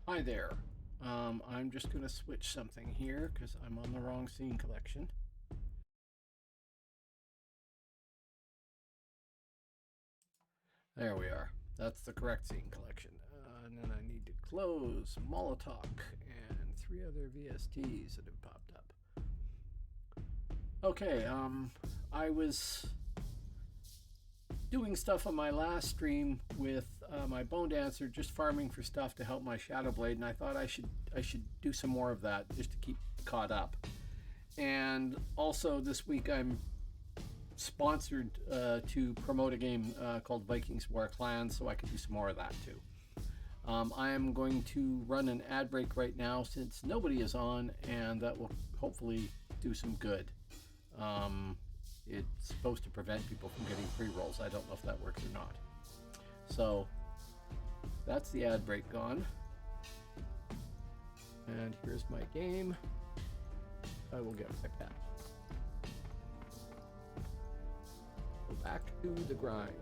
Hi there. I'm just going to switch something here because I'm on the wrong scene collection. There we are. That's the correct scene collection. And then I need to close Molotov and 3 other VSTs that have popped up. Okay, I was doing stuff on my last stream with my Bonedancer, just farming for stuff to help my Shadow Blade, and I thought I should do some more of that just to keep caught up. And also this week I'm sponsored to promote a game called Vikings War Clans, so I could do some more of that too. I am going to run an ad break right now since nobody is on, and that will hopefully do some good. It's supposed to prevent people from getting free rolls. I don't know if that works or not. So that's the ad break gone. And here's my game. I will get right back. Go back to the grind.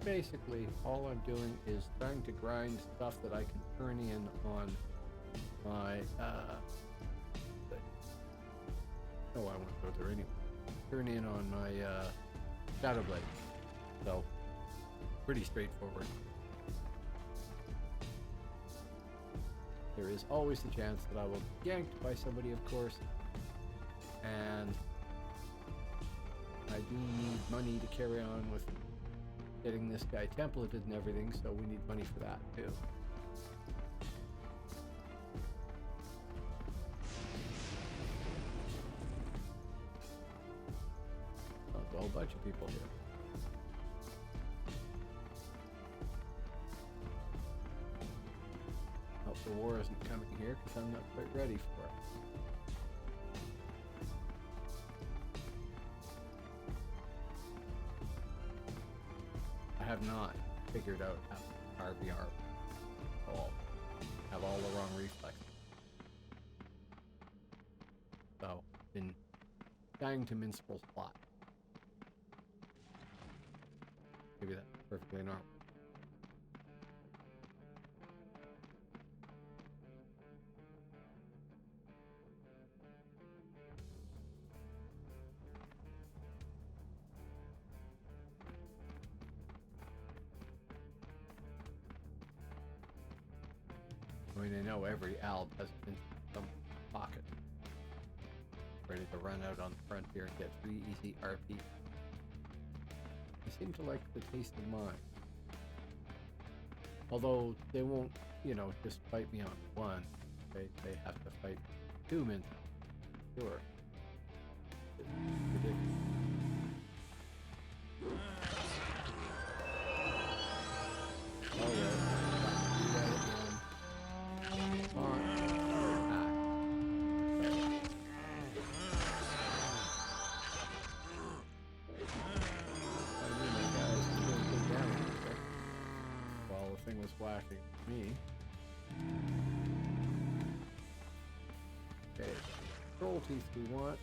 Basically, all I'm doing is trying to grind stuff that I can turn in on my, I won't go there anyway. Turn in on my, Shadow Blade. So, pretty straightforward. There is always the chance that I will be yanked by somebody, of course, and I do need money to carry on with getting this guy templated and everything, so we need money for that too. Oh, there's a whole bunch of people here. Hope the war isn't coming here because I'm not quite ready for it. I have not figured out how to RBR at all. Have all the wrong reflexes. So, been dying to mince full plot. Maybe that's perfectly normal. I mean, I know every alb has been in some pocket, ready to run out on the frontier and get 3 easy RP. They seem to like the taste of mine. Although they won't, just fight me on one. They have to fight 2 men. Sure. It's ridiculous. teeth we want.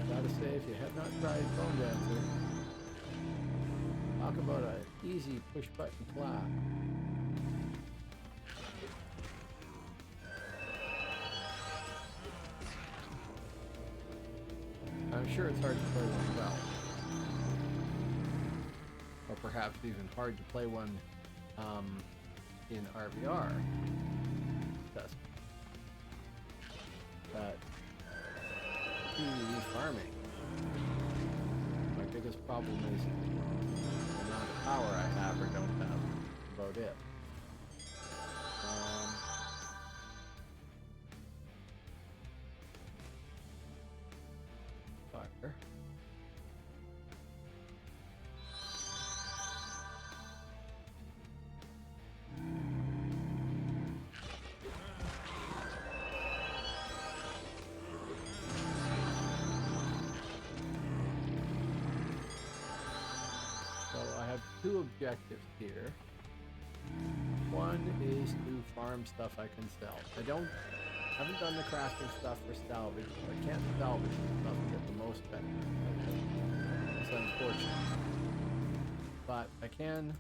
Gotta say, if you have not tried Bonedancer, talk about an easy push-button clap. I'm sure it's hard to play one well. Or perhaps even hard to play one in RVR. But PvE farming, my biggest problem is the amount of power I have or don't have. About it. Fire. Two objectives here. One is to farm stuff I can sell. Haven't done the crafting stuff for salvage, so I can't salvage the stuff to get the most benefit. It's unfortunate. But I can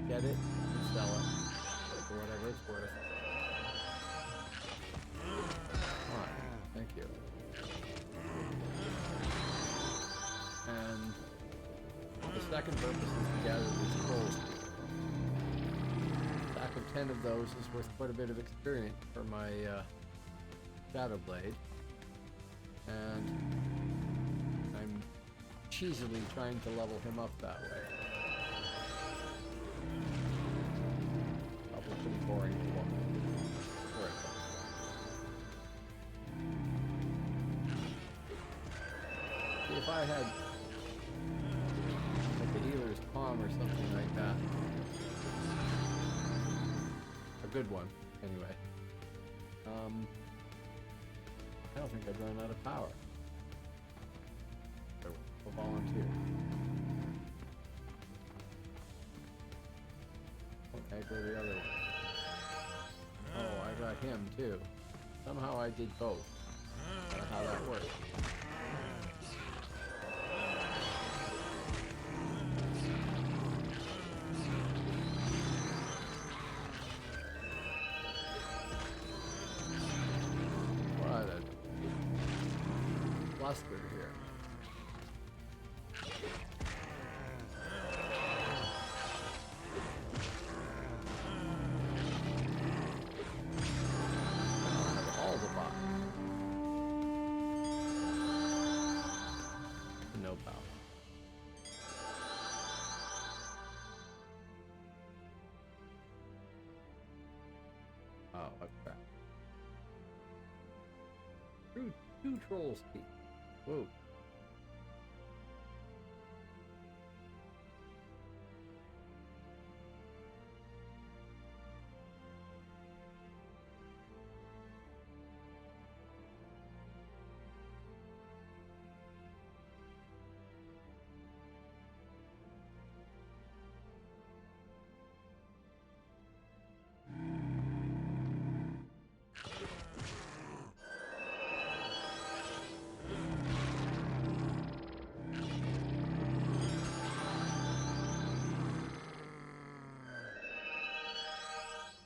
get it and sell it for whatever it's worth. Alright, thank you. And the second purpose is to gather these scrolls. A stack of 10 of those is worth quite a bit of experience for my Shadow Blade. And I'm cheesily trying to level him up that way. Probably pretty boring to watch. See, if I had healer's palm or something like that. A good one, anyway. I don't think I'd run out of power. So I'll volunteer. Okay, go the other one. Oh, I got him too. Somehow I did both. I don't know how that works. Cluster here. All the box. No power. Oh, what crap. Two trolls teeth. Whoa.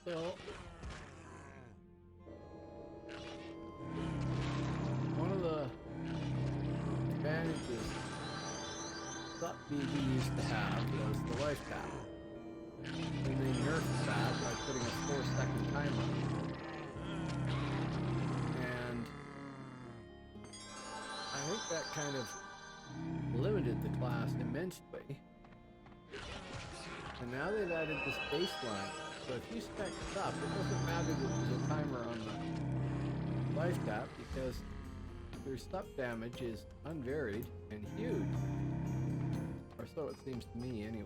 So, one of the advantages that BD used to have was the life cap. And they nerfed that by putting a 4-second timer on it. And I think that kind of limited the class immensely. And now they've added this baseline. So if you spec stuff, it doesn't matter that there's a timer on the life cap because their stuff damage is unvaried and huge. Or so it seems to me anyway.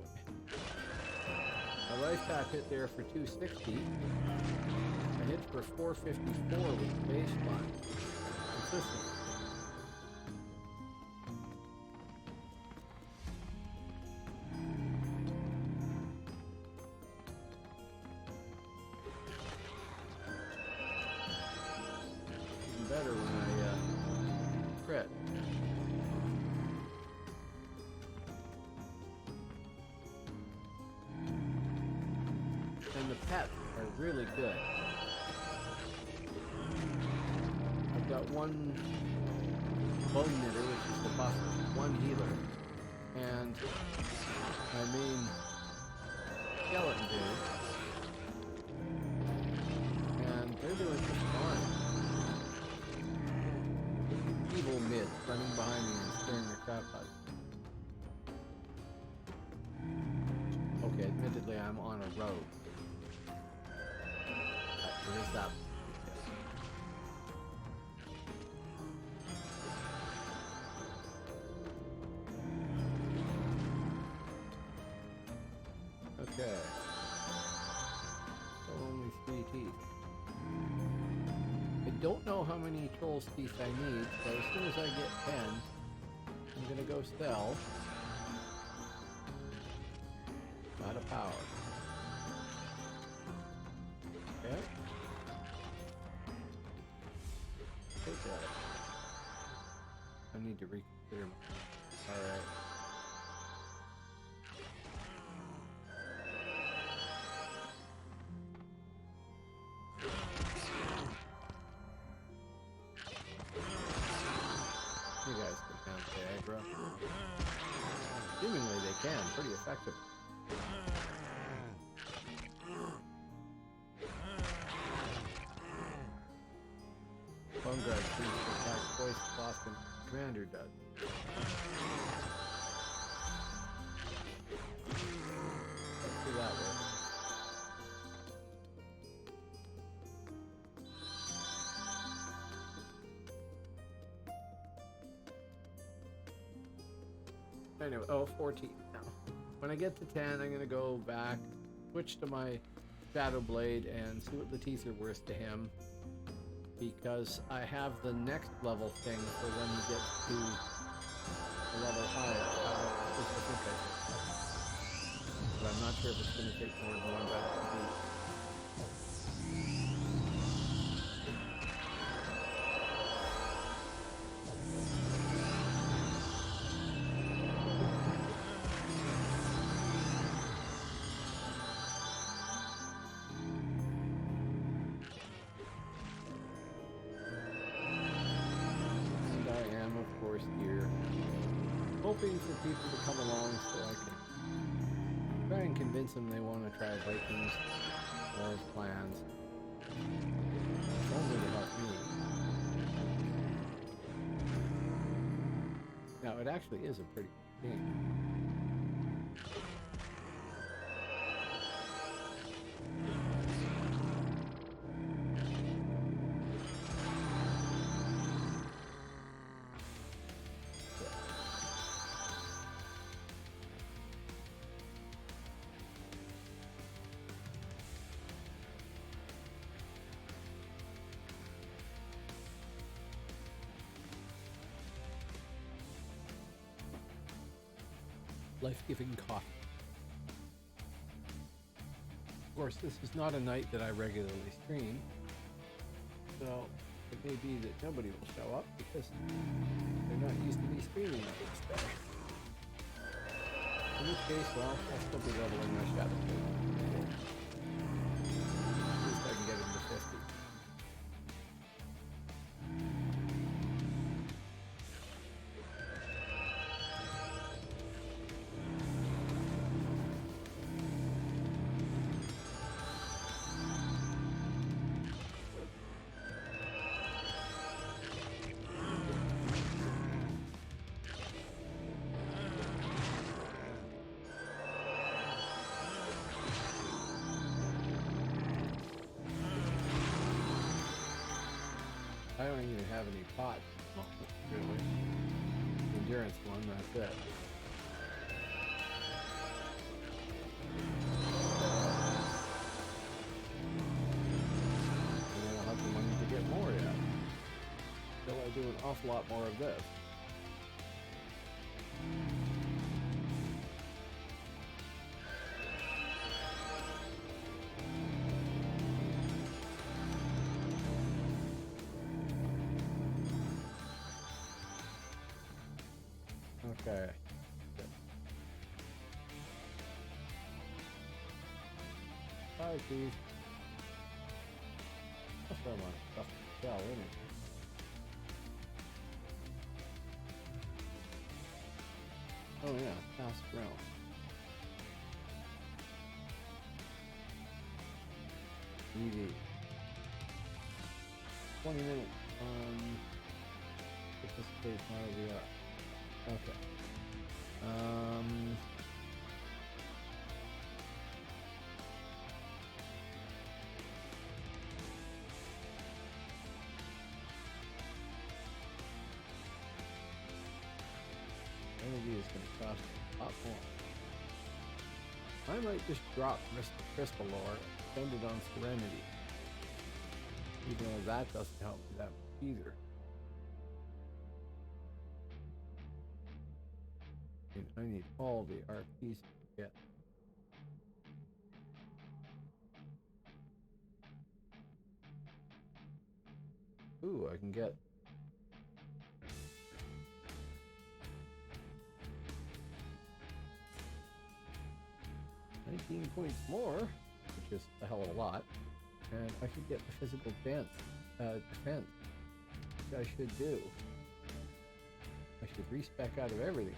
My life cap hit there for 260. I hit for 454 with the baseline. Consistent. better when I crit. And the pets are really good. I've got one bone knitter, which is the buffer, one healer, and my main skeleton dude. And they're doing just fine. Evil mid running behind me and scaring the crap out of me. Okay, admittedly I'm on a road. Where is that? Okay. So only 3 teeth. I don't know how many troll's teeth I need, so as soon as I get 10, I'm gonna go sell. Out of power. Okay. Take that. I need to reconsider my... Alright. You guys can count the aggro. Seemingly they can, pretty effective. Bone guard seems to attack twice as often as the commander does. Let's see that work. Anyway, 14 now. When I get to 10, I'm gonna go back, switch to my Shadow Blade, and see what the teeth are worth to him. Because I have the next level thing for when he gets to a level higher. Which I think I did. But I'm not sure if it's gonna take more than one back to beat. Here, hoping for people to come along so I can try and convince them they want to try Vikings or his plans. It's only about me. Now, it actually is a pretty good game. Life-giving coffee. Of course, this is not a night that I regularly stream, so it may be that nobody will show up because they're not used to me streaming at this day. In which case, well, I'll still be leveling my Shadow Blade. At least I can get him to 50. I don't even have any pots, really. Endurance one, that's it. And I don't have the money to get more yet. Until I do an awful lot more of this. Okay. Good. Hi, please. That's so much stuff to sell, isn't it? Oh yeah, fast realm. EV. 20 minutes on participate while we are. Okay. Energy is going to cost a lot more. I might just drop Crystal Lore, spend it on Serenity. Even though that doesn't help me that much either. And I need all the RPs to get. Ooh, I can get 19 points more, which is a hell of a lot, and I could get the physical defense, which I should do. I should respec out of everything.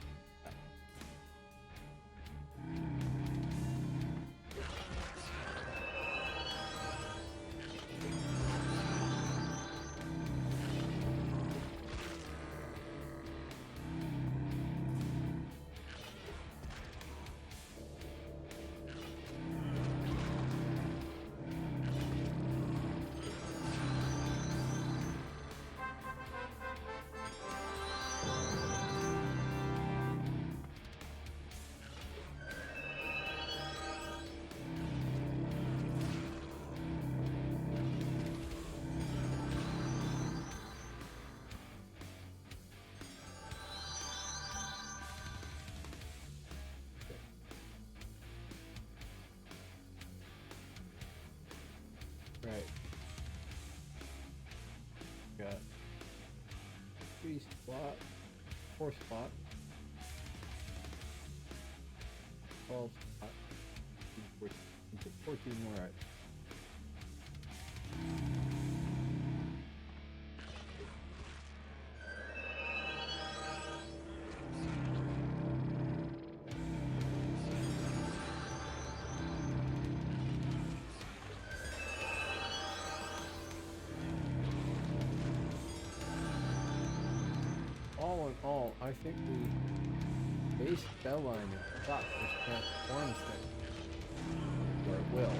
Right. Got 3 spot, 4 spot, 12 spot, 14 more out. All in all, I think the base spell line is got this transforms thing. Or it will.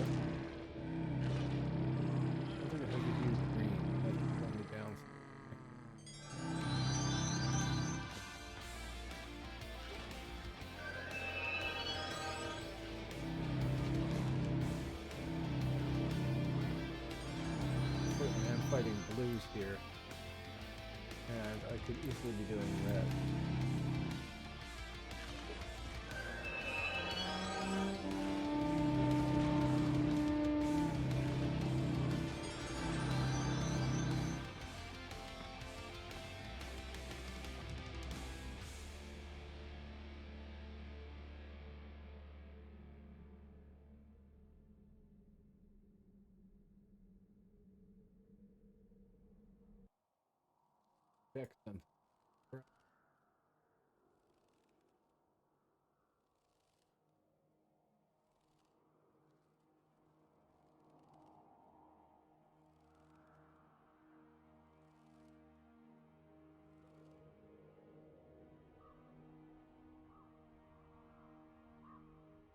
I think it has a huge green. That's the only downside. Certainly I'm fighting blues here. And I could easily be doing red. Check them.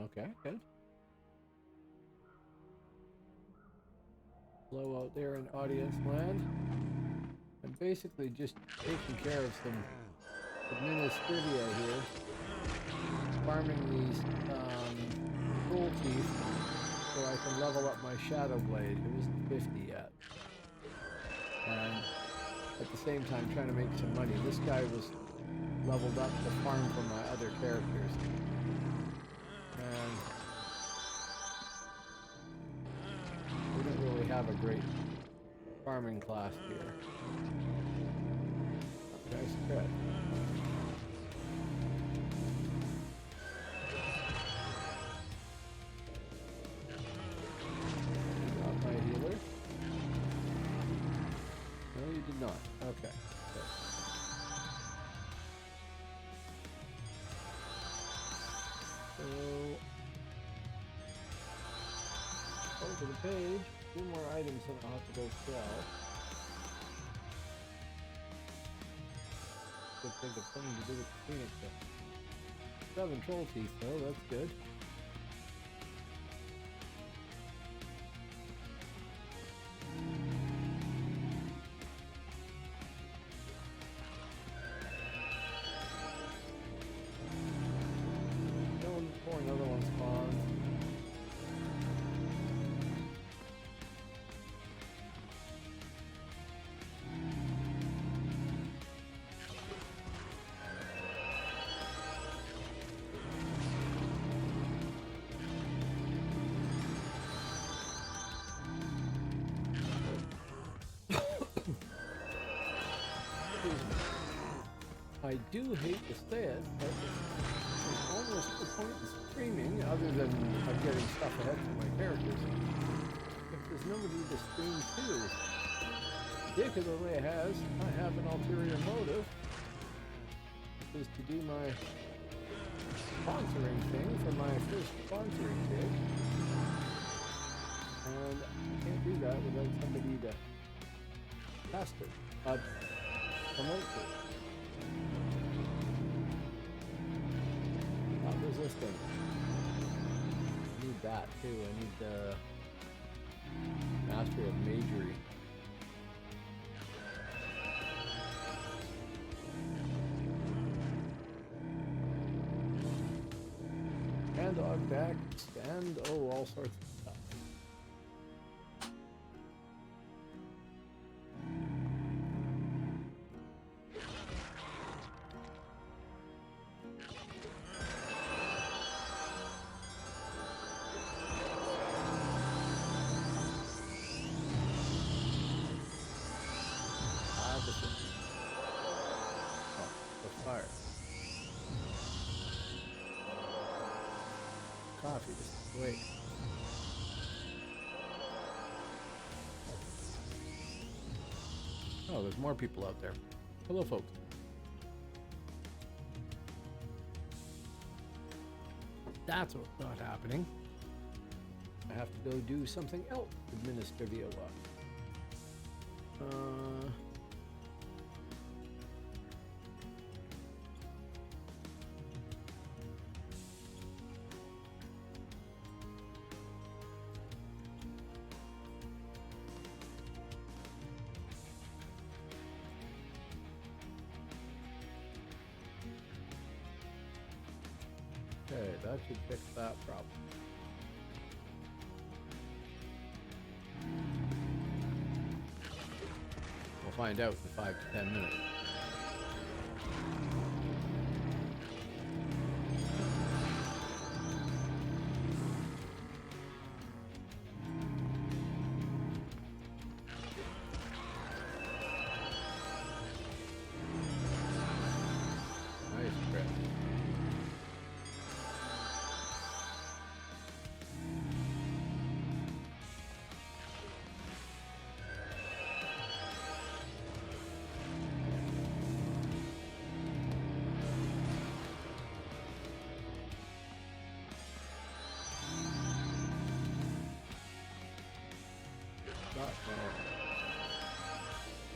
Okay, good. Low out there in audience land. I'm basically just taking care of some administrivia here. Farming these cruel teeth so I can level up my Shadow Blade, who isn't 50 yet. And at the same time trying to make some money. This guy was leveled up to farm for my other characters. And we don't really have a great farming class here. Nice cut. page. 2 more items that I'll have to go sell. Good thing of something to do with the Phoenix though. 7 troll teeth though, that's good. Before another one spawns. I do hate to say it, but it's almost the point of streaming, other than I'm getting stuff ahead for my characters. If there's nobody to stream to, particularly as I have an ulterior motive, which is to do my sponsoring thing for my first sponsoring gig. And I can't do that without somebody to test it, promote it. Resistant. I need that too. I need the mastery of magery. And dog back, and all sorts of stuff. Coffee, just wait. Oh, there's more people out there. Hello, folks. That's what's not happening. I have to go do something else administrative. Okay, that should fix that problem. We'll find out in 5 to 10 minutes. Nice grip.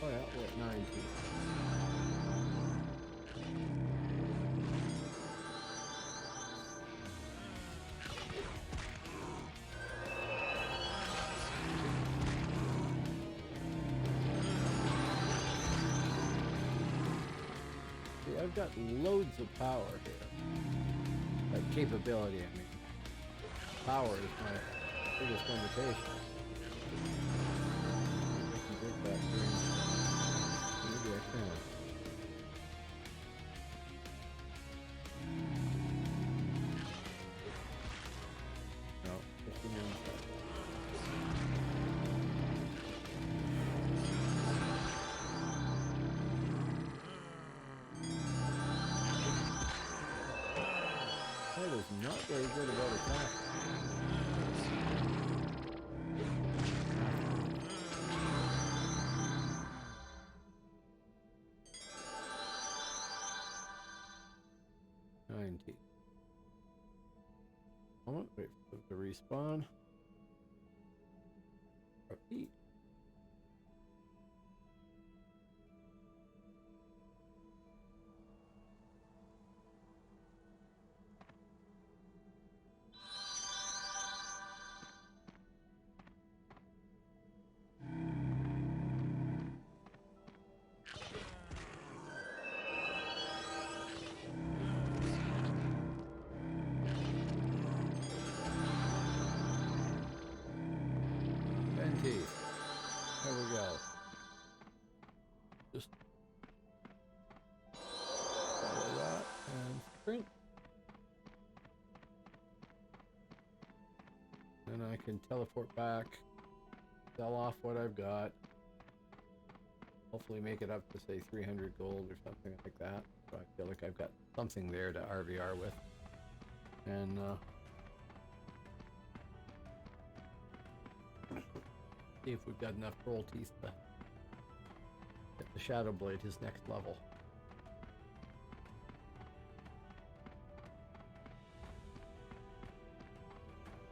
Oh yeah, we're at 9 feet. See, I've got loads of power here. Like capability, I mean. Power is my biggest limitation. That green. Maybe I can. No, 59 seconds. That is not very good about attacking. Moment, wait for it to respawn. teeth. Teeth. There we go. Just follow that and sprint. Then I can teleport back, sell off what I've got. Hopefully make it up to say 300 gold or something like that. So I feel like I've got something there to RVR with. And see if we've got enough troll teeth to get the Shadow Blade his next level.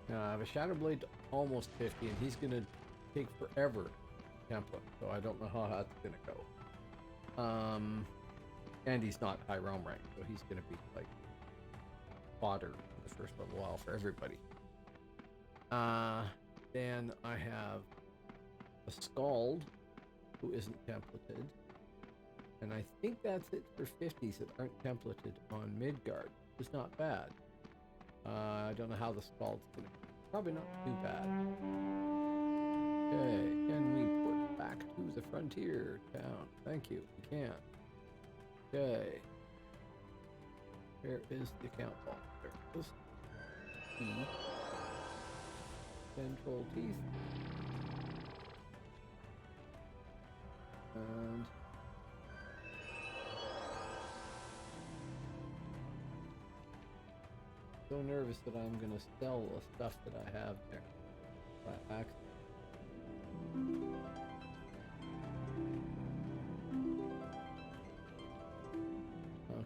Now I have a Shadow Blade to almost 50, and he's gonna take forever template, so I don't know how that's gonna go. And he's not high realm rank, so he's gonna be like fodder in the first little while for everybody. Then I have a Scald who isn't templated, and I think that's it for 50s that aren't templated on Midgard. It's not bad. I don't know how the Scald's gonna be. Probably not too bad. Okay, can we put back to the frontier town? Thank you, we can. Okay. Where is the count ball? There it is. E. Control teeth. And so nervous that I'm gonna sell the stuff that I have there by accident.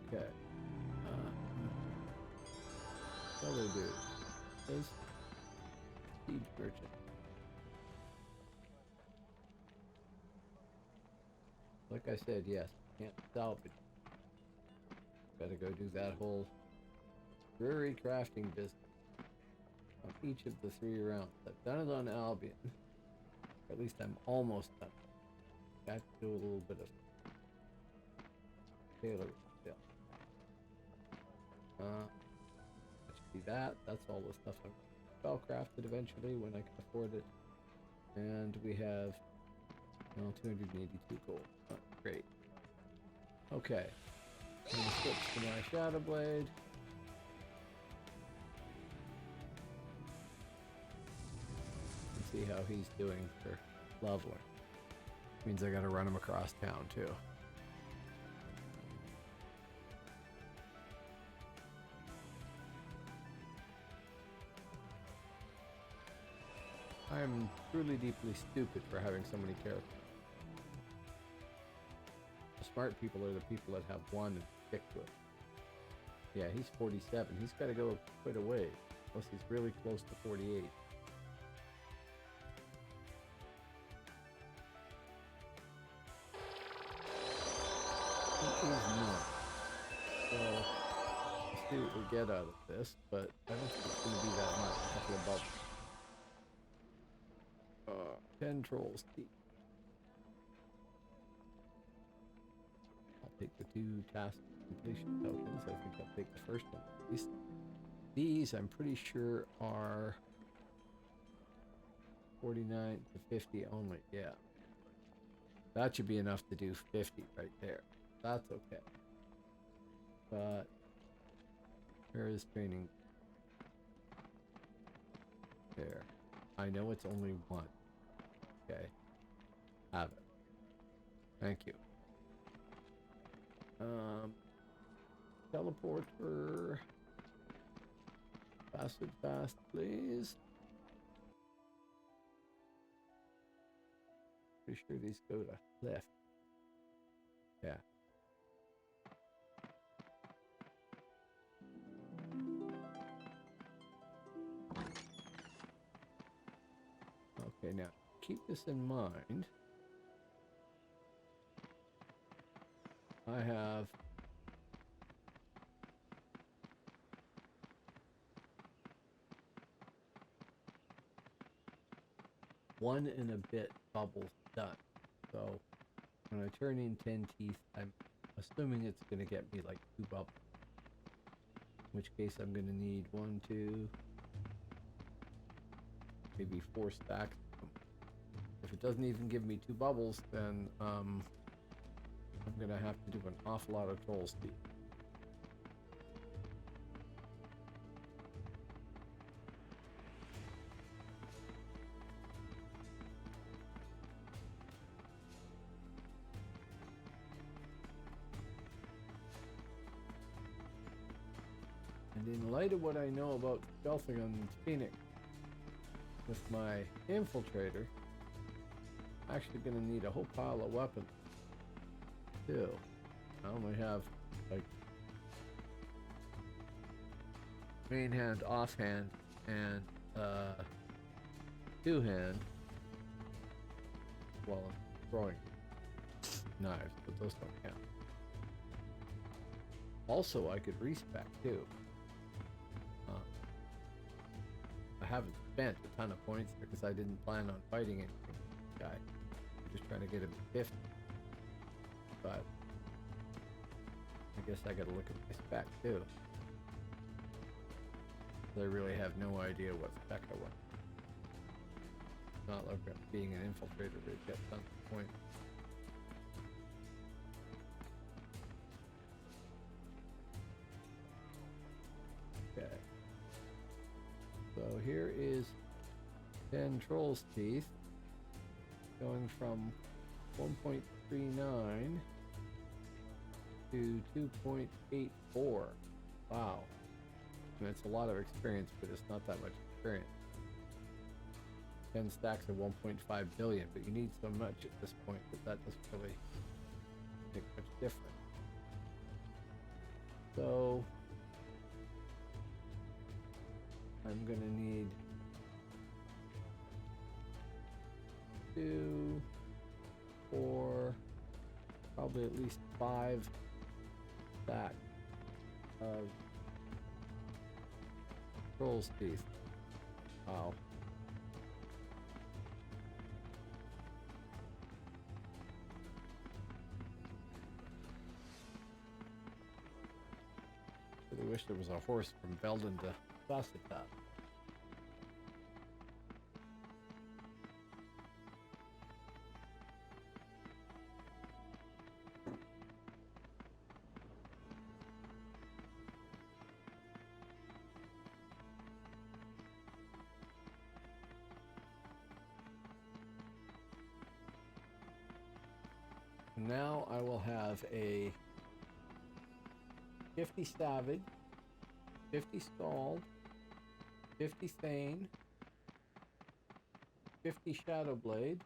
Okay. Fellow dude is Siege Merchant. Like I said, yes, can't salvage. Gotta go do that whole brewery crafting business on each of the 3 rounds. I've done it on Albion. Or at least I'm almost done. Got to do a little bit of tailoring still. That should be that. That's all the stuff I'm spell crafted eventually when I can afford it. And we have 282 gold. Oh, great. Okay. I'm gonna switch to my Shadow Blade. And see how he's doing for leveling. Means I gotta run him across town too. I am truly deeply stupid for having so many characters. The smart people are the people that have one and stick to it. Yeah, he's 47. He's got to go quite a way. Unless he's really close to 48. He is not. So, let's see what we get out of this, but I don't think it's going to be that much. A couple of bubbles. 10 trolls deep. I'll take the 2 task completion tokens. I think I'll take the first one at least. These I'm pretty sure are 49 to 50 only. Yeah. That should be enough to do 50 right there. That's okay. But where is training? There. I know it's only 1. Okay. Have it. Thank you. Teleporter. Fast, please. Pretty sure these go to left. Yeah. Okay, now keep this in mind, I have one and a bit bubbles done. So when I turn in 10 teeth, I'm assuming it's going to get me like 2 bubbles. In which case I'm going to need 1, 2, maybe 4 stacks. If it doesn't even give me 2 bubbles, then I'm going to have to do an awful lot of troll speed. And in light of what I know about stealthing on Phoenix with my infiltrator, I'm actually going to need a whole pile of weapons too. I only have like main hand, offhand, and two hand. Well, I'm throwing knives, but those don't count. Also, I could respec too. I haven't spent a ton of points because I didn't plan on fighting anything with this guy. I'm just trying to get him to 50. But I guess I gotta look at my spec too. I really have no idea what spec I want. It's not like being an infiltrator to get tons of points. Okay. So here is 10 Troll's Teeth, going from 1.39 to 2.84. Wow. And it's a lot of experience, but it's not that much experience. 10 stacks of 1.5 billion, but you need so much at this point that doesn't really make much difference. So I'm gonna need 2, 4, probably at least 5 stacks of Troll's Teeth. Wow. Really wish there was a horse from Veldon to Sassata. Now I will have a 50 Savage, 50 Scald, 50 Thane, 50 Shadowblade,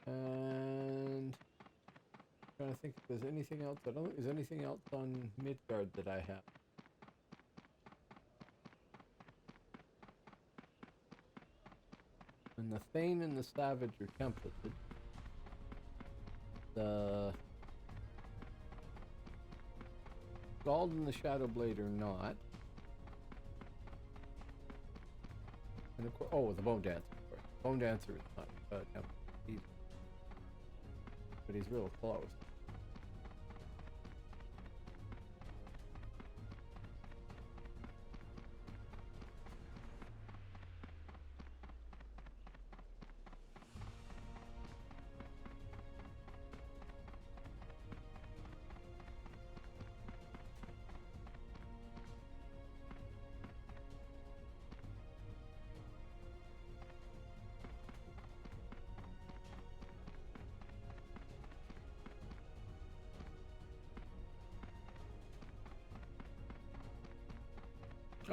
and I'm trying to think if there's anything else. I don't think there's anything else on Midgard that I have. And the Thane and the Savage are templated. The Scald and the Shadowblade are not. And of course, oh, the Bonedancer, of course. Bonedancer is not templated either. But he's real close.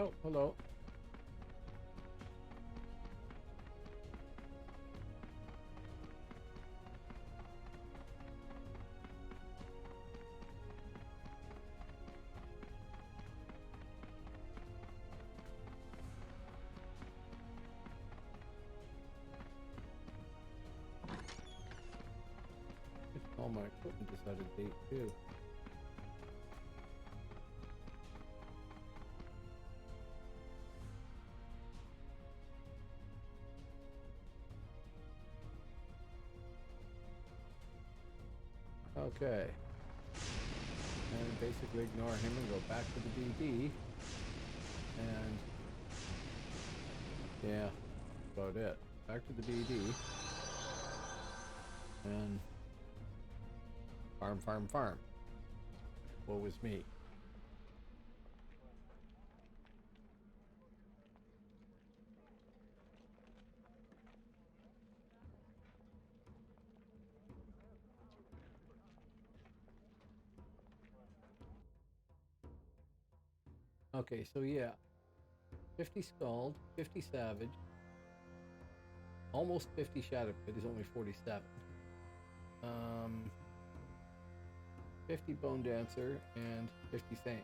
Oh, hello. my equipment is out of date too. Okay. And basically ignore him and go back to the DD. And yeah, that's about it. Back to the DD. And farm, farm, farm. Woe is me. Okay, so yeah. 50 Scald, 50 Savage, almost 50 Shadow Pit is only 47. 50 Bonedancer and 50 Saint.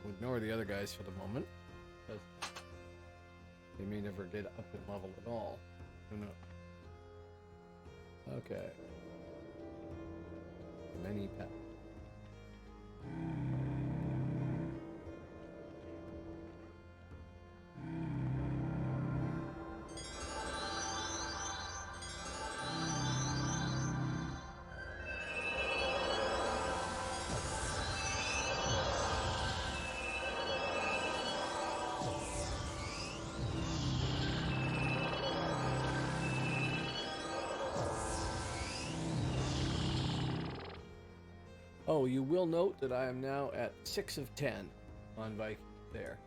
We'll ignore the other guys for the moment, because they may never get up in level at all. Who knows? Okay. Many pets. Oh, you will note that I am now at 6 of 10 on Vikings there.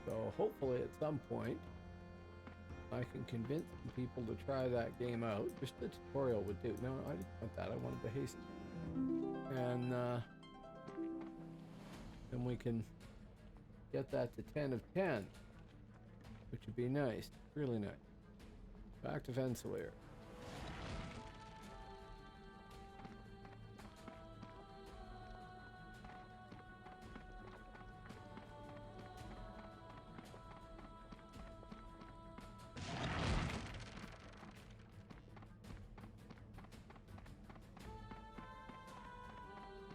So hopefully at some point I can convince some people to try that game out. Just the tutorial would do. No, I didn't want that. I wanted the haste. And then we can get that to 10 of 10, which would be nice. Really nice. Back to Fensalier.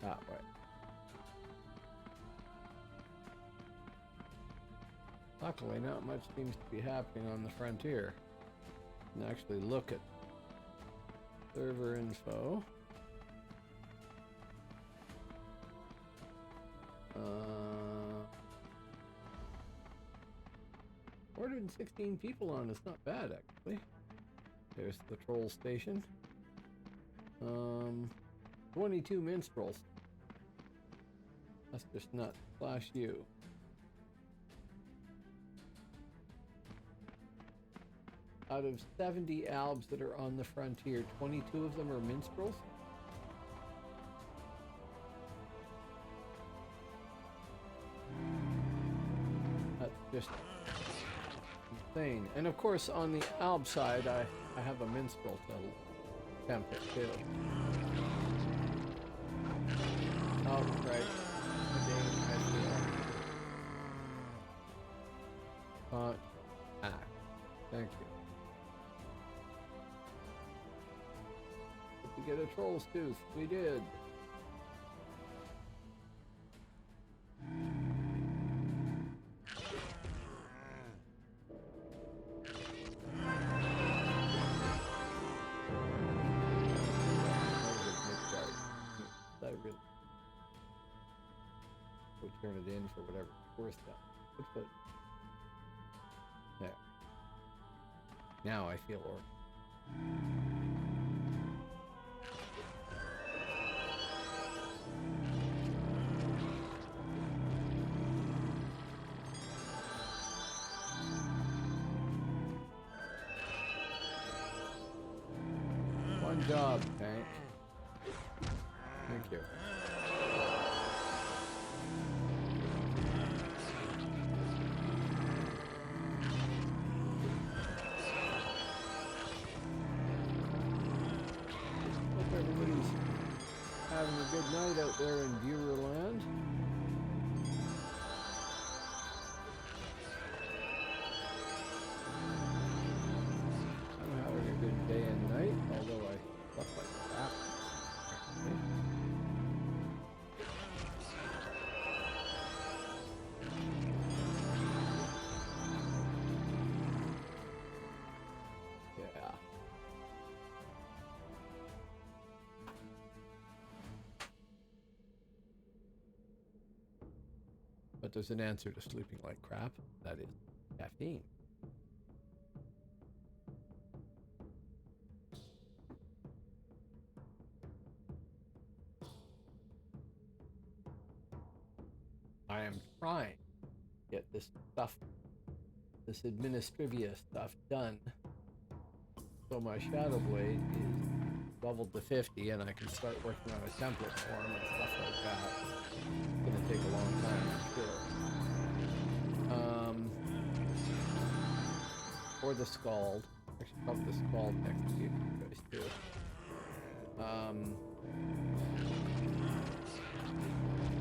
Ah, right. Luckily, not much seems to be happening on the frontier. You can actually look at server info. 416 people on. It's not bad, actually. There's the troll station. 22 minstrels. That's just nuts. Slash you. Out of 70 albs that are on the frontier, 22 of them are minstrels. That's just insane. And of course, on the alb side, I have a minstrel to tempt it too. Oh, right. Thank you. Did we get a troll's tooth? We did. I really would turn it in for whatever it's worth though. Let's put it there. Now I feel orc. One job, tank. Thank you. Having a good night out there in Viewerland. But there's an answer to sleeping like crap. That is caffeine. I am trying to get this stuff, this administrivia stuff done, so my Shadow Blade is leveled to 50 and I can start working on a template for him and stuff like that. It's gonna take a long time, I'm sure. Or the Scald. I should probably the Scald next to you guys too.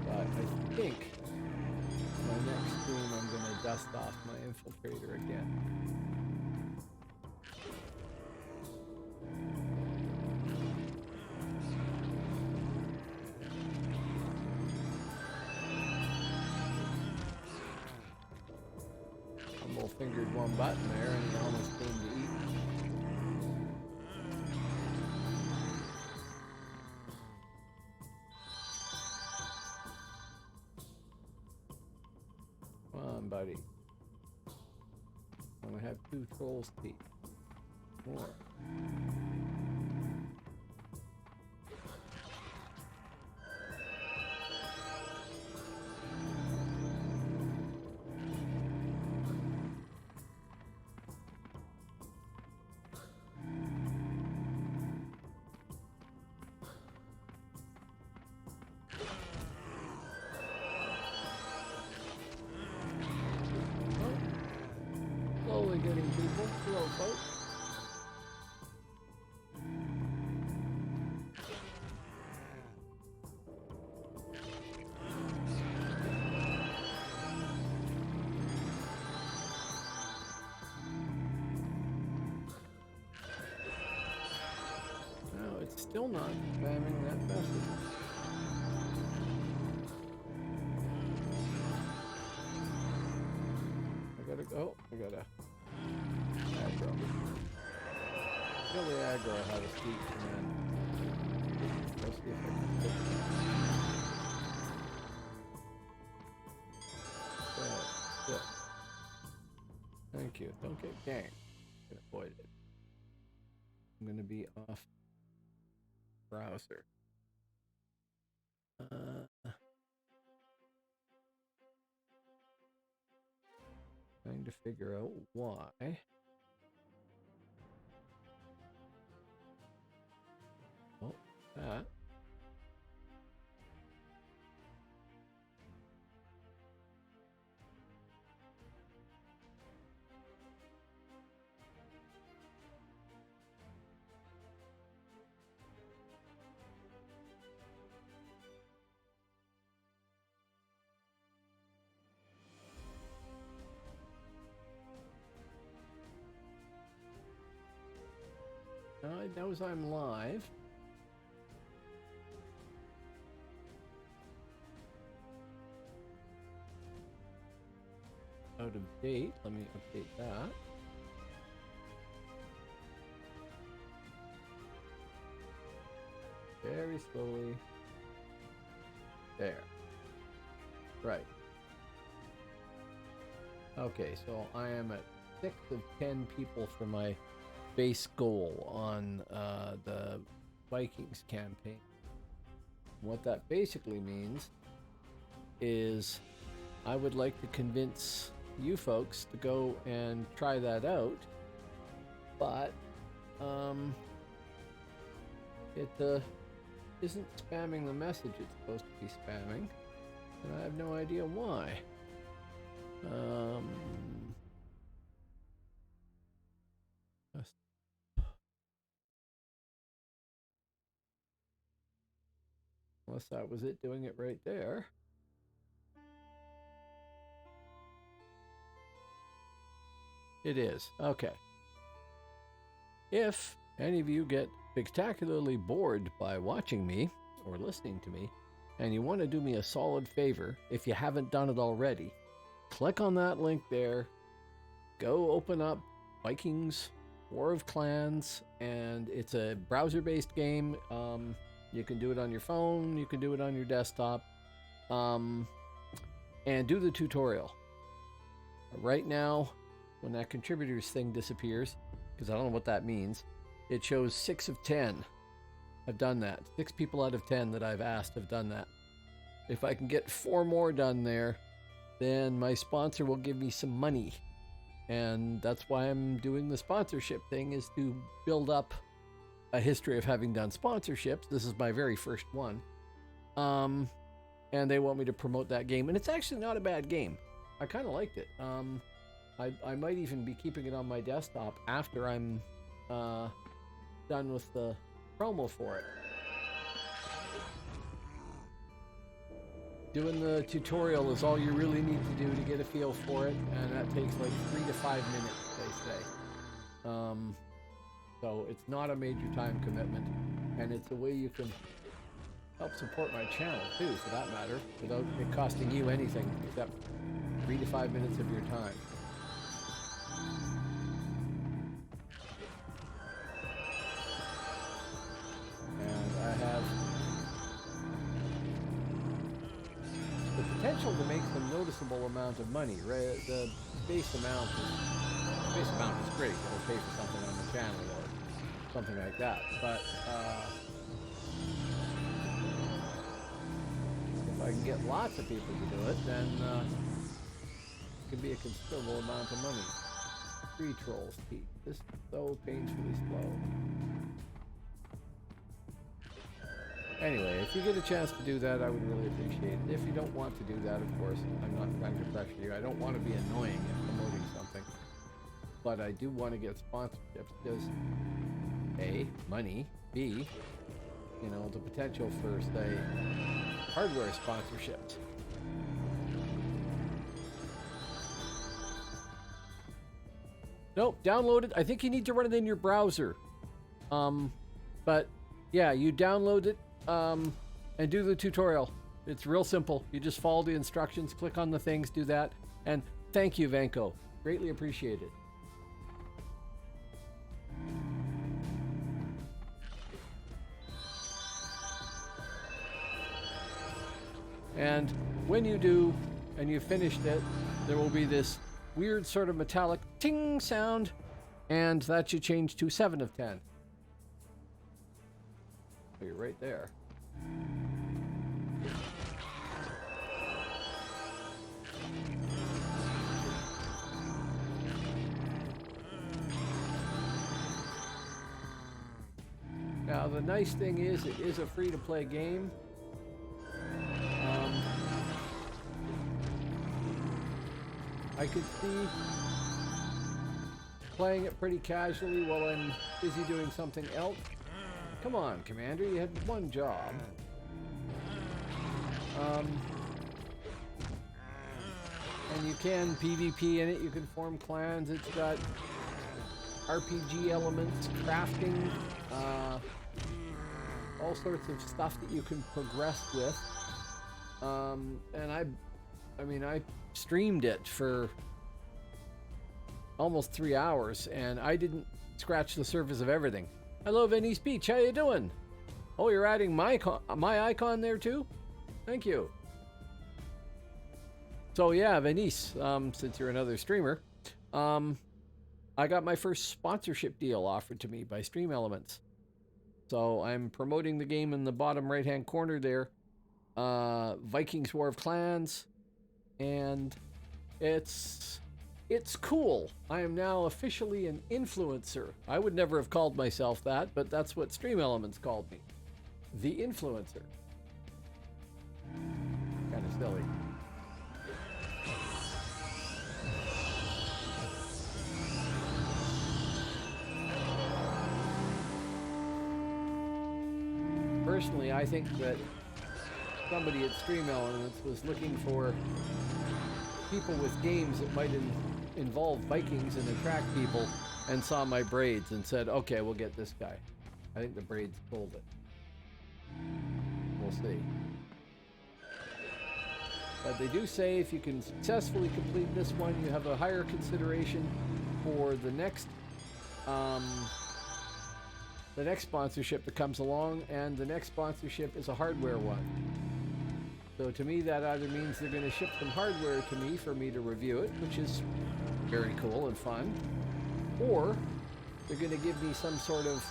But I think my next stream I'm gonna dust off my infiltrator again. Fingered one button there and he almost came to eat. Come on, buddy. I'm gonna have 2 trolls teeth. More. Getting people. Hello, folks. No, it's still not spamming that message. I gotta go. I gotta aggro. Really aggro how to speak and then let's see if I can fix it. Yeah. Thank you. Don't get ganked. Can avoid it. I'm gonna be off browser. Trying to figure out why. Oh, that. It knows I'm live. Out of date. Let me update that. Very slowly. There. Right. Okay, so I am at 6 of 10 people for my base goal on the Vikings campaign. What that basically means is I would like to convince you folks to go and try that out, but it isn't spamming the message it's supposed to be spamming, and I have no idea why. Unless that was it doing it right there. It is. Okay. If any of you get spectacularly bored by watching me or listening to me, and you want to do me a solid favor, if you haven't done it already, click on that link there, go open up Vikings War of Clans, and it's a browser-based game. You can do it on your phone, you can do it on your desktop. and do the tutorial. Right now, when that contributors thing disappears, because I don't know what that means, it shows 6 of 10 have done that. 6 people out of 10 that I've asked have done that. If I can get 4 more done there, then my sponsor will give me some money. And that's why I'm doing the sponsorship thing, is to build up a history of having done sponsorships. This is my very first one. And they want me to promote that game. And it's actually not a bad game. I kind of liked it. I might even be keeping it on my desktop after I'm done with the promo for it. Doing the tutorial is all you really need to do to get a feel for it, and that takes like 3 to 5 minutes, they say. So it's not a major time commitment, and it's a way you can help support my channel too, for that matter, without it costing you anything except 3 to 5 minutes of your time. And I have the potential to make some noticeable amount of money. Right? The base amount is great. It'll pay for something on the channel or something like that. But if I can get lots of people to do it, then it can be a considerable amount of money. 3 trolls teeth. This is so painfully slow. Anyway, if you get a chance to do that, I would really appreciate it. If you don't want to do that, of course, I'm not trying to pressure you. I don't want to be annoying in promoting something. But I do want to get sponsorships because A, money, B, you know, the potential for, say, hardware sponsorships. Nope, download it. I think you need to run it in your browser. But yeah, you download it and do the tutorial. It's real simple. You just follow the instructions, click on the things, do that. And thank you, Vanko. Greatly appreciated. And when you do, and you've finished it, there will be this weird sort of metallic ting sound, and that should change to 7 of 10. So you're right there. Now the nice thing is, it is a free-to-play game. I could see playing it pretty casually while I'm busy doing something else. Come on, Commander, you had one job. And you can PvP in it, you can form clans, it's got RPG elements, crafting, all sorts of stuff that you can progress with. And I streamed it for almost 3 hours, and I didn't scratch the surface of everything. Hello, Venice Beach. How you doing? Oh, you're adding my icon there too? Thank you. So yeah, Venice, since you're another streamer, I got my first sponsorship deal offered to me by Stream Elements. So I'm promoting the game in the bottom right-hand corner there. Vikings War of Clans, and it's cool. I am now officially an influencer. I would never have called myself that, but that's what Stream Elements called me. The influencer. Kind of silly. Personally, I think that somebody at Stream Elements was looking for people with games that might involve Vikings and attract people, and saw my braids and said, okay, we'll get this guy. I think the braids pulled it. We'll see. But they do say if you can successfully complete this one, you have a higher consideration for the next sponsorship that comes along, and the next sponsorship is a hardware one. So to me, that either means they're going to ship some hardware to me for me to review it, which is very cool and fun, or they're going to give me some sort of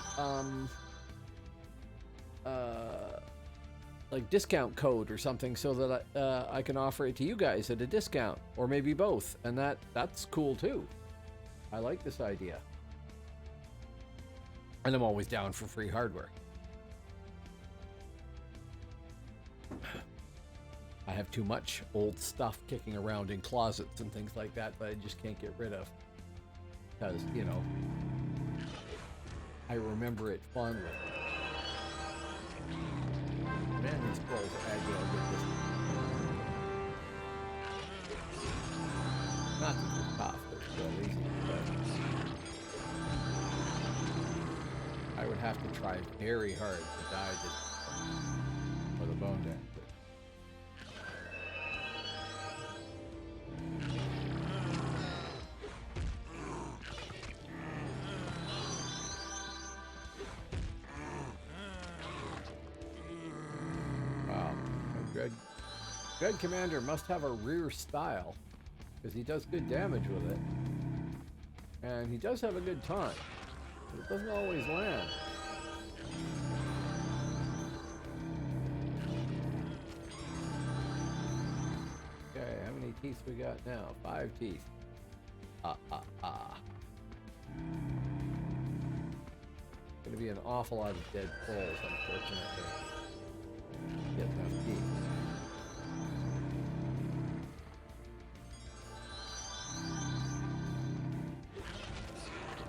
like discount code or something so that I can offer it to you guys at a discount, or maybe both, and that's cool too. I like this idea. And I'm always down for free hardware. I have too much old stuff kicking around in closets and things like that I just can't get rid of. Because, you know, I remember it fondly. Man, these pros are aggro with this. Not that it's tough, but it's real easy. But I would have to try very hard to die for the Bonedancer. Dread Commander must have a rear style, because he does good damage with it. And he does have a good time, but it doesn't always land. Okay, how many teeth we got now? 5 teeth. Gonna be an awful lot of dead pulls, unfortunately. Get enough teeth.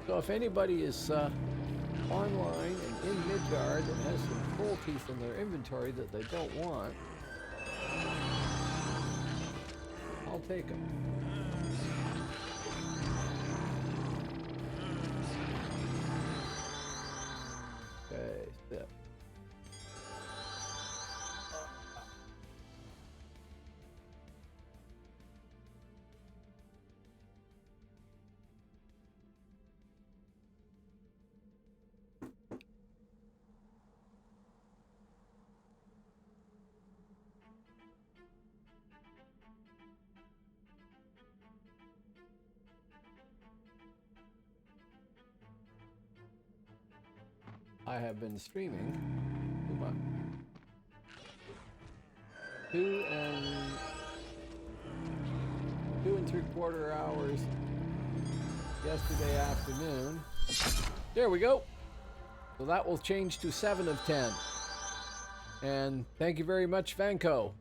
So if anybody is online and in Midgard and has some troll teeth in their inventory that they don't want, I'll take them. Okay, step. I have been streaming 2 and 3/4 hours yesterday afternoon. There we go. So that will change to 7 of 10. And thank you very much, Vanco.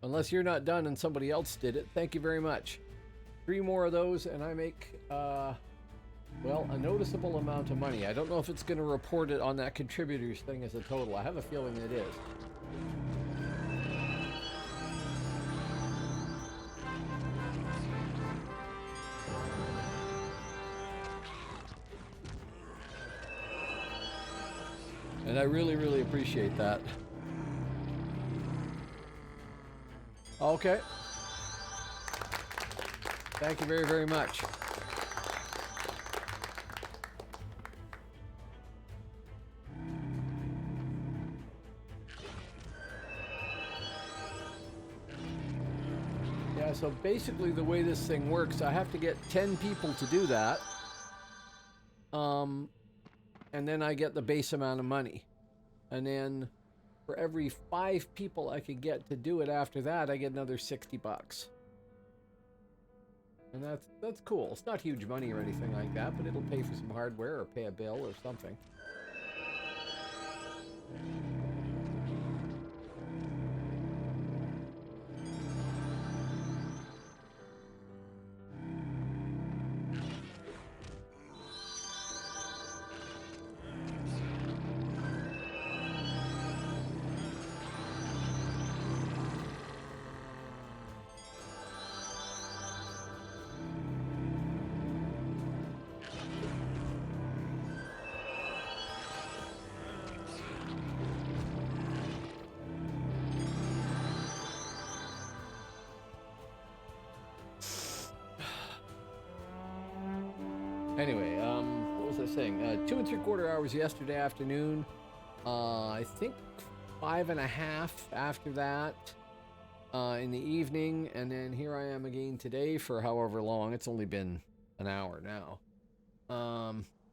Unless you're not done and somebody else did it, thank you very much. 3 more of those and I make well, a noticeable amount of money. I don't know if it's going to report it on that contributors thing as a total. I have a feeling it is. And I really, really appreciate that. Okay. Thank you very, very much. So basically the way this thing works, I have to get 10 people to do that. And then I get the base amount of money. And then for every 5 people I can get to do it after that, I get another $60. And that's cool. It's not huge money or anything like that, but it'll pay for some hardware or pay a bill or something. Anyway, what was I saying? 2 and 3/4 hours yesterday afternoon. I think 5.5 after that. in the evening, and then here I am again today for however long. It's only been an hour now.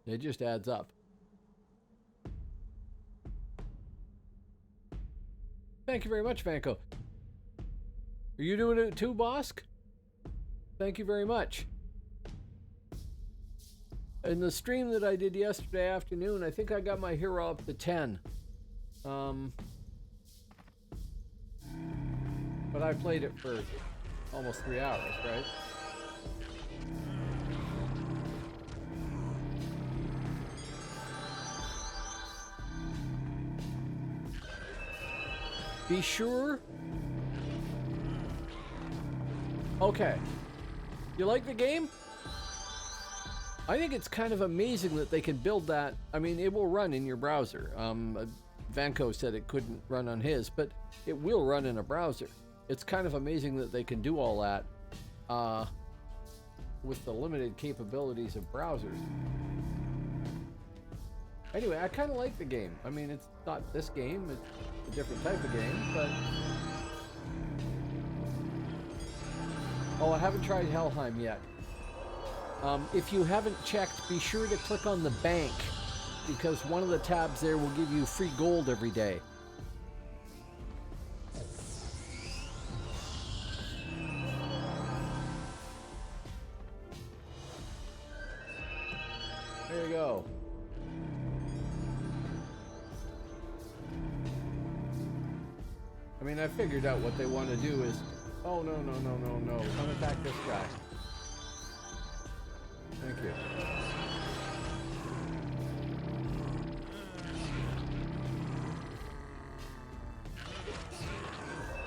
It just adds up. Thank you very much, Vanko. Are you doing it too, Bosk? Thank you very much. In the stream that I did yesterday afternoon, I think I got my hero up to 10. But I played it for almost 3 hours, right? Be sure. Okay. You like the game? I think it's kind of amazing that they can build that. I mean, it will run in your browser. Vanko said it couldn't run on his, but it will run in a browser. It's kind of amazing that they can do all that with the limited capabilities of browsers. Anyway, I kind of like the game. I mean, it's not this game, it's a different type of game, but... Oh, I haven't tried Helheim yet. If you haven't checked, be sure to click on the bank, because one of the tabs there will give you free gold every day. There you go. I mean, I figured out what they want to do is... Oh, no. Unattack this guy. Thank you.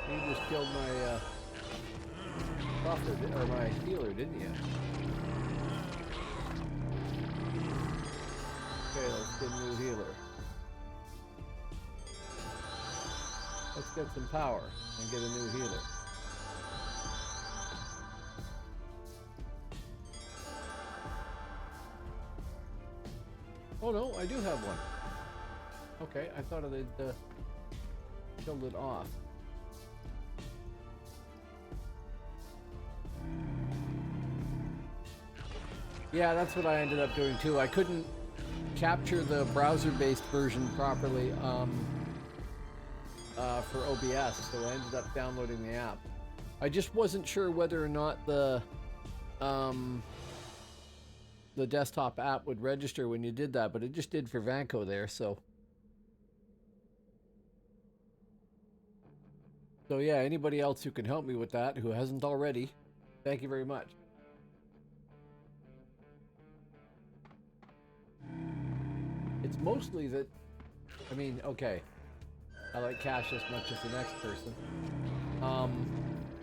You just killed my buffer, or my healer, didn't you? Okay, let's get a new healer. Let's get some power and get a new healer. Oh no, I do have one. Okay, I thought they'd killed it off. Yeah, that's what I ended up doing too. I couldn't capture the browser-based version properly for OBS, so I ended up downloading the app. I just wasn't sure whether or not the desktop app would register when you did that, but it just did for Vanko there, so yeah, anybody else who can help me with that who hasn't already, thank you very much. It's mostly that, I mean, okay, I like cash as much as the next person,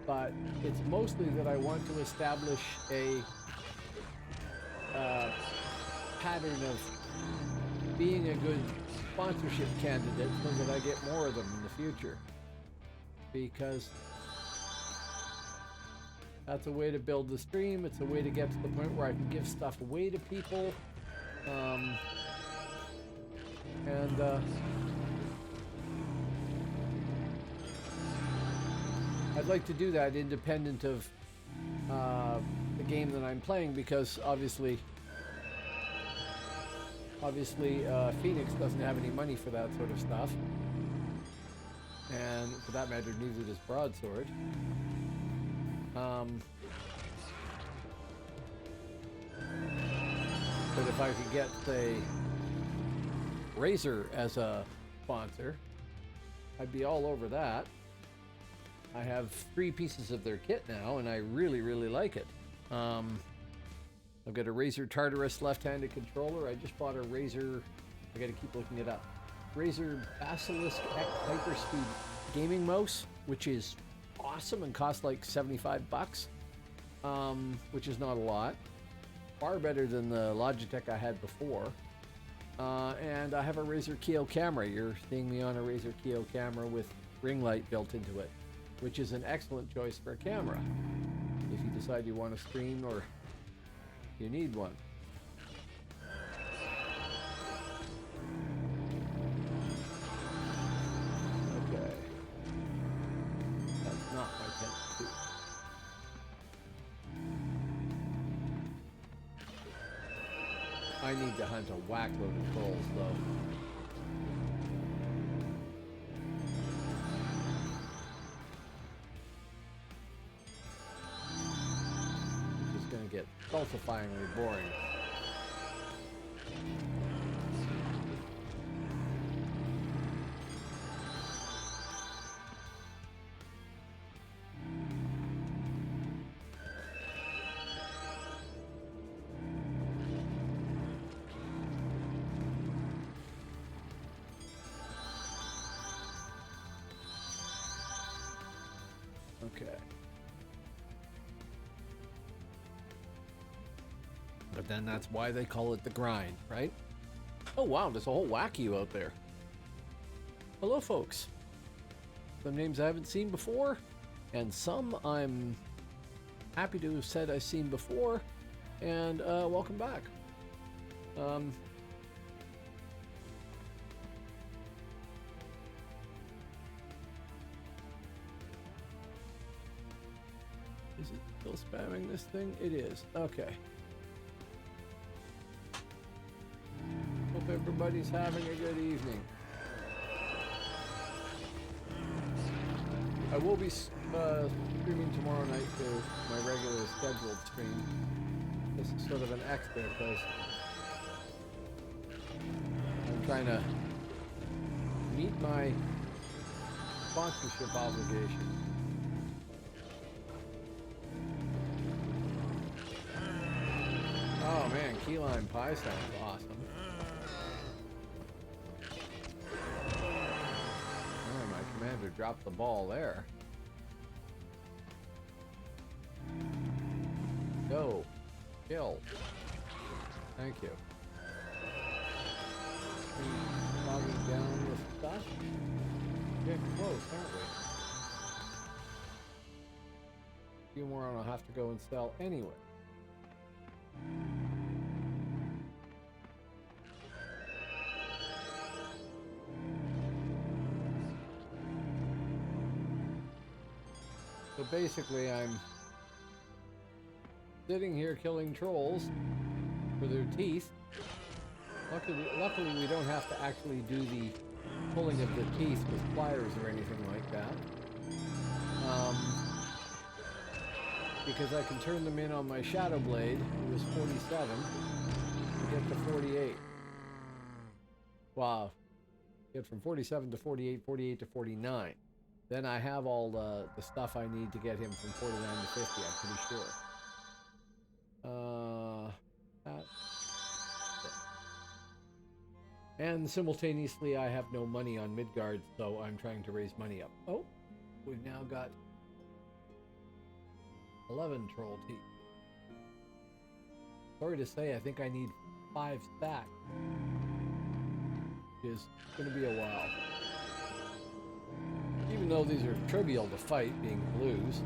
but it's mostly that I want to establish a pattern of being a good sponsorship candidate so that I get more of them in the future, because that's a way to build the stream. It's a way to get to the point where I can give stuff away to people, and I'd like to do that independent of the game that I'm playing, because obviously Phoenix doesn't have any money for that sort of stuff, and for that matter neither does Broadsword. But if I could get, say, Razer as a sponsor, I'd be all over that. I have 3 pieces of their kit now, and I really, really like it. I've got a Razer Tartarus left-handed controller. I just bought a Razer, I gotta keep looking it up, Razer Basilisk X Hyperspeed gaming mouse, which is awesome and costs like 75 bucks, which is not a lot. Far better than the Logitech I had before. And I have a Razer Kiyo camera. You're seeing me on a Razer Kiyo camera with ring light built into it, which is an excellent choice for a camera if you decide you want to stream or you need one. Okay. That's not my I need to hunt a whack load of trolls, though. It's just gonna get stultifyingly boring. Okay. But then that's why they call it the grind, right? Oh wow, there's a whole whack of you out there. Hello folks. Some names I haven't seen before, and some I'm happy to have said I've seen before, and welcome back. Is it still spamming this thing? It is. Okay. Hope everybody's having a good evening. I will be streaming tomorrow night to my regular scheduled stream. This is sort of an extra because I'm trying to meet my sponsorship obligation. Oh man, key lime pie sounds awesome. Oh, my commander dropped the ball there. Go. Kill. Thank you. Bogging down with stuff. Getting close, aren't we? A few more and I'll have to go and sell anyway. So basically I'm sitting here killing trolls for their teeth. Luckily we don't have to actually do the pulling of the teeth with pliers or anything like that. Because I can turn them in on my Shadow Blade, it was 47, to get to 48. Wow. Get from 47 to 48, 48 to 49. Then I have all the stuff I need to get him from 49 to 50, I'm pretty sure. And simultaneously, I have no money on Midgard, so I'm trying to raise money up. Oh, we've now got 11 troll teeth. Sorry to say, I think I need 5 stacks. Which is going to be a while. Even though these are trivial to fight, being blues.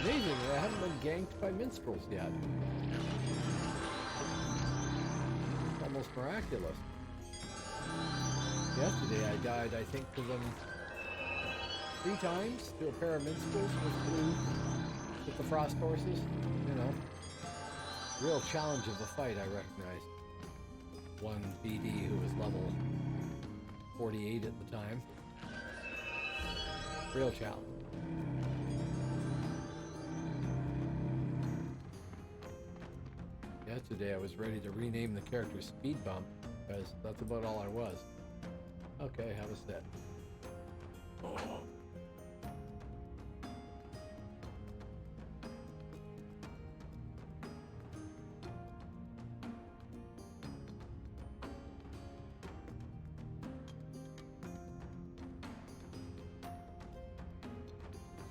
Amazingly, I haven't been ganked by minstrels yet. It's almost miraculous. Yesterday I died, I think, to them 3 times to a pair of minstrels with the frost horses. You know, real challenge of the fight, I recognized. One BD who was level 48 at the time. Real challenge. Yesterday I was ready to rename the character Speed Bump, because that's about all I was. Okay, have a sit.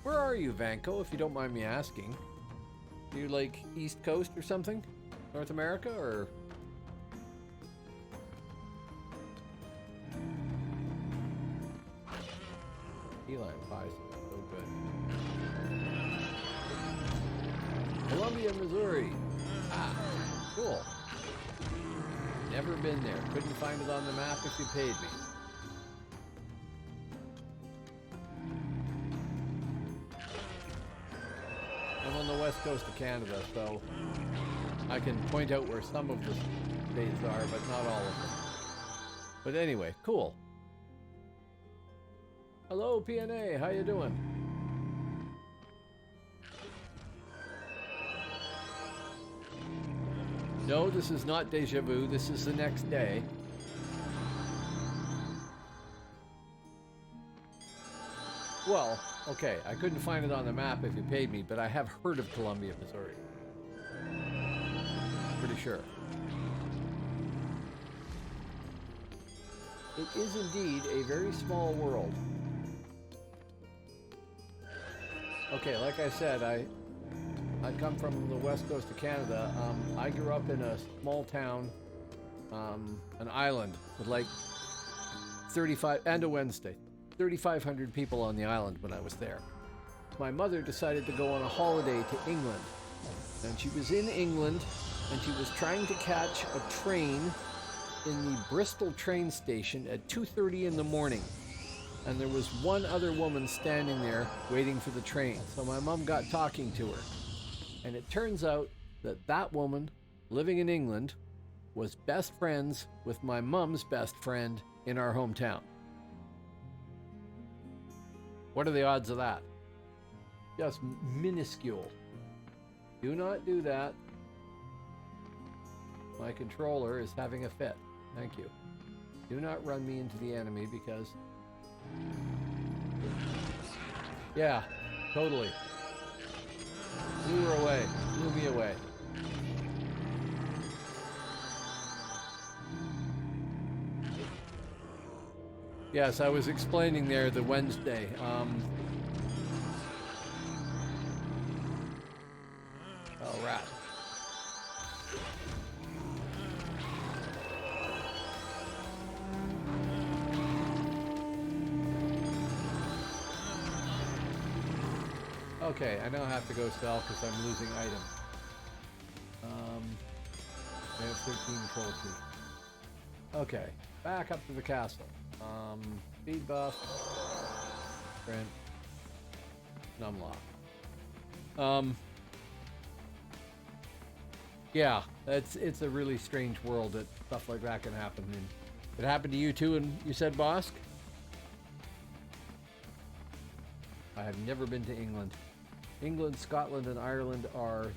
Where are you, Vanko, if you don't mind me asking? Are you like East Coast or something? North America, or? Eline pies so Columbia, Missouri. Ah, cool. Never been there. Couldn't find it on the map if you paid me. I'm on the west coast of Canada, so I can point out where some of the states are, but not all of them. But anyway, cool. Hello, PNA. How you doing? No, this is not deja vu. This is the next day. Well, okay, I couldn't find it on the map if you paid me, but I have heard of Columbia, Missouri. Pretty sure. It is indeed a very small world. Okay, like I said, I come from the west coast of Canada. I grew up in a small town, an island with like 3,500 people on the island when I was there. My mother decided to go on a holiday to England, and she was in England, and she was trying to catch a train in the Bristol train station at 2:30 in the morning. And there was one other woman standing there waiting for the train. So my mom got talking to her. And it turns out that that woman, living in England, was best friends with my mom's best friend in our hometown. What are the odds of that? Just minuscule. Do not do that. My controller is having a fit. Thank you. Do not run me into the enemy because... Yeah, totally. Blew her away. Blew me away. Yes, I was explaining there the Wednesday. Oh, rat. Okay, I now have to go sell because I'm losing items. I have 13 trophies. Okay, back up to the castle. Speed buff, print, numlock. Yeah, it's a really strange world that stuff like that can happen. And it happened to you too, and you said, Bosk? I have never been to England. England, Scotland, and Ireland are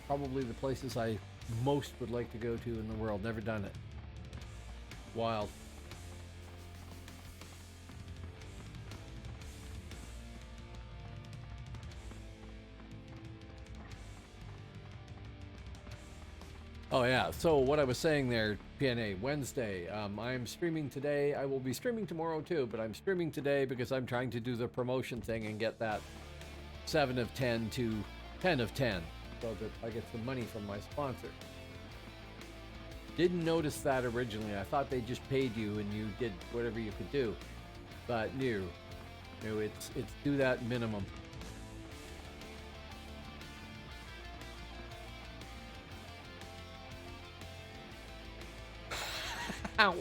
probably the places I most would like to go to in the world. Never done it. Wild. Oh yeah, so what I was saying there, PNA, Wednesday, I'm streaming today. I will be streaming tomorrow too, but I'm streaming today because I'm trying to do the promotion thing and get that 7 of 10 to 10 of 10 so that I get some money from my sponsor. Didn't notice that originally. I thought they just paid you and you did whatever you could do. But no, it's do that minimum.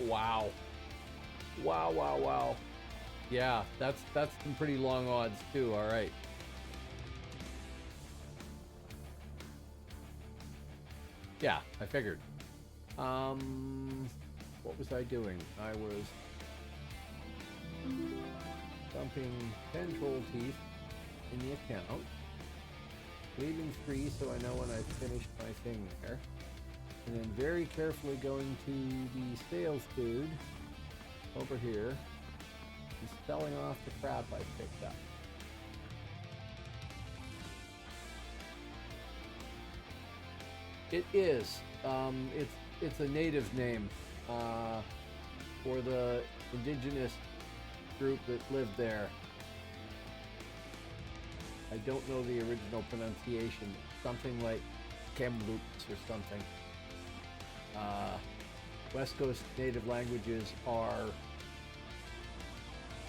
Wow. Wow. Yeah, that's some pretty long odds too, all right. Yeah, I figured. What was I doing? I was dumping 10 troll teeth in the account, leaving 3 so I know when I've finished my thing there, and then very carefully going to the sales dude over here and selling off the crap I picked up. It is. It's a native name for the indigenous group that lived there. I don't know the original pronunciation. Something like Kamloops or something. West Coast native languages are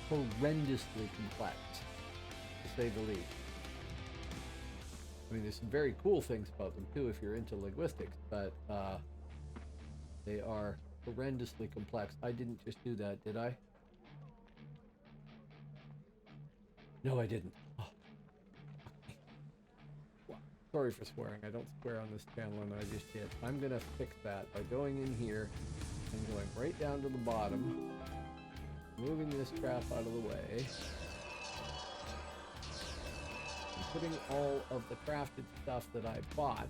horrendously complex, to say the least. I mean, there's some very cool things about them too if you're into linguistics, but they are horrendously complex. I didn't just do that, did I? No, I didn't. Oh. Sorry for swearing. I don't swear on this channel, and I just did. I'm gonna fix that by going in here and going right down to the bottom, moving this crap out of the way, and putting all of the crafted stuff that I bought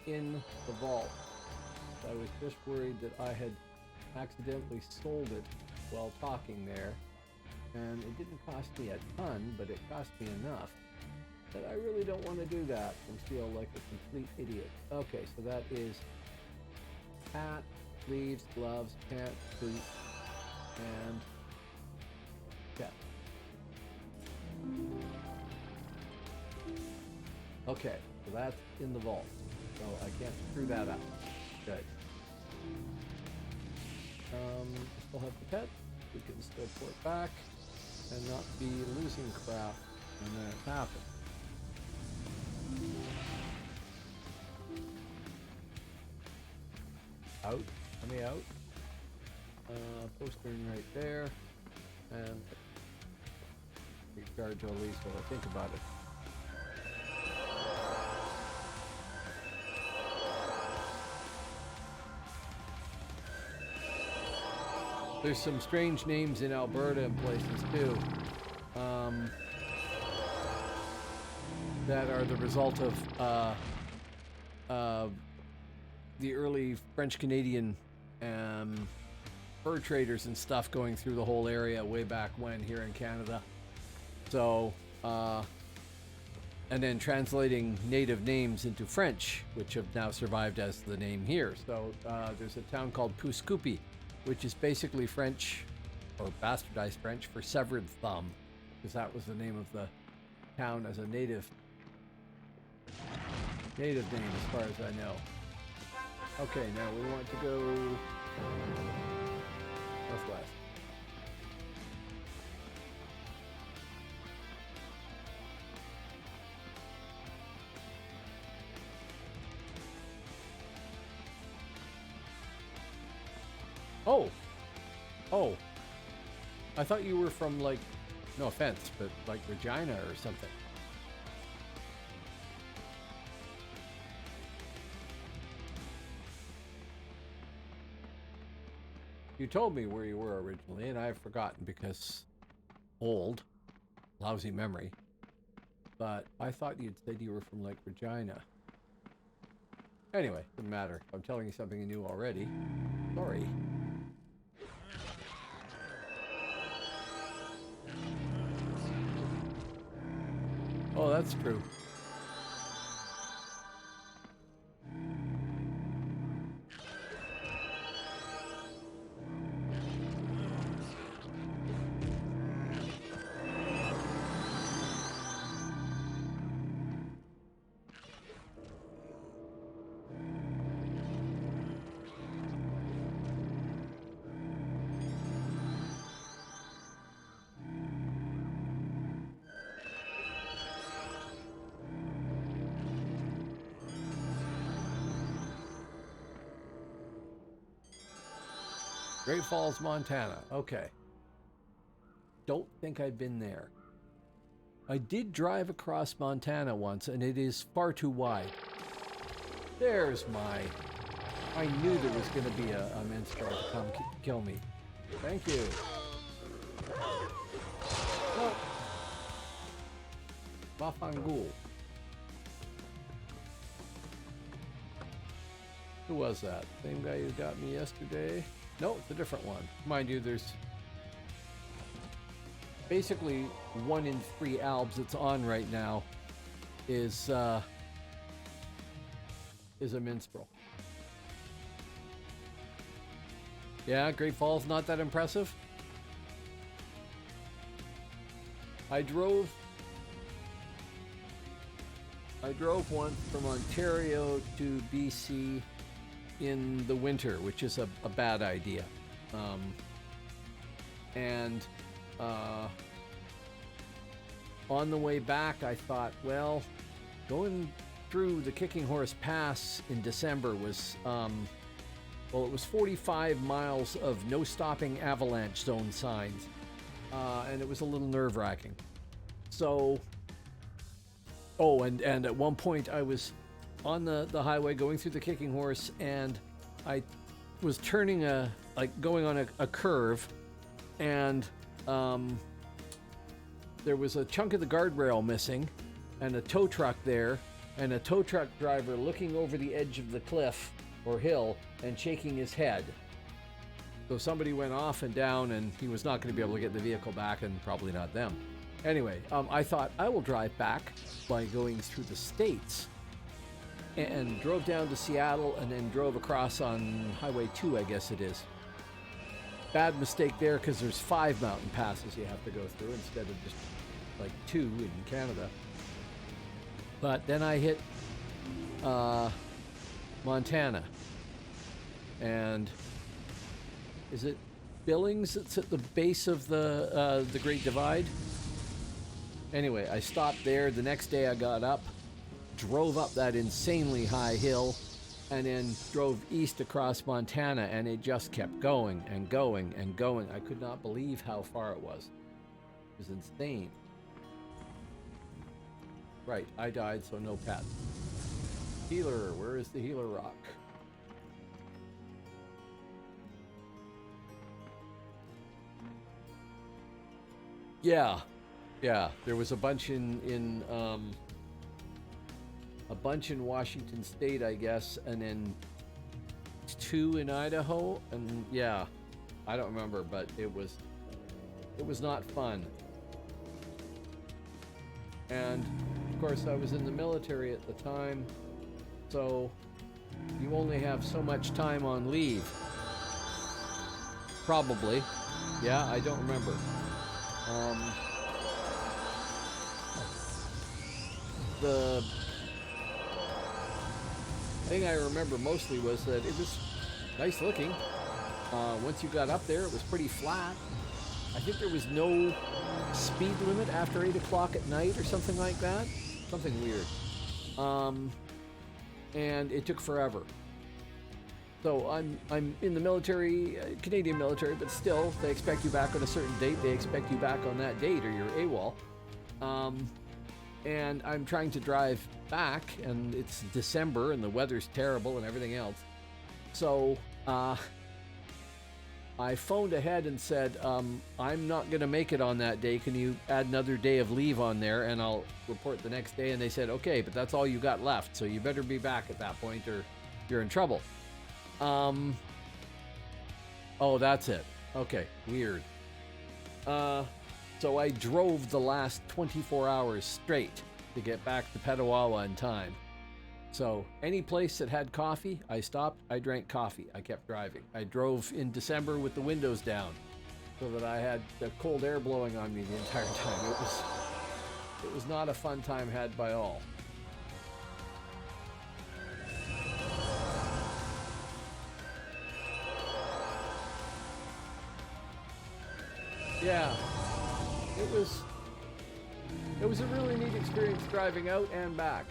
in the vault. I was just worried that I had accidentally sold it while talking there, and it didn't cost me a ton, but it cost me enough that I really don't want to do that and feel like a complete idiot. Okay, so that is hat, sleeves, gloves, pants, boots, and yeah. Okay, so that's in the vault, so I can't screw that up. Good. Still have the pet. We can still port back and not be losing crap when that happens. Out. Let me out. Postern right there. And recharge all these while I think about it. There's some strange names in Alberta and places too. That are the result of the early French-Canadian fur traders and stuff going through the whole area way back when here in Canada. So, and then translating native names into French, which have now survived as the name here. So there's a town called Pouskoupi, which is basically French, or bastardized French, for severed thumb, because that was the name of the town as a native name as far as I know. Okay, now we want to go northwest. Oh, I thought you were from, like, no offense, but like Regina or something. You told me where you were originally, and I've forgotten because old, lousy memory. But I thought you'd said you were from Lake Regina. Anyway, doesn't matter. I'm telling you something you knew already. Sorry. Oh, that's true. Great Falls, Montana. Okay. Don't think I've been there. I did drive across Montana once, and it is far too wide. There's my... I knew there was going to be a minstrel to come kill me. Thank you. Oh. Bafangul. Who was that? Same guy who got me yesterday? No, it's a different one. Mind you, there's basically 1 in 3 albs that's on right now is a minstrel. Yeah, Great Falls not that impressive. I drove once from Ontario to BC in the winter, which is a bad idea. On the way back, I thought, well, going through the Kicking Horse Pass in December was, well, it was 45 miles of no stopping avalanche zone signs, and it was a little nerve-wracking. So, oh, and at one point I was on the highway going through the Kicking Horse, and I was turning going on a curve, and there was a chunk of the guardrail missing, and a tow truck there, and a tow truck driver looking over the edge of the cliff or hill and shaking his head. So somebody went off and down, and he was not going to be able to get the vehicle back, and probably not them. Anyway, I thought I will drive back by going through the States, and drove down to Seattle and then drove across on Highway 2, I guess it is. Bad mistake there, because there's 5 mountain passes you have to go through instead of just like 2 in Canada. But then I hit Montana, and is it Billings that's at the base of the Great Divide? Anyway, I stopped there. The next day I got up, drove up that insanely high hill, and then drove east across Montana, and it just kept going and going and going. I could not believe how far it was. It was insane. Right, I died, so no pet. Healer, where is the healer rock? Yeah, there was a bunch in Washington State, I guess, and then 2 in Idaho, and yeah, I don't remember, but it was not fun. And of course, I was in the military at the time, so you only have so much time on leave. Probably, yeah, I don't remember. The thing I remember mostly was that it was nice looking. Once you got up there, it was pretty flat. I think there was no speed limit after 8 o'clock at night or something like that. Something weird. And it took forever. So I'm in the military, Canadian military, but still, they expect you back on a certain date. They expect you back on that date or you're AWOL. And I'm trying to drive back, and it's December, and the weather's terrible and everything else. So I phoned ahead and said, I'm not going to make it on that day. Can you add another day of leave on there, and I'll report the next day? And they said, okay, but that's all you got left, so you better be back at that point or you're in trouble. Oh, that's it. Okay, weird. So I drove the last 24 hours straight to get back to Petawawa in time. So any place that had coffee, I stopped, I drank coffee, I kept driving. I drove in December with the windows down so that I had the cold air blowing on me the entire time. It was not a fun time had by all. Yeah, it was a really neat experience driving out and back.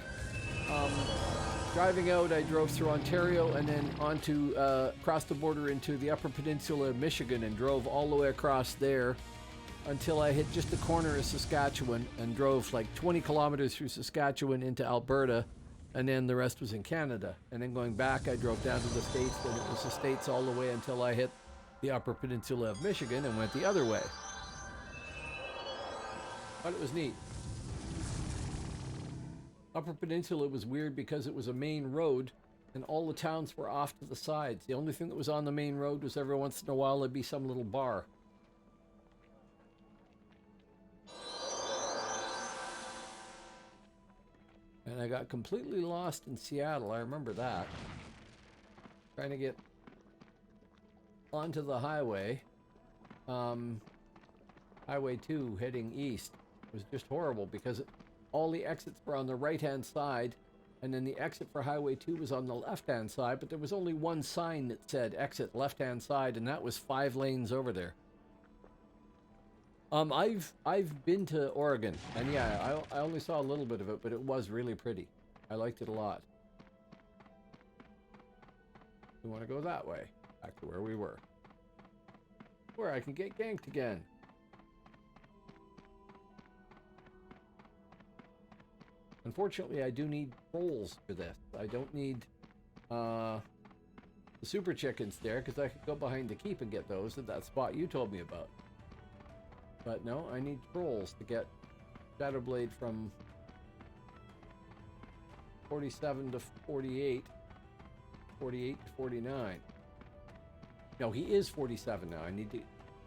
Driving out, I drove through Ontario and then onto across the border into the Upper Peninsula of Michigan and drove all the way across there until I hit just the corner of Saskatchewan and drove like 20 kilometers through Saskatchewan into Alberta, and then the rest was in Canada. And then going back, I drove down to the States, and it was the States all the way until I hit the Upper Peninsula of Michigan and went the other way. But it was neat. Upper Peninsula was weird because it was a main road and all the towns were off to the sides. The only thing that was on the main road was every once in a while there'd be some little bar. And I got completely lost in Seattle. I remember that. Trying to get onto the highway. Highway 2 heading east was just horrible because all the exits were on the right-hand side, and then the exit for Highway 2 was on the left-hand side, but there was only one sign that said exit left-hand side, and that was 5 lanes over there. I've been to Oregon, and yeah, I only saw a little bit of it, but it was really pretty. I liked it a lot. We want to go that way, back to where we were. Where I can get ganked again. Unfortunately, I do need trolls for this. I don't need the super chickens there, because I could go behind the keep and get those at that spot you told me about. But no, I need trolls to get Shadowblade from 47 to 48, 48 to 49. No, he is 47 now. I need to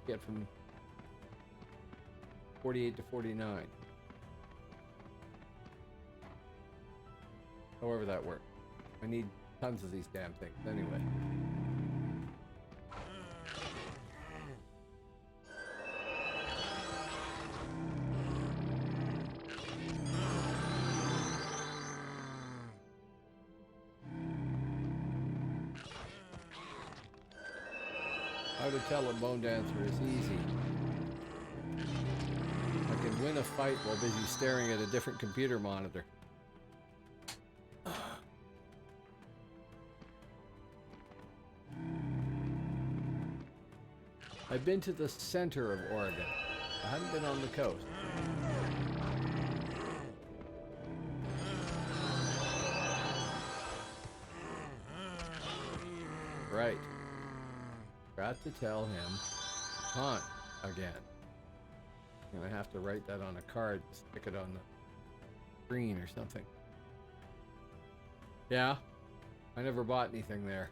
get from 48 to 49. However that works. I need tons of these damn things anyway. How to tell a Bonedancer is easy. I can win a fight while busy staring at a different computer monitor. I've been to the center of Oregon. I haven't been on the coast. Right. Got to tell him hunt again. I'm gonna have to write that on a card, stick it on the screen or something. Yeah, I never bought anything there.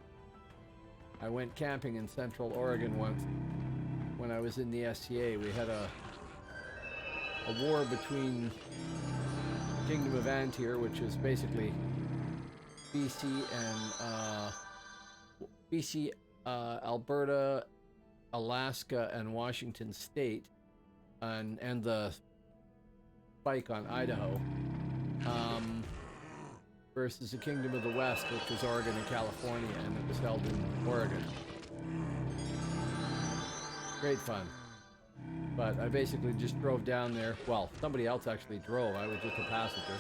I went camping in Central Oregon once when I was in the SCA. We had a war between the Kingdom of Antir, which is basically BC and BC, Alberta, Alaska, and Washington State, and the spike on Idaho, versus the Kingdom of the West, which was Oregon and California, and it was held in Oregon. Great fun. But I basically just drove down there. Well, somebody else actually drove. I was just a passenger.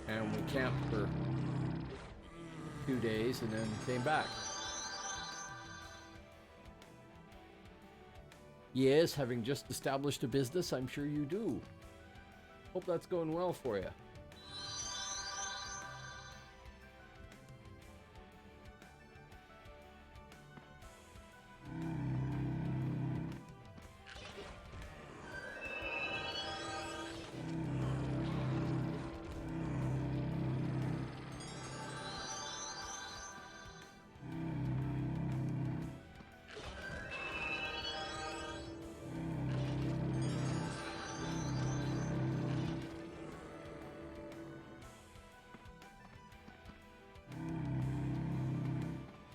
And we camped for 2 days and then came back. Yes, having just established a business, I'm sure you do. Hope that's going well for you.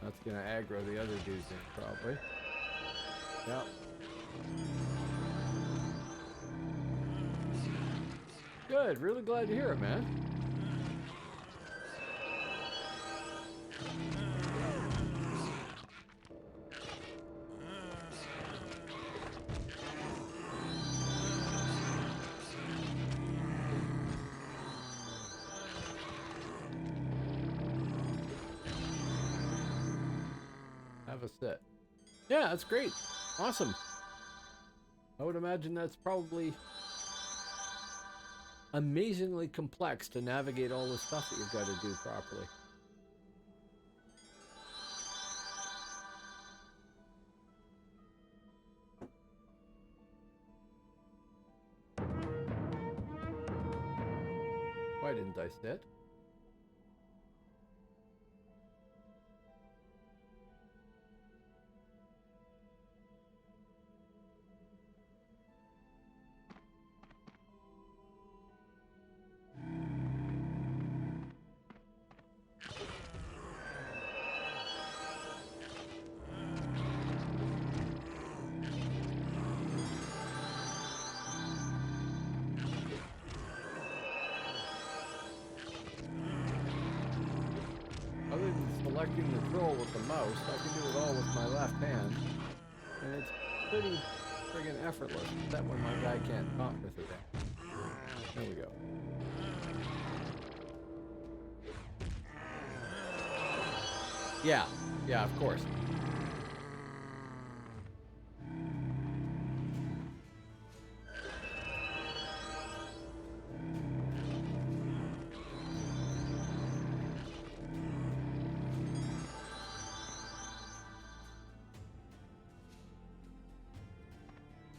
That's gonna aggro the other dudes in, probably. Yep. Good, really glad to hear it, man. Have a sit. Yeah, that's great. Awesome. I would imagine that's probably amazingly complex to navigate all the stuff that you've got to do properly. Why didn't I sit? Other than selecting the troll with the mouse, I can do it all with my left hand, and it's friggin' effortless, except when my guy can't talk with it. There we go. Yeah, yeah, of course.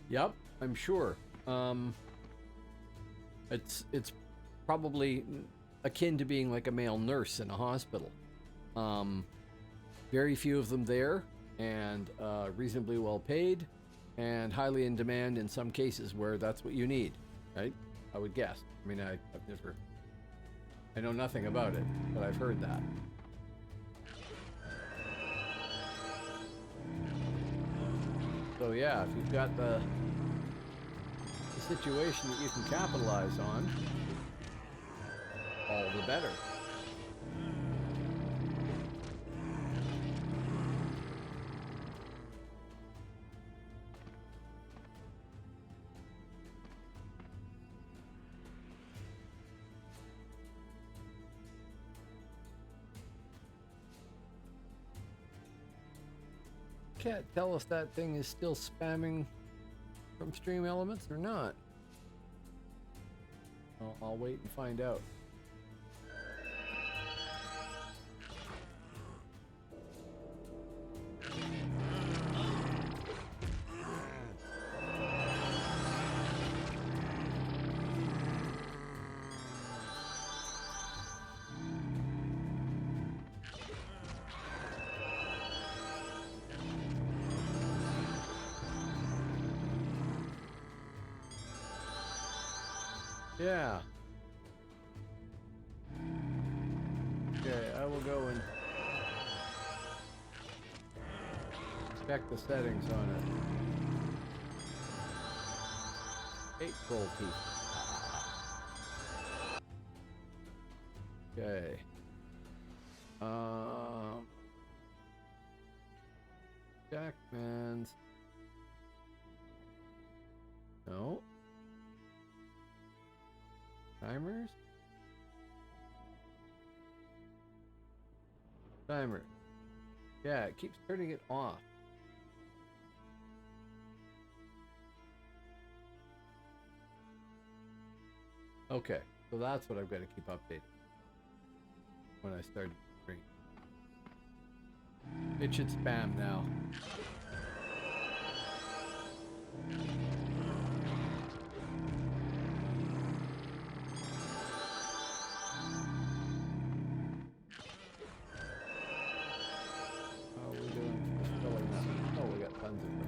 Yep, I'm sure. It's probably akin to being like a male nurse in a hospital. Very few of them there, and reasonably well paid, and highly in demand in some cases where that's what you need, right? I would guess. I mean, I know nothing about it, but I've heard that. So yeah, if you've got the situation that you can capitalize on, all the better. Can't tell if that thing is still spamming from stream elements or not. I'll wait and find out. Yeah. Okay, I will go and check the settings on it. 8 gold teeth. Okay. Jackman's. No. Timers? Timer. Yeah, it keeps turning it off. Okay, so that's what I've got to keep updating when I start to stream. It should spam now. How are we doing for spelling that? Oh, we got tons of them.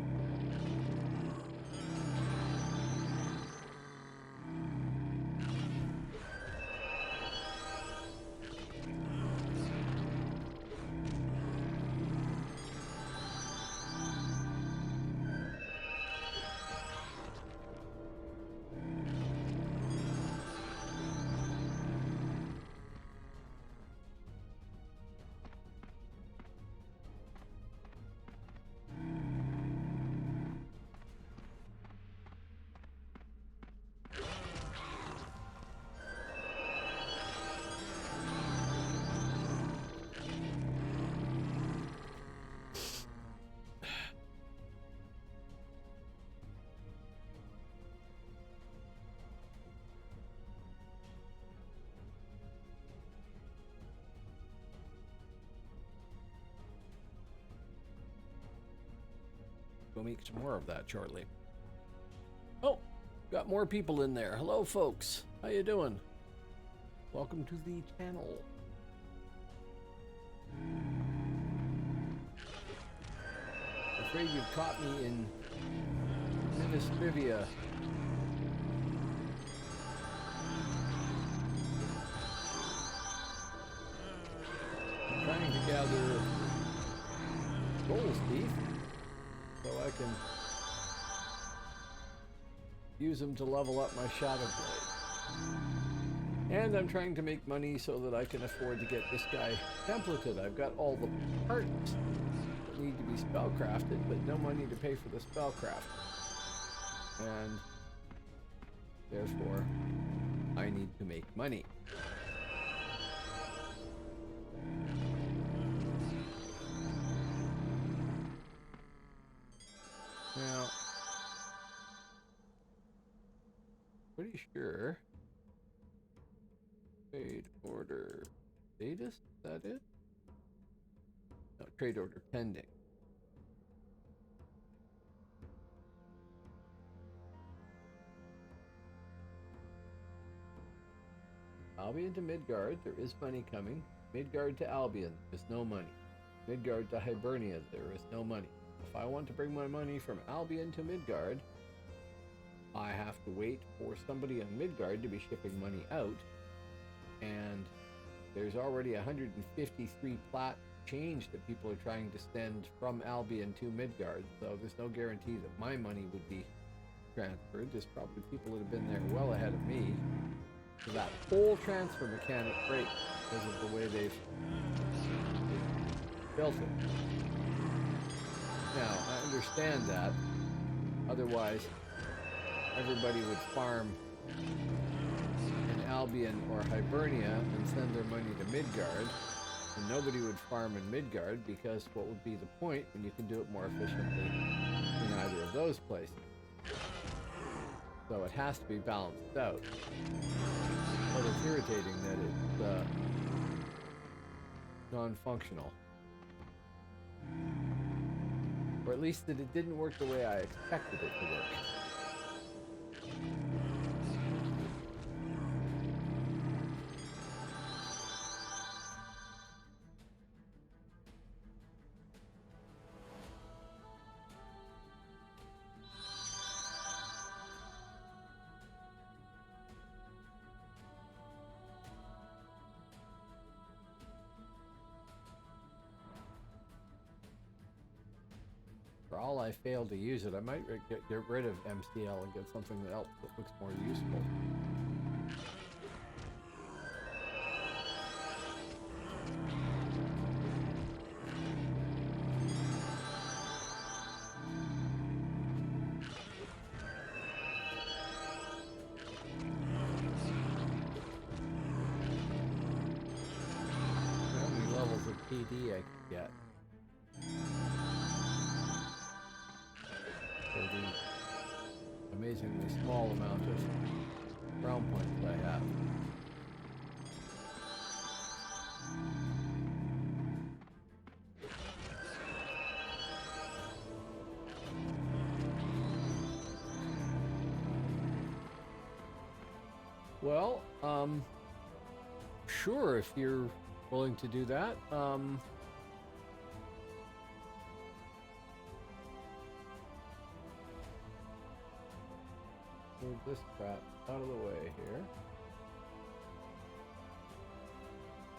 We'll make some more of that shortly. Oh, got more people in there. Hello, folks. How you doing? Welcome to the channel. I'm afraid you've caught me in Minus Trivia. I'm trying to gather gold teeth so I can use them to level up my Shadow Blade. And I'm trying to make money so that I can afford to get this guy templated. I've got all the parts that need to be spellcrafted, but no money to pay for the spellcraft. and therefore I need to make money. Now, pretty sure trade order status, is that it? No, trade order pending. Albion to Midgard, there is money coming. Midgard to Albion, there is no money. Midgard to Hibernia, there is no money. If I want to bring my money from Albion to Midgard, I have to wait for somebody on Midgard to be shipping money out. And there's already 153 plat change that people are trying to send from Albion to Midgard. So there's no guarantee that my money would be transferred. There's probably people that have been there well ahead of me. So that whole transfer mechanic breaks because of the way they've built it. Now, I understand that. Otherwise, everybody would farm in Albion or Hibernia and send their money to Midgard. And nobody would farm in Midgard because what would be the point when you can do it more efficiently in either of those places? So it has to be balanced out. But it's irritating that it's non-functional. Or at least that it didn't work the way I expected it to work. For all I failed to use it, I might get rid of MCL and get something else that looks more useful. How many levels of PD I could get? The amazingly small amount of ground points I have. Well, sure, if you're willing to do that. Move this crap out of the way here.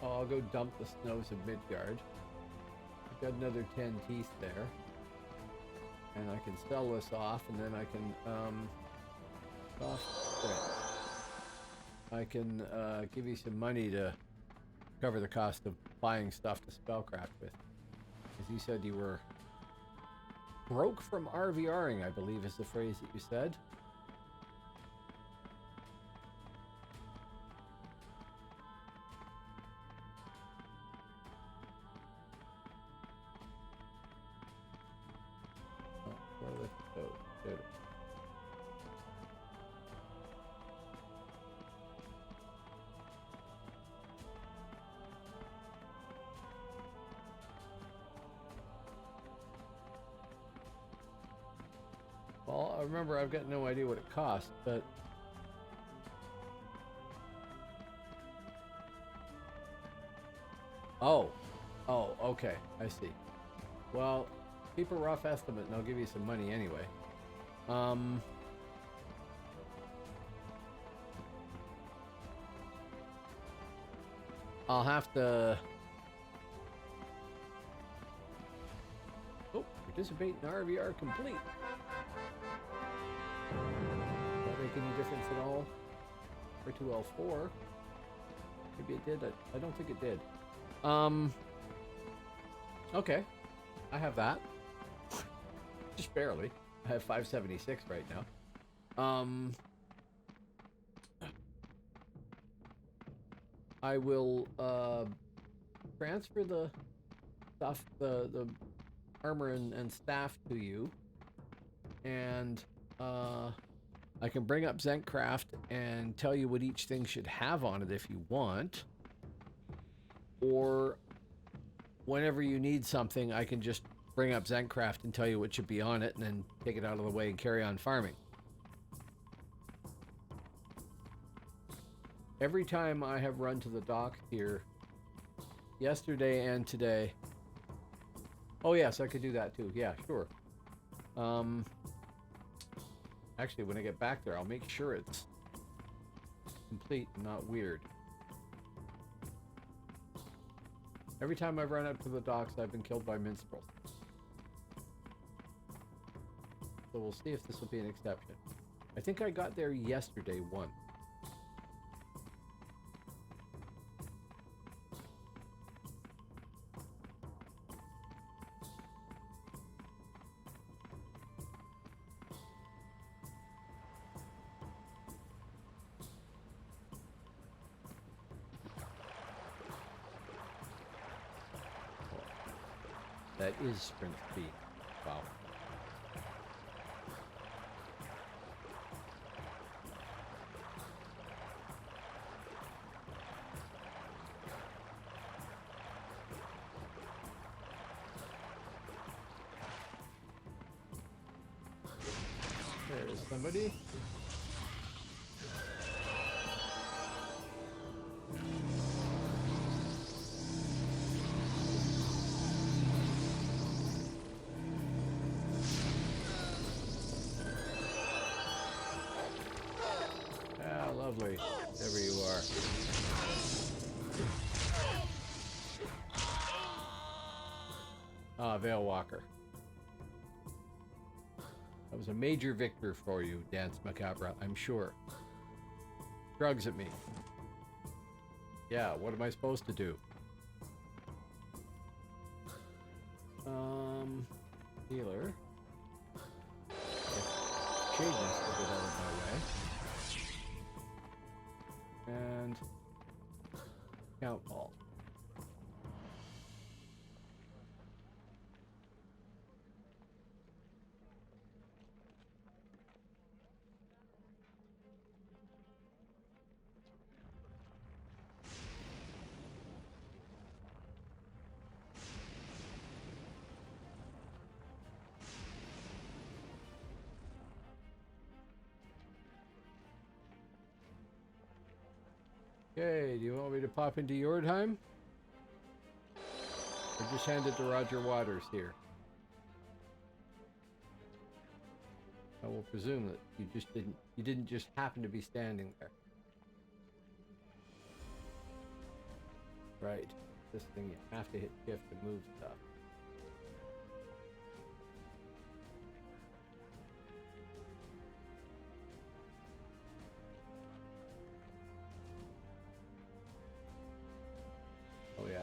Oh, I'll go dump the snows of Midgard. I've got another 10 teeth there. And I can sell this off, and then I can, I can give you some money to cover the cost of buying stuff to spellcraft with. As you said, you were broke from RVRing, I believe is the phrase that you said. Well, I remember I've got no idea what it costs, but oh, okay, I see. Well, keep a rough estimate and I'll give you some money anyway. I'll have to... Oh, participate in RVR complete. Does that make any difference at all? For 2L4. Maybe it did. I don't think it did. Okay. I have that. Just barely. I have 576 right now. I will transfer the stuff, the armor and staff to you, and I can bring up Zencraft and tell you what each thing should have on it if you want, or whenever you need something, I can just bring up Zencraft and tell you what should be on it, and then take it out of the way and carry on farming. Every time I have run to the dock here, yesterday and today. Oh yes, I could do that too. Yeah, sure. Actually, when I get back there, I'll make sure it's complete and not weird. Every time I've run up to the docks, I've been killed by minstrels. So we'll see if this will be an exception. I think I got there yesterday once. That is sprint speed. Wow. There's somebody. Lovely. There you are. Ah, Veil Walker. That was a major victor for you, Dance Macabre, I'm sure. Drugs at me. Yeah, what am I supposed to do? Healer. Shadeness will get out of my way. And count ball. Okay, do you want me to pop into your time? Or just hand it to Roger Waters here? I will presume that you didn't just happen to be standing there. Right. This thing, you have to hit shift to move stuff. Oh yeah.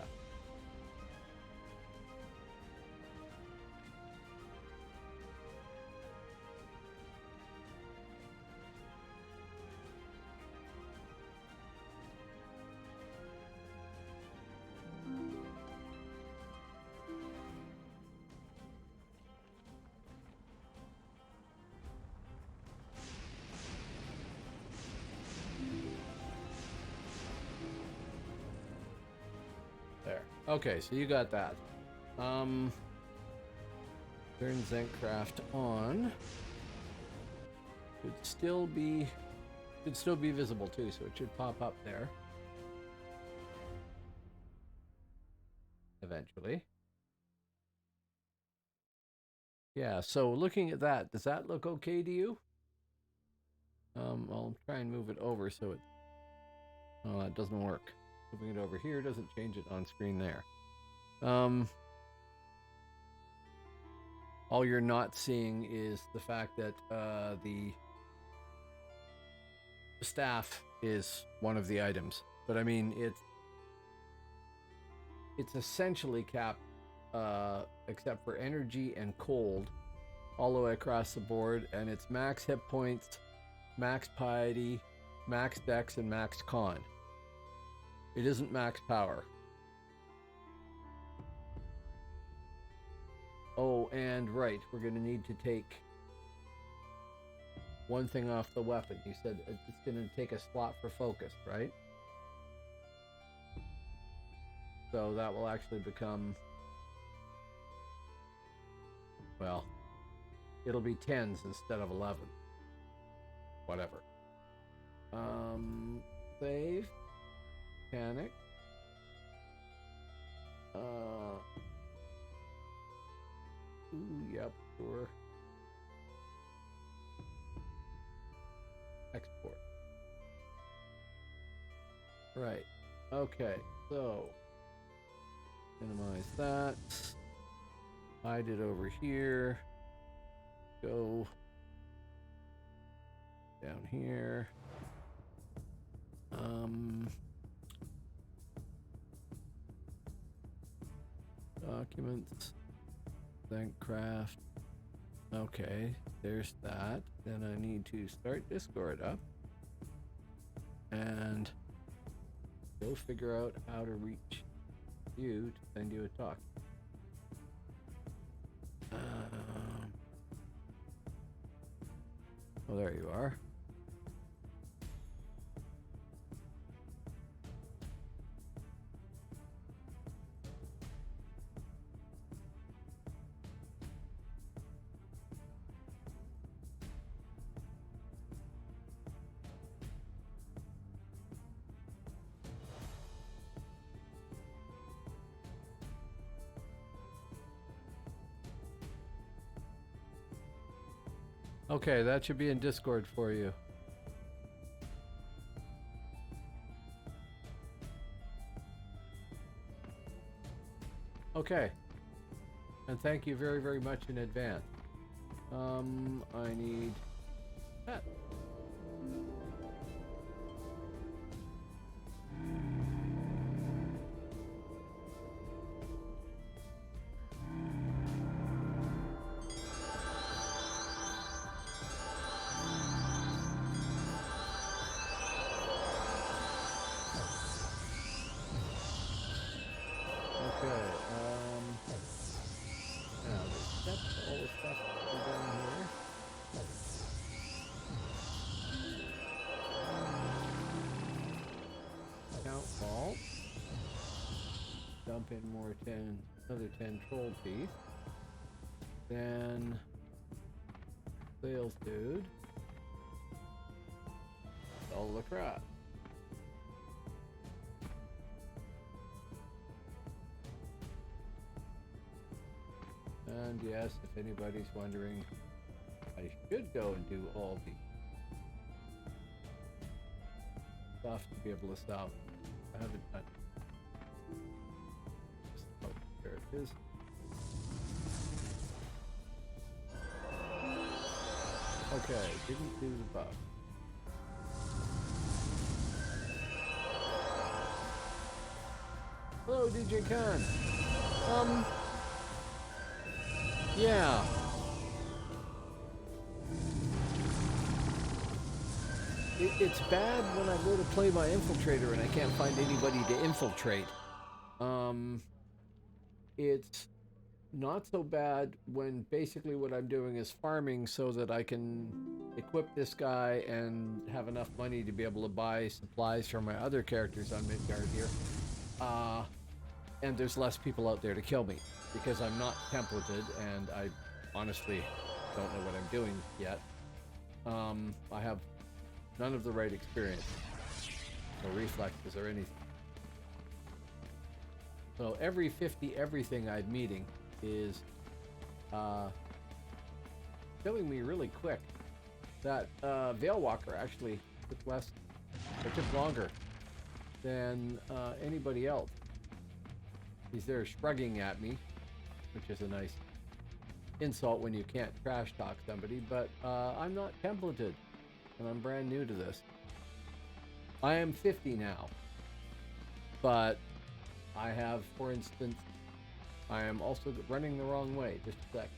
There. Okay, so you got that. Turn Zencraft on. Should still be visible too, so it should pop up there. Eventually. Yeah, so looking at that, does that look okay to you? I'll try and move it over so it... Oh, that doesn't work. Moving it over here doesn't change it on screen there. All you're not seeing is the fact that the staff is one of the items. But I mean, it's essentially capped, except for energy and cold, all the way across the board, and its max hit points max piety, max dex, and max con. It isn't max power. Oh, and right, we're going to need to take one thing off the weapon. You said it's going to take a slot for focus, right? So that will actually become, well, it'll be 10s instead of 11. Whatever. Save. Panic. Yep, sure. Export. Right. Okay, so minimize that. Hide it over here. Go down here. Documents. Thankcraft. Okay, there's that. Then I need to start Discord up and go figure out how to reach you to send you a talk. Oh, there you are. Okay, that should be in Discord for you. Okay. And thank you very, very much in advance. I need that. Dump in more another 10 troll teeth. Then sales dude. All the crap. And yes, if anybody's wondering, I should go and do all the stuff to be able to stop. I haven't done. There it is. Okay, didn't do the buff. Hello, DJ Khan. Yeah. It's bad when I go to play my infiltrator and I can't find anybody to infiltrate. It's not so bad when basically what I'm doing is farming so that I can equip this guy and have enough money to be able to buy supplies for my other characters on Midgard here. And there's less people out there to kill me because I'm not templated and I honestly don't know what I'm doing yet. I have none of the right experience, no reflexes or anything. So every 50 everything I'm meeting is killing me really quick. That Veil Walker actually took longer than anybody else. He's there shrugging at me, which is a nice insult when you can't trash talk somebody, but I'm not templated and I'm brand new to this. I am 50 now, but I have, for instance, I am also running the wrong way. Just a sec.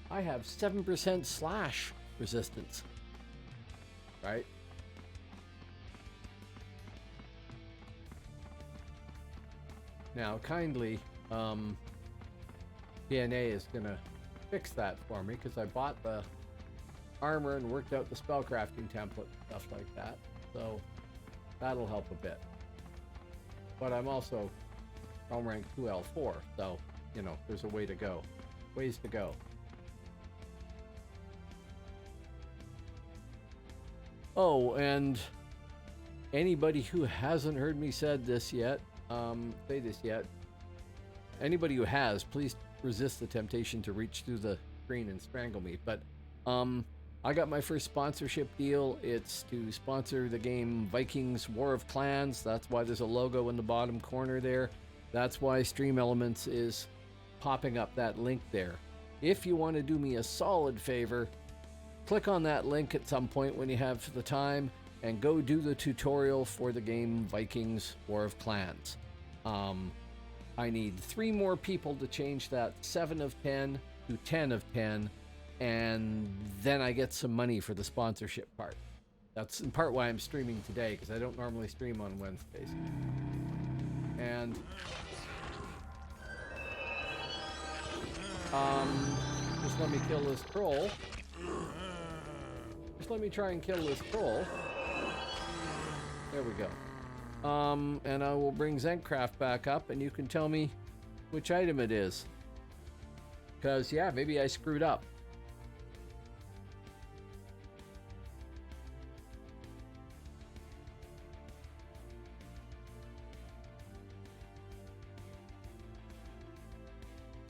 I have 7% slash resistance, right? Now, kindly, DNA is going to fix that for me because I bought the armor and worked out the spellcrafting template, stuff like that. So that'll help a bit. But I'm also realm rank 2L4, so, you know, there's a way to go. Ways to go. Oh, and anybody who hasn't heard me say this yet, anybody who has, please resist the temptation to reach through the screen and strangle me. But I got my first sponsorship deal. It's to sponsor the game Vikings War of Clans. That's why there's a logo in the bottom corner there. That's why Stream Elements is popping up that link there. If you want to do me a solid favor, click on that link at some point when you have the time and go do the tutorial for the game Vikings War of Clans. I need 3 more people to change that 7 of 10 to 10 of 10, and then I get some money for the sponsorship part. That's in part why I'm streaming today, because I don't normally stream on Wednesdays. And just let me kill this troll. Just let me try and kill this troll. There we go. And I will bring Zencraft back up, and you can tell me which item it is. Because, yeah, maybe I screwed up.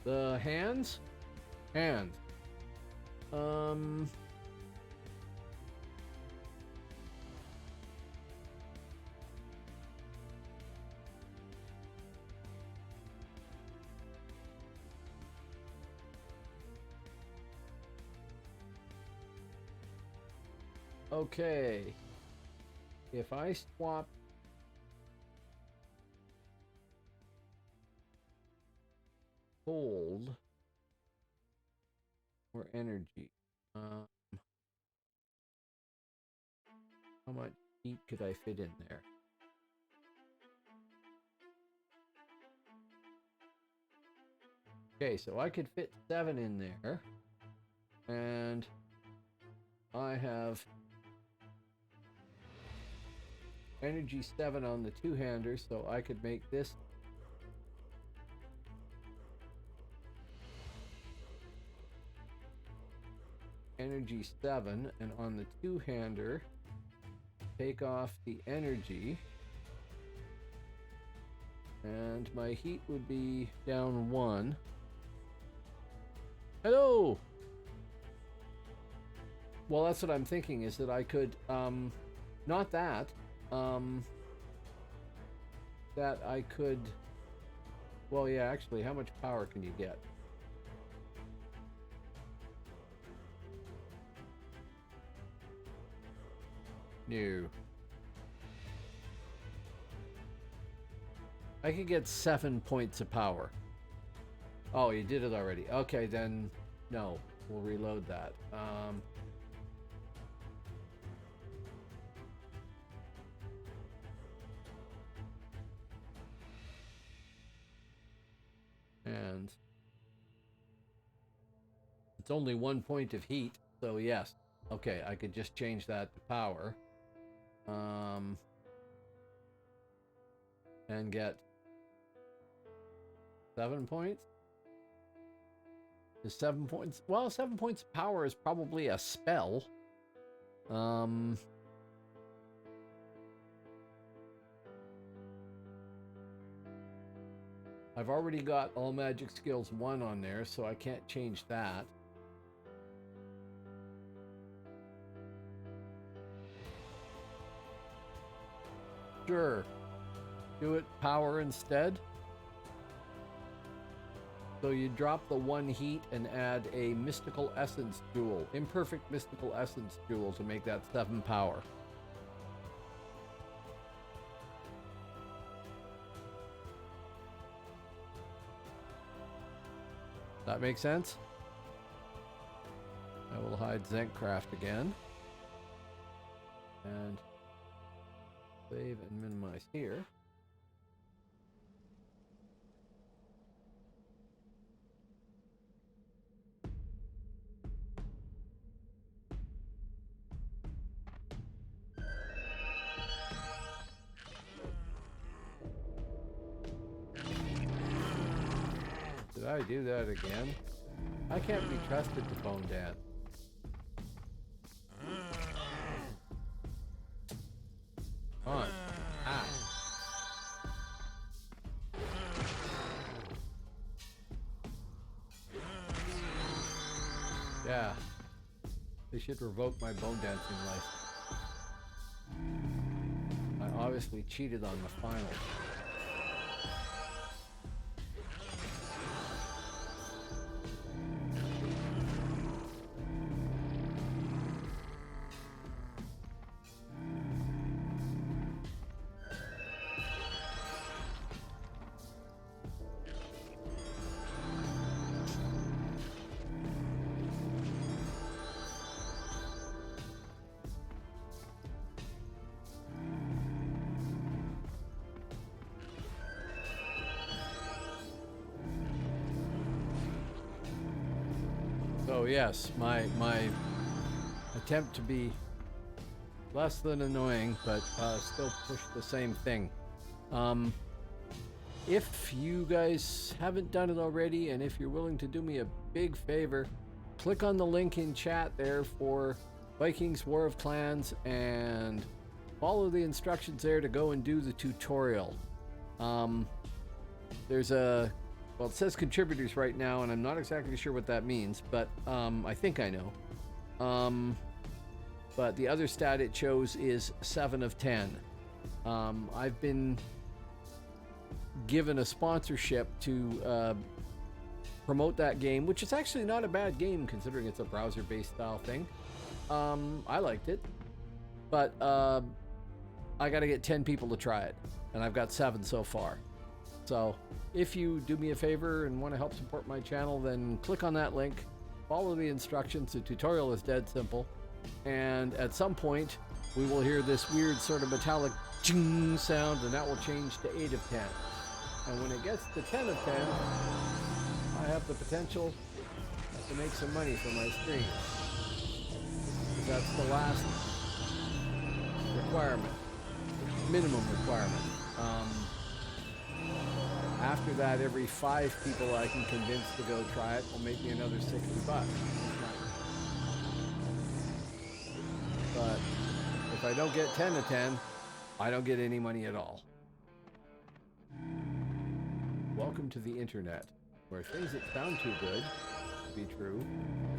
The hands? Hands. Okay. If I swap gold or energy, how much heat could I fit in there? Okay, so I could fit 7 in there, and I have energy 7 on the 2-hander, so I could make this energy 7, and on the 2-hander take off the energy, and my heat would be down 1. Hello! Well, that's what I'm thinking, is that I could, not that, that I could, well, yeah, actually, how much power can you get? No. I could get 7 points of power. Oh, you did it already. Okay, then, no. We'll reload that. And it's only 1 point of heat, so yes. Okay, I could just change that to power. And get 7 points? Is 7 points? Well, 7 points of power is probably a spell. I've already got all magic skills 1 on there, so I can't change that. Sure. Do it power instead. So you drop the 1 heat and add a mystical essence jewel, imperfect mystical essence jewel, to make that 7 power. That makes sense? I will hide Zencraft again. And save and minimize here. Did I do that again? I can't be trusted to bone dance. Come on. Ah. Yeah. They should revoke my bone dancing license. I obviously cheated on the finals. So yes, my attempt to be less than annoying, but still push the same thing. If you guys haven't done it already, and if you're willing to do me a big favor, click on the link in chat there for Vikings War of Clans and follow the instructions there to go and do the tutorial. There's a Well, it says contributors right now, and I'm not exactly sure what that means, but I think I know. But the other stat it shows is 7 of 10. I've been given a sponsorship to promote that game, which is actually not a bad game considering it's a browser-based style thing. I liked it, but I got to get 10 people to try it, and I've got 7 so far. So if you do me a favor and want to help support my channel, then click on that link, follow the instructions. The tutorial is dead simple, and at some point we will hear this weird sort of metallic ching sound, and that will change to 8 of 10. And when it gets to 10 of 10, I have the potential to make some money for my streams. That's the last requirement, minimum requirement. After that, every 5 people I can convince to go try it will make me another $60. But if I don't get 10 of 10, I don't get any money at all. Welcome to the internet, where things that sound too good to be true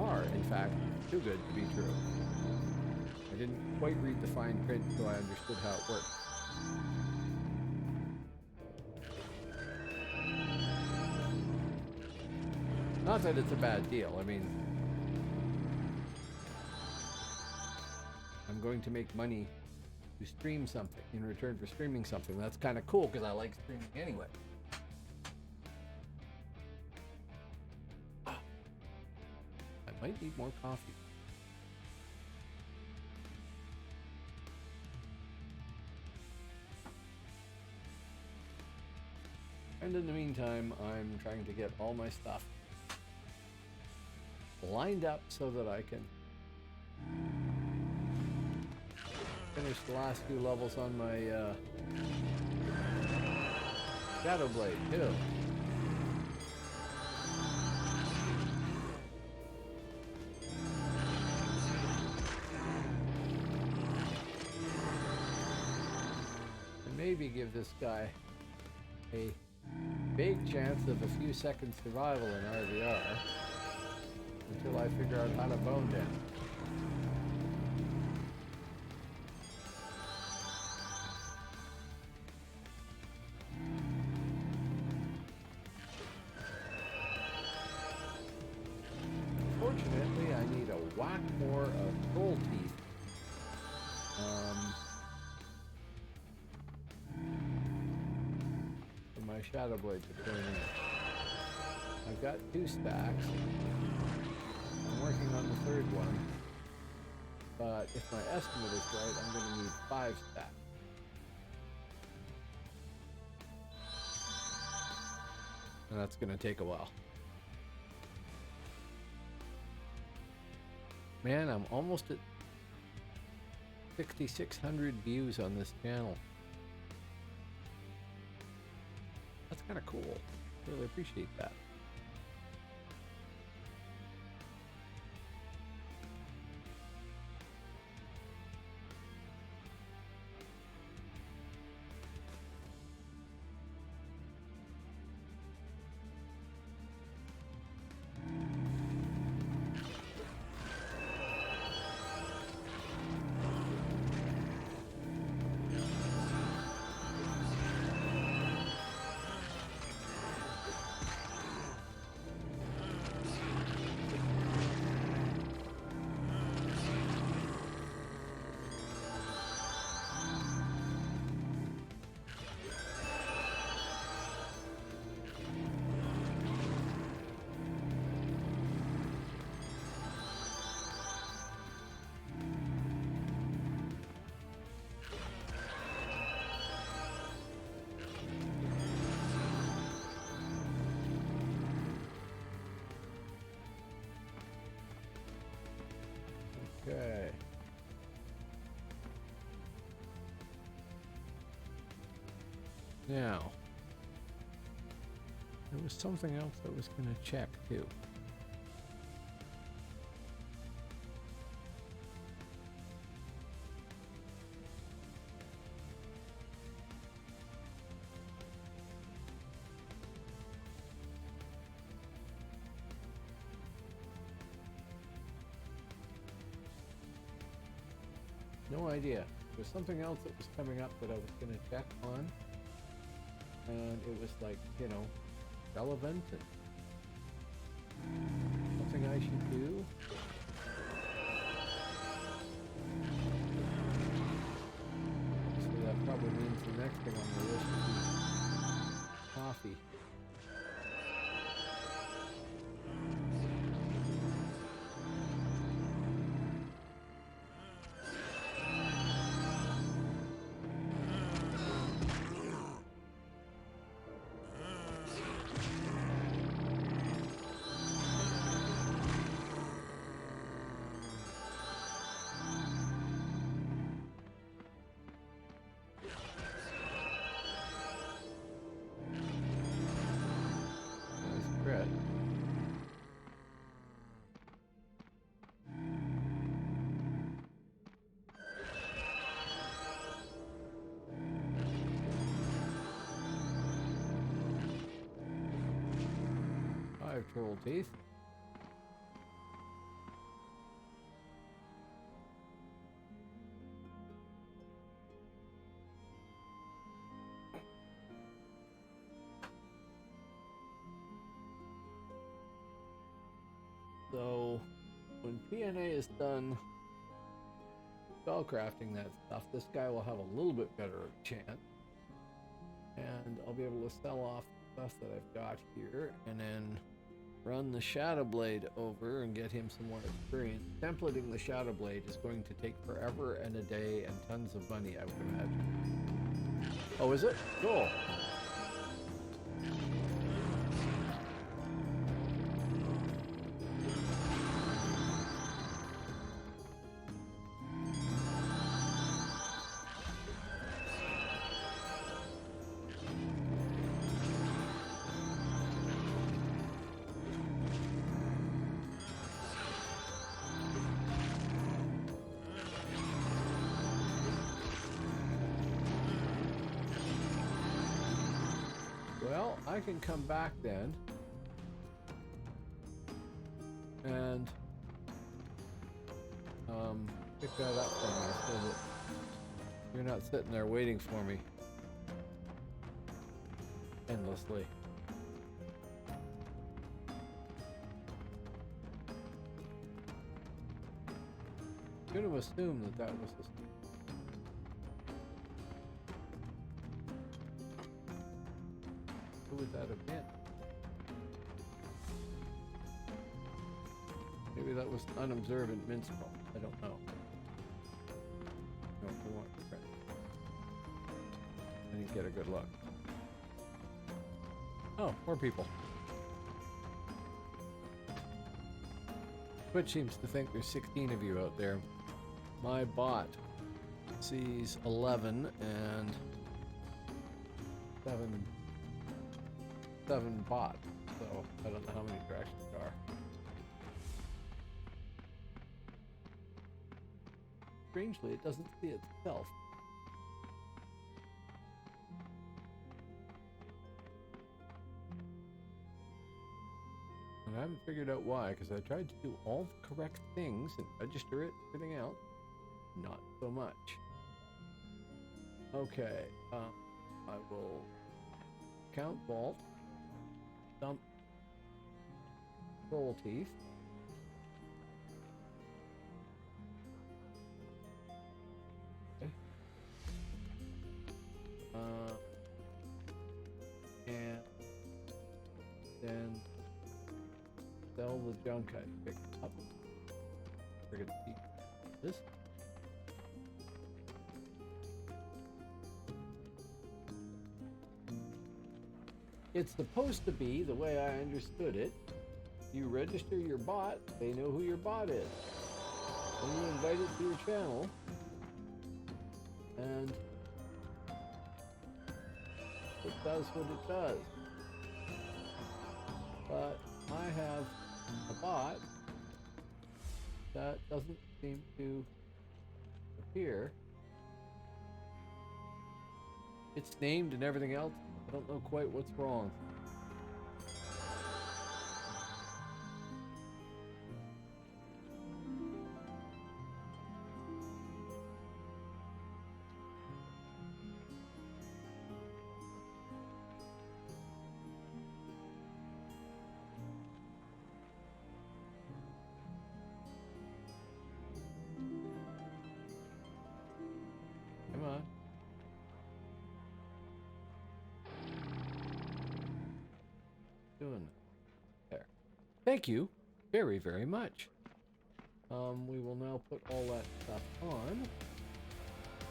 are, in fact, too good to be true. I didn't quite read the fine print, so I understood how it worked. Not that it's a bad deal. I mean, I'm going to make money to stream something in return for streaming something. That's kind of cool because I like streaming anyway. I might need more coffee. And in the meantime, I'm trying to get all my stuff lined up so that I can finish the last few levels on my Shadow Blade too. And maybe give this guy a big chance of a few seconds survival in RVR. Until I figure out how to bone dance. Fortunately, I need a whack more of troll teeth. For my Shadow Blade to turn in. I've got 2 stacks. I'm working on the 3rd one, but if my estimate is right, I'm going to need 5 stacks. And that's going to take a while. Man, I'm almost at 6,600 views on this channel. That's kind of cool. Really appreciate that. Okay. Now, there was something else I was going to check too. No idea. There's something else that was coming up that I was going to check on. And it was like, you know, relevant and something I should do. So that probably means the next thing on the list would be coffee. Bread. Five troll teeth. So, when PNA is done spellcrafting that stuff, this guy will have a little bit better chance. And I'll be able to sell off the stuff that I've got here, and then run the Shadow Blade over and get him some more experience. Templating the Shadow Blade is going to take forever and a day and tons of money, I would imagine. Oh, is it? Cool. Well, I can come back then and pick that up from you so that you're not sitting there waiting for me endlessly. I'm going to assume that that was the... Who would that have been? Maybe that was an unobservant minstrel. I don't know. No, we want credit. I didn't get a good look. Oh, more people. Twitch seems to think there's 16 of you out there. My bot sees 11 and 7 bots, so I don't know how many there actually are. Strangely, it doesn't see itself. And I haven't figured out why, because I tried to do all the correct things and register it, everything else. Not so much. Okay, I will count vault, dump troll teeth. Okay. And then sell the junk I picked up. We're gonna keep this. It's supposed to be, the way I understood it, you register your bot, they know who your bot is. when you invite it to your channel, and it does what it does. But I have a bot that doesn't seem to appear. It's named and everything else. I don't know quite what's wrong. Come on. Doing that. There. Thank you very, very much. We will now put all that stuff on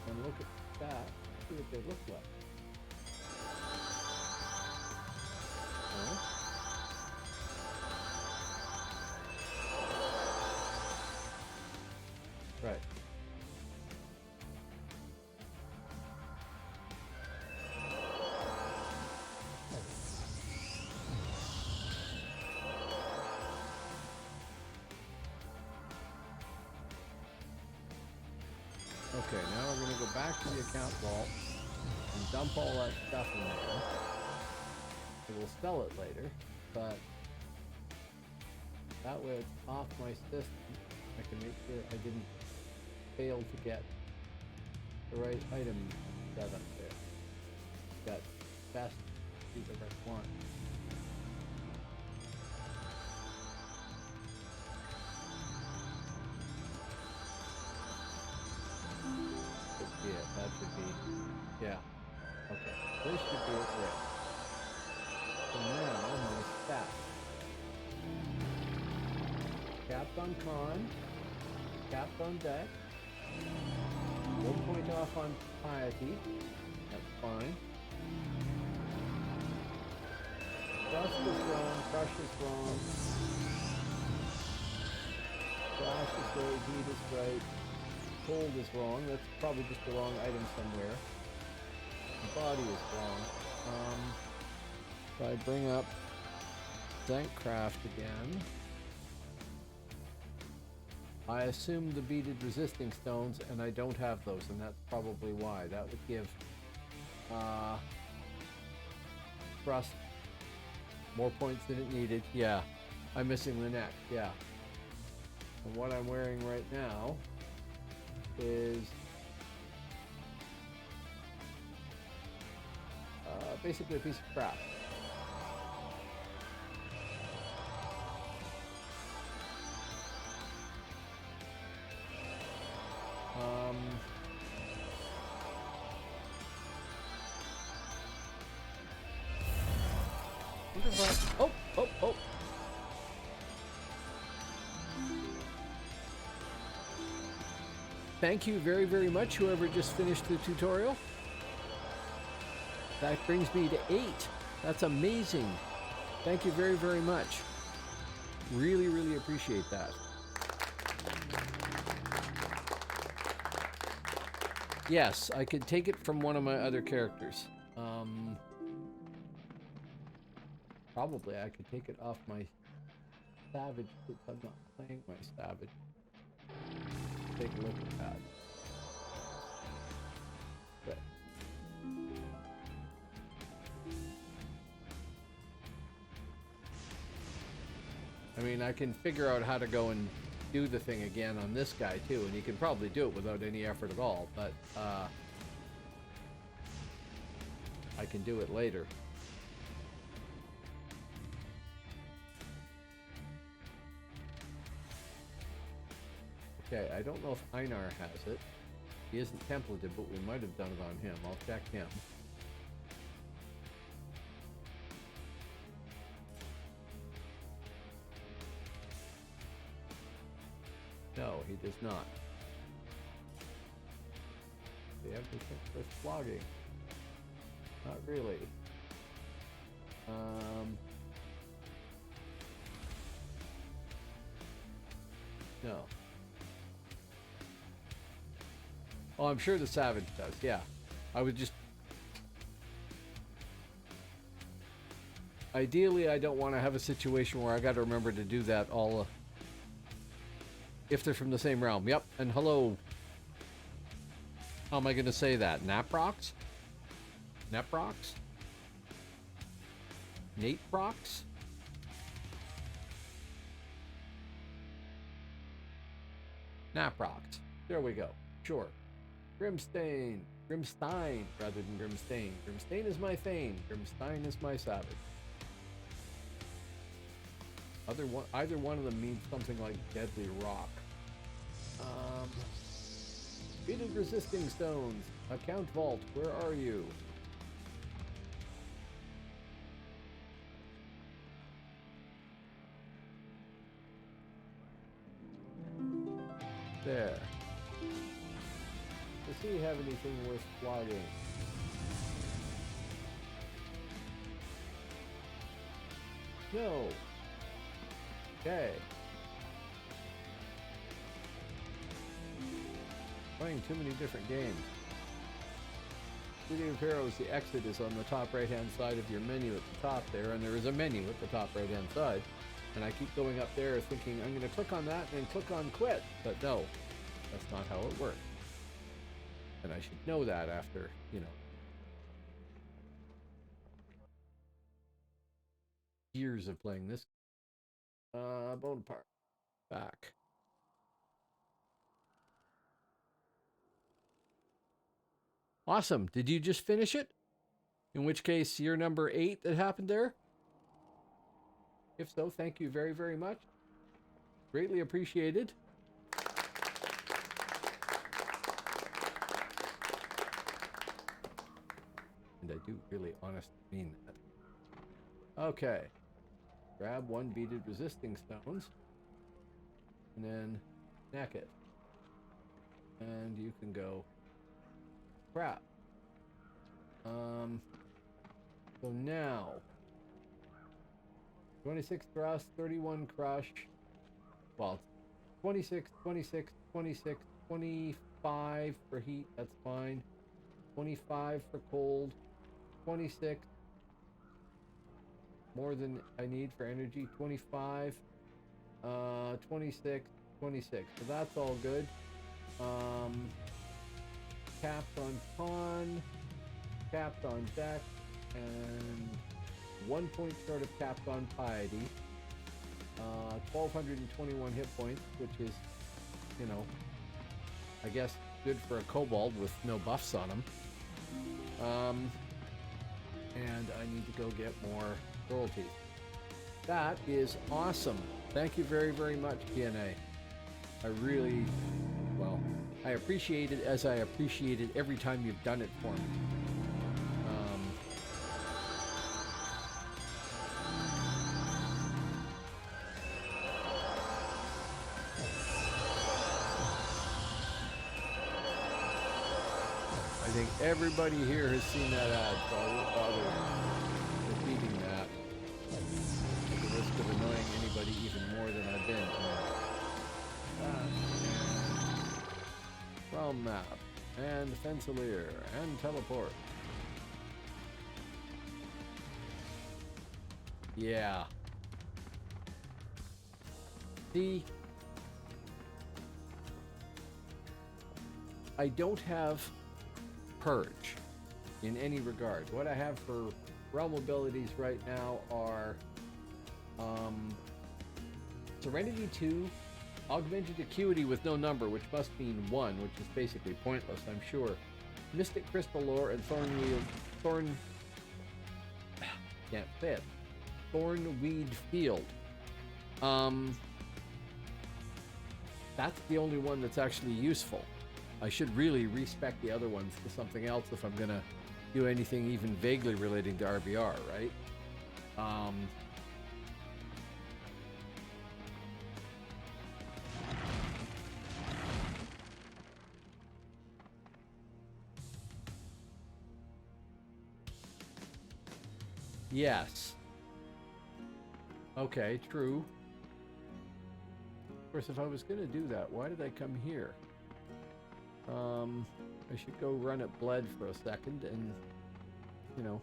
and look at that, see what they look like. Right. Okay, now we're going to go back to the account vault and dump all that stuff in there. We'll sell it later, but that way it's off my system. I can make sure I didn't fail to get the right item set up there. Got best to the right one. Should be it. That should be, yeah. Okay, this should be it there. So now my stats. Capped on con, capped on deck, 1 point off on piety, that's fine. Trust is wrong, crush is wrong, flash is right, heat is right, cold is wrong, that's probably just the wrong item somewhere. Body is wrong. So I bring up Zankcraft again. I assume the beaded resisting stones, and I don't have those, and that's probably why. That would give Thrust more points than it needed. Yeah, I'm missing the neck, yeah. And what I'm wearing right now is basically a piece of crap. Oh. Thank you very, very much, whoever just finished the tutorial. That brings me to 8. That's amazing. Thank you very, very much. Really, really appreciate that. Yes, I could take it from one of my other characters. Probably I could take it off my Savage, since I'm not playing my Savage. Take a look at that. Okay. I mean, I can figure out how to go and do the thing again on this guy too, and you can probably do it without any effort at all, but I can do it later. Okay, I don't know if Einar has it. He isn't templated, but we might have done it on him. I'll check him. No, he does not. They have anything for flogging? Not really. No. Oh, I'm sure the Savage does, yeah. I would just... Ideally, I don't want to have a situation where I got to remember to do that all... if they're from the same realm. Yep, and hello. How am I going to say that? Naprox? Neprox? Nateprox? Naprox. There we go. Sure. Grimstain. Grimstein rather than Grimstain. Grimstain is my Thane. Grimstein is my Savage. Either one of them means something like Deadly Rock. Beaded Resisting Stones. Account Vault. Where are you? There. Does he have anything worth flogging? No. Okay. Playing too many different games. City of Heroes, the exit is on the top right hand side of your menu at the top there, and there is a menu at the top right hand side. And I keep going up there thinking I'm going to click on that and then click on quit. But no, that's not how it works. And I should know that after, you know, years of playing this. Bonaparte. Back. Awesome. Did you just finish it? In which case, you're number 8 that happened there? If so, thank you very, very much. Greatly appreciated. And I do really honestly mean that. Okay. Grab 1 beaded resisting stones. And then snack it. And you can go crap. So now 26 thrust, 31 crush. Well, 26, 26, 26, 25 for heat, that's fine. 25 for cold. 26. More than I need for energy. 25. 26, 26. So that's all good. Capped on pawn. Capped on deck. And 1 point short of capped on piety. 1,221 hit points, which is, you know, I guess good for a kobold with no buffs on him. And I need to go get more royalties. That is awesome. Thank you very, very much, PNA. I really, well, I appreciate it as I appreciate it every time you've done it for me. I think everybody here has seen that ad, so I won't bother repeating that. At the risk of annoying anybody even more than I've been. Realm map, and Fensileer, and teleport. Yeah. See, I don't have Purge in any regard. What I have for realm abilities right now are Serenity 2, Augmented Acuity with no number, which must mean 1, which is basically pointless, I'm sure. Mystic Crystal Lore and Thornweed Field. That's the only one that's actually useful. I should really respec the other ones to something else if I'm gonna do anything even vaguely relating to RBR, right? Yes. Okay, true. Of course, if I was gonna do that, why did I come here? I should go run it bled for a second and, you know,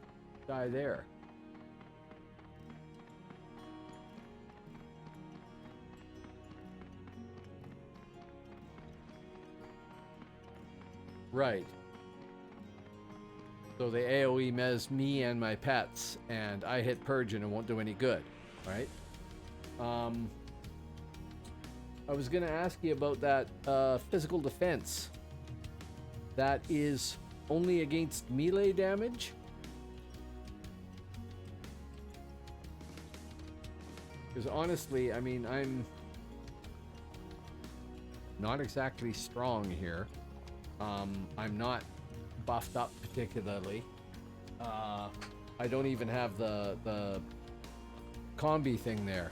die there. Right. So they AoE mez me and my pets, and I hit purge and it won't do any good, right? I was gonna ask you about that physical defense. That is only against melee damage? Because honestly, I mean, I'm not exactly strong here. I'm not buffed up particularly. I don't even have the combi thing there.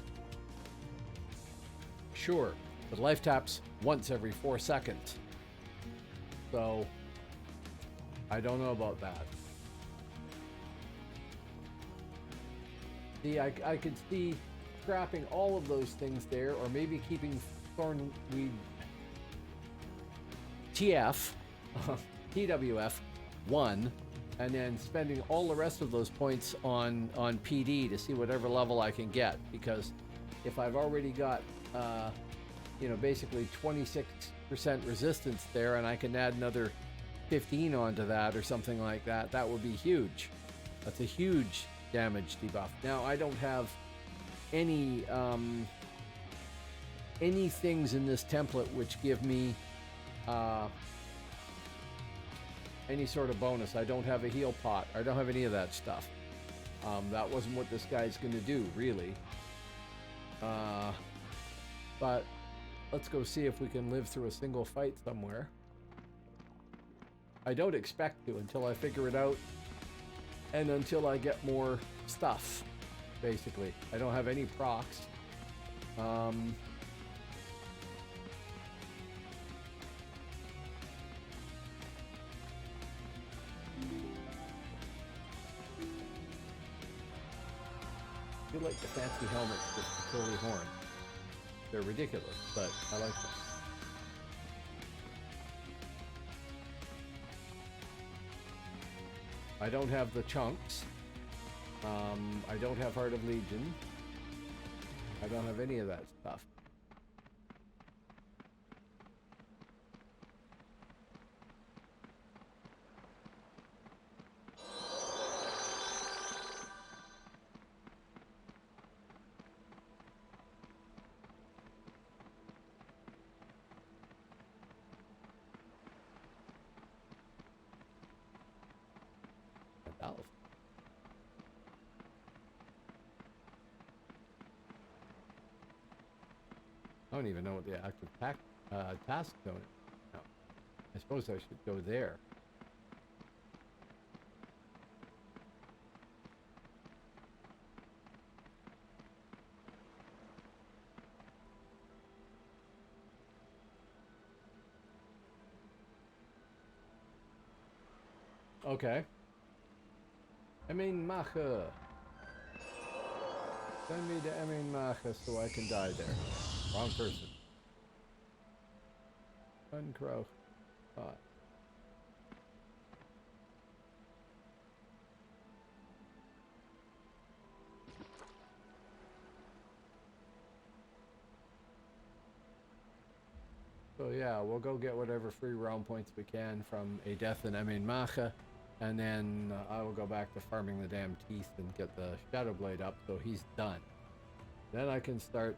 Sure, but life taps once every 4 seconds. So, I don't know about that. See, I could see scrapping all of those things there, or maybe keeping Thornweed TF, TWF 1, and then spending all the rest of those points on PD to see whatever level I can get. Because if I've already got, you know, basically 26% resistance there, and I can add another 15 onto that or something like that, that would be huge. That's a huge damage debuff. Now, I don't have any things in this template which give me any sort of bonus. I don't have a heal pot. I don't have any of that stuff. That wasn't what this guy's going to do, really. But let's go see if we can live through a single fight somewhere. I don't expect to until I figure it out and until I get more stuff, basically. I don't have any procs. I feel like the fancy helmets with the curly horn. They're ridiculous, but I like them. I don't have the chunks. I don't have Heart of Legion. I don't have any of that stuff. I don't even know what the active task zone is. No. I suppose I should go there. Okay. Emin Macher. Send me to Emin Macher so I can die there. Wrong person. Uncrow. So yeah, we'll go get whatever free realm points we can from a death in Emin Macha, and then I will go back to farming the damn teeth and get the Shadow Blade up so he's done. Then I can start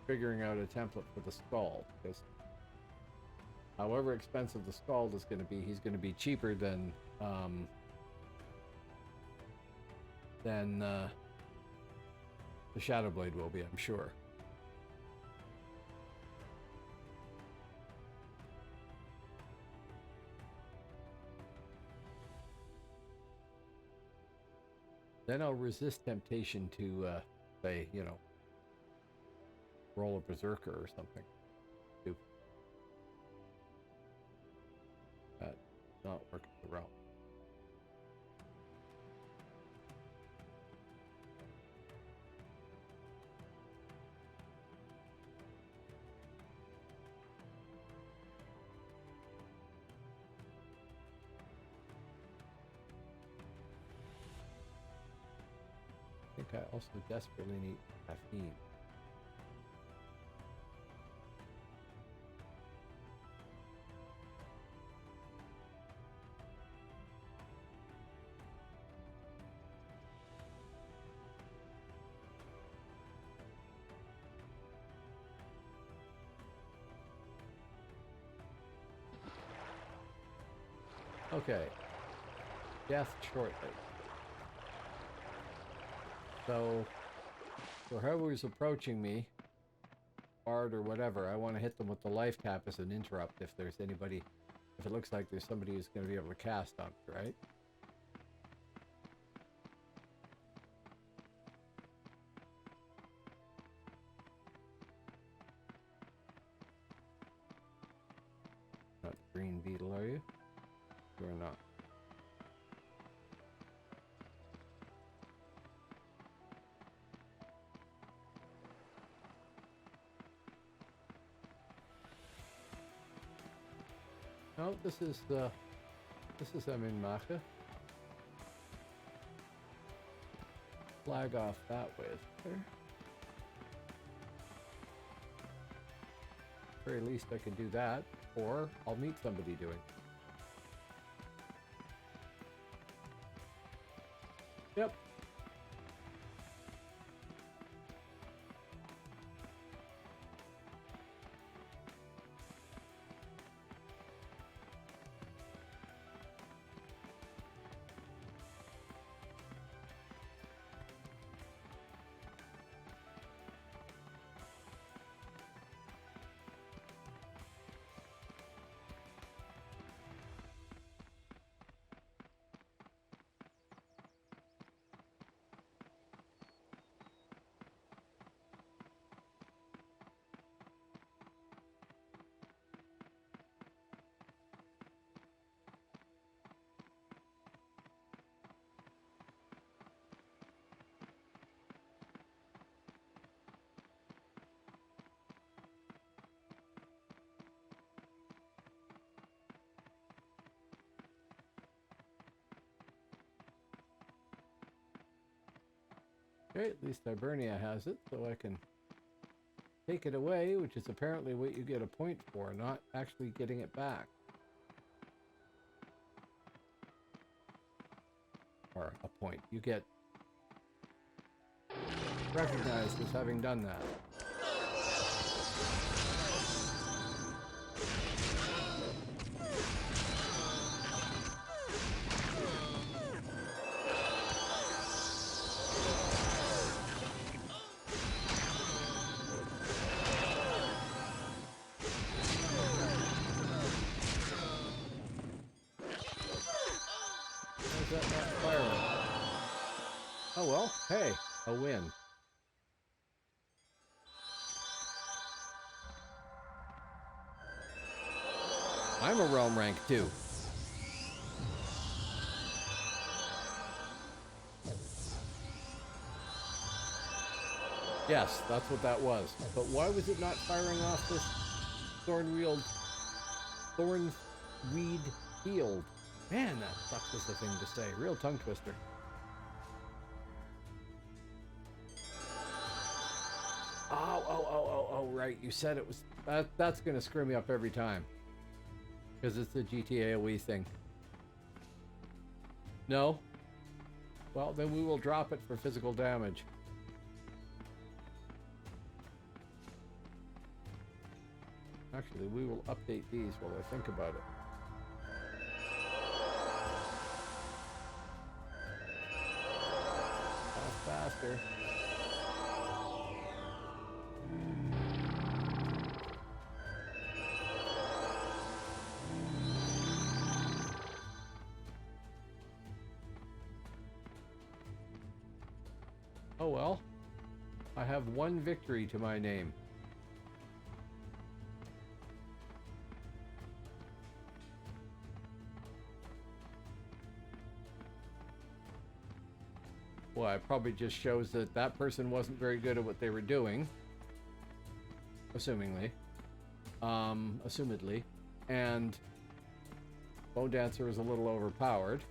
figuring out a template for the Scald, because however expensive the Scald is going to be, he's going to be cheaper than the Shadow Blade will be, I'm sure. Then I'll resist temptation to say, you know, roll a berserker or something. Stupid. That not working the realm. Okay, I also desperately need caffeine. Okay. Death shortly. So whoever's approaching me, bard or whatever, I want to hit them with the life tap as an interrupt if there's anybody, if it looks like there's somebody who's going to be able to cast on it, right? Not green beetle, are you? You're not. No, this is Eminmacha. Flag off that way, is there? At the very least I can do that, or I'll meet somebody doing it. Yep. Okay, at least Hibernia has it, so I can take it away, which is apparently what you get a point for, not actually getting it back. Or a point. You get recognized as having done that. That not firing? Oh well, hey, a win. I'm a realm rank 2. Yes, that's what that was. But why was it not firing off this thornweed field? Man, that sucks as a thing to say. Real tongue twister. Oh, right. You said it was... That's going to screw me up every time. Because it's the GTA AoE thing. No? Well, then we will drop it for physical damage. Actually, we will update these while I think about it. Faster. Oh well. I have one victory to my name. Well, it probably just shows that that person wasn't very good at what they were doing. Assumedly. And Bonedancer is a little overpowered.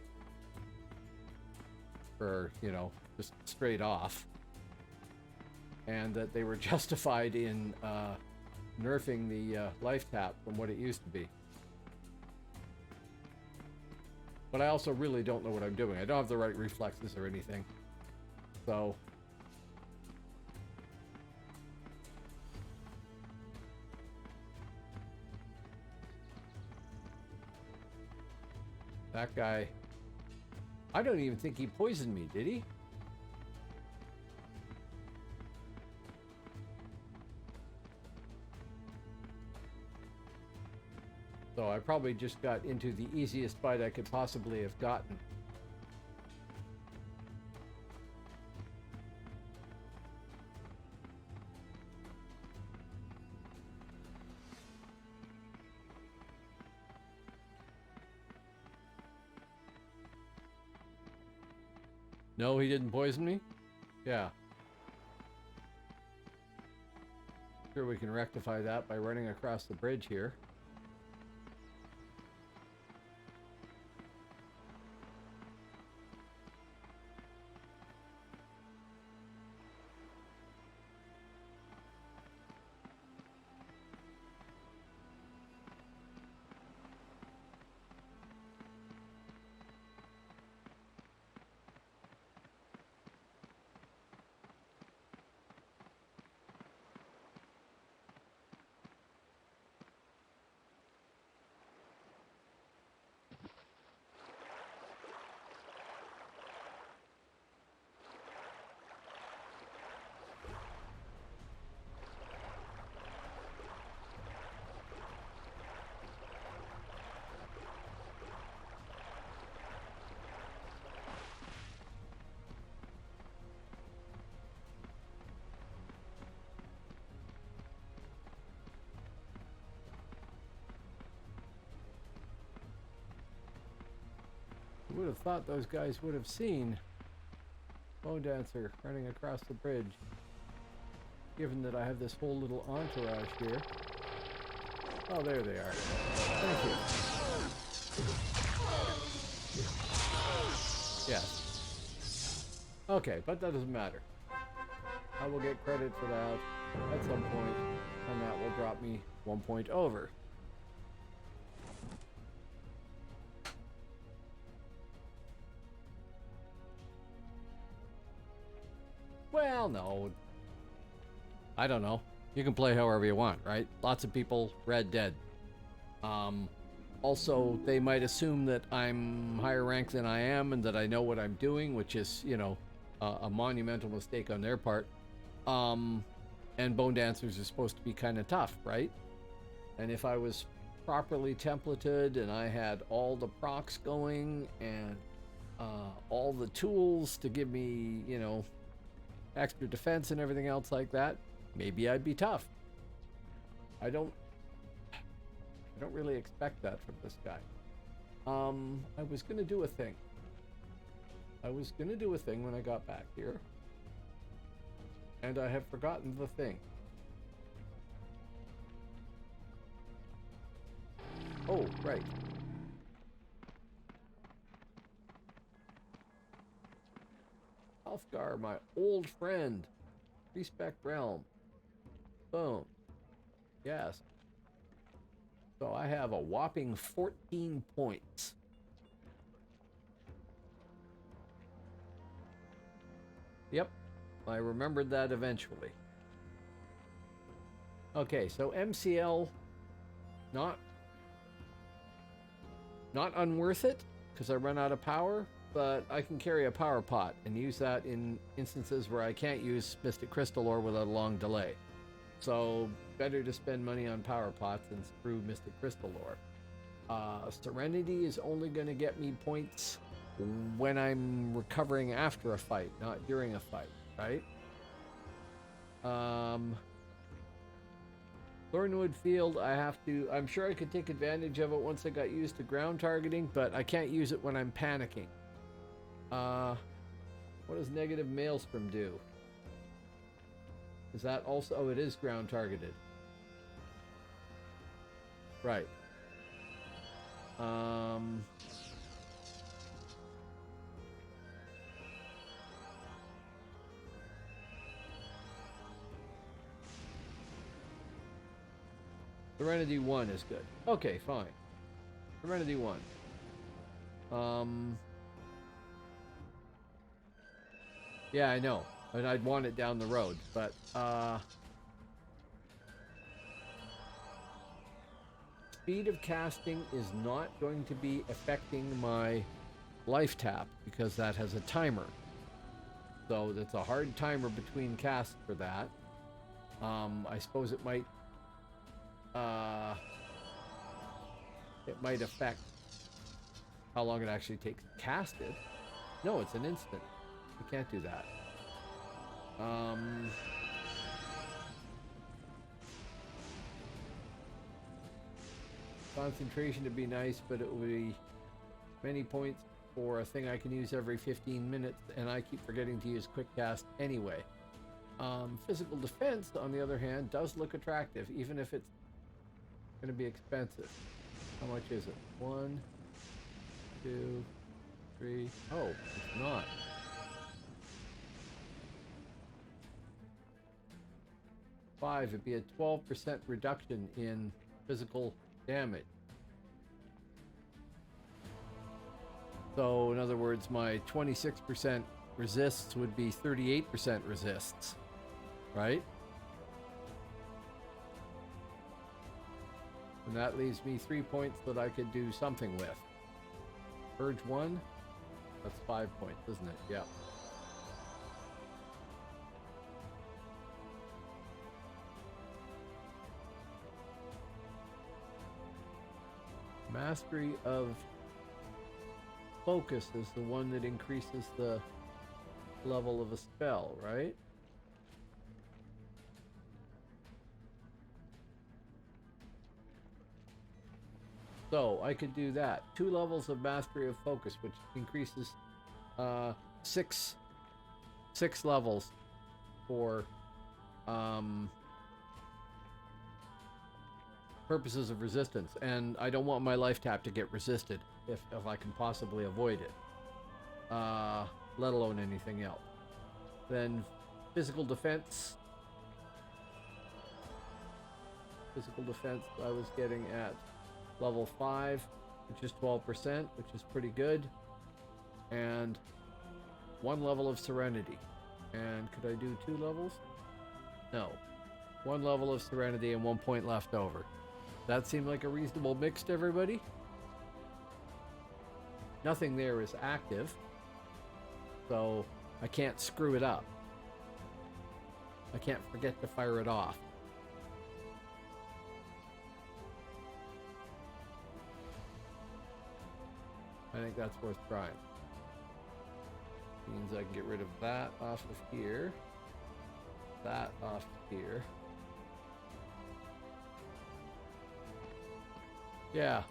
For, you know, just straight off, and that they were justified in nerfing the life tap from what it used to be. But I also really don't know what I'm doing. I don't have the right reflexes or anything. So that guy, I don't even think he poisoned me, did he? So I probably just got into the easiest fight I could possibly have gotten. No, he didn't poison me? Yeah. Sure, we can rectify that by running across the bridge here. I would have thought those guys would have seen Bonedancer running across the bridge, given that I have this whole little entourage here. Oh, there they are. Thank you. Yes. Okay, but that doesn't matter. I will get credit for that at some point, and that will drop me 1 point over. Well, no. I don't know. You can play however you want, right? Lots of people, Red Dead. Also, they might assume that I'm higher ranked than I am and that I know what I'm doing, which is, you know, a monumental mistake on their part. And Bonedancers are supposed to be kind of tough, right? And if I was properly templated and I had all the procs going and all the tools to give me, you know, extra defense and everything else like that, maybe I'd be tough. I don't really expect that from this guy. I was gonna do a thing. When I got back here, and I have forgotten the thing. Oh, right. Alfgar, my old friend. Respect Realm. Boom. Yes. So I have a whopping 14 points. Yep. I remembered that eventually. Okay, so MCL, not unworth it, because I run out of power, but I can carry a power pot and use that in instances where I can't use Mystic Crystal Ore without a long delay. So better to spend money on power pots than screw Mystic Crystal Ore. Serenity is only going to get me points when I'm recovering after a fight, not during a fight, right? Thornwood Field, I'm sure I could take advantage of it once I got used to ground targeting, but I can't use it when I'm panicking. What does negative Maelstrom do? Is that also... Oh, it is ground targeted. Right. Serenity 1 is good. Okay, fine. Serenity 1. Yeah, I know. And I'd want it down the road, but speed of casting is not going to be affecting my life tap because that has a timer. So that's a hard timer between casts for that. I suppose it might affect how long it actually takes to cast it. No, it's an instant. You can't do that. Concentration would be nice, but it would be many points for a thing I can use every 15 minutes, and I keep forgetting to use quick cast anyway. Physical defense, on the other hand, does look attractive, even if it's going to be expensive. How much is it? 1, 2, 3. Oh, it's not. It'd be a 12% reduction in physical damage. So, in other words, my 26% resists would be 38% resists, right? And that leaves me 3 points that I could do something with. Purge 1, that's 5 points, isn't it? Yeah. Mastery of focus is the one that increases the level of a spell, right? So I could do that. 2 levels of mastery of focus, which increases six levels for purposes of resistance, and I don't want my life tap to get resisted if I can possibly avoid it, let alone anything else. Then physical defense I was getting at level 5, which is 12%, which is pretty good, and 1 level of serenity. And could I do 2 levels? No. 1 level of serenity and 1 point left over. That seemed like a reasonable mix to everybody. Nothing there is active, so I can't screw it up. I can't forget to fire it off. I think that's worth trying. Means I can get rid of that off of here, that off of here. Yeah.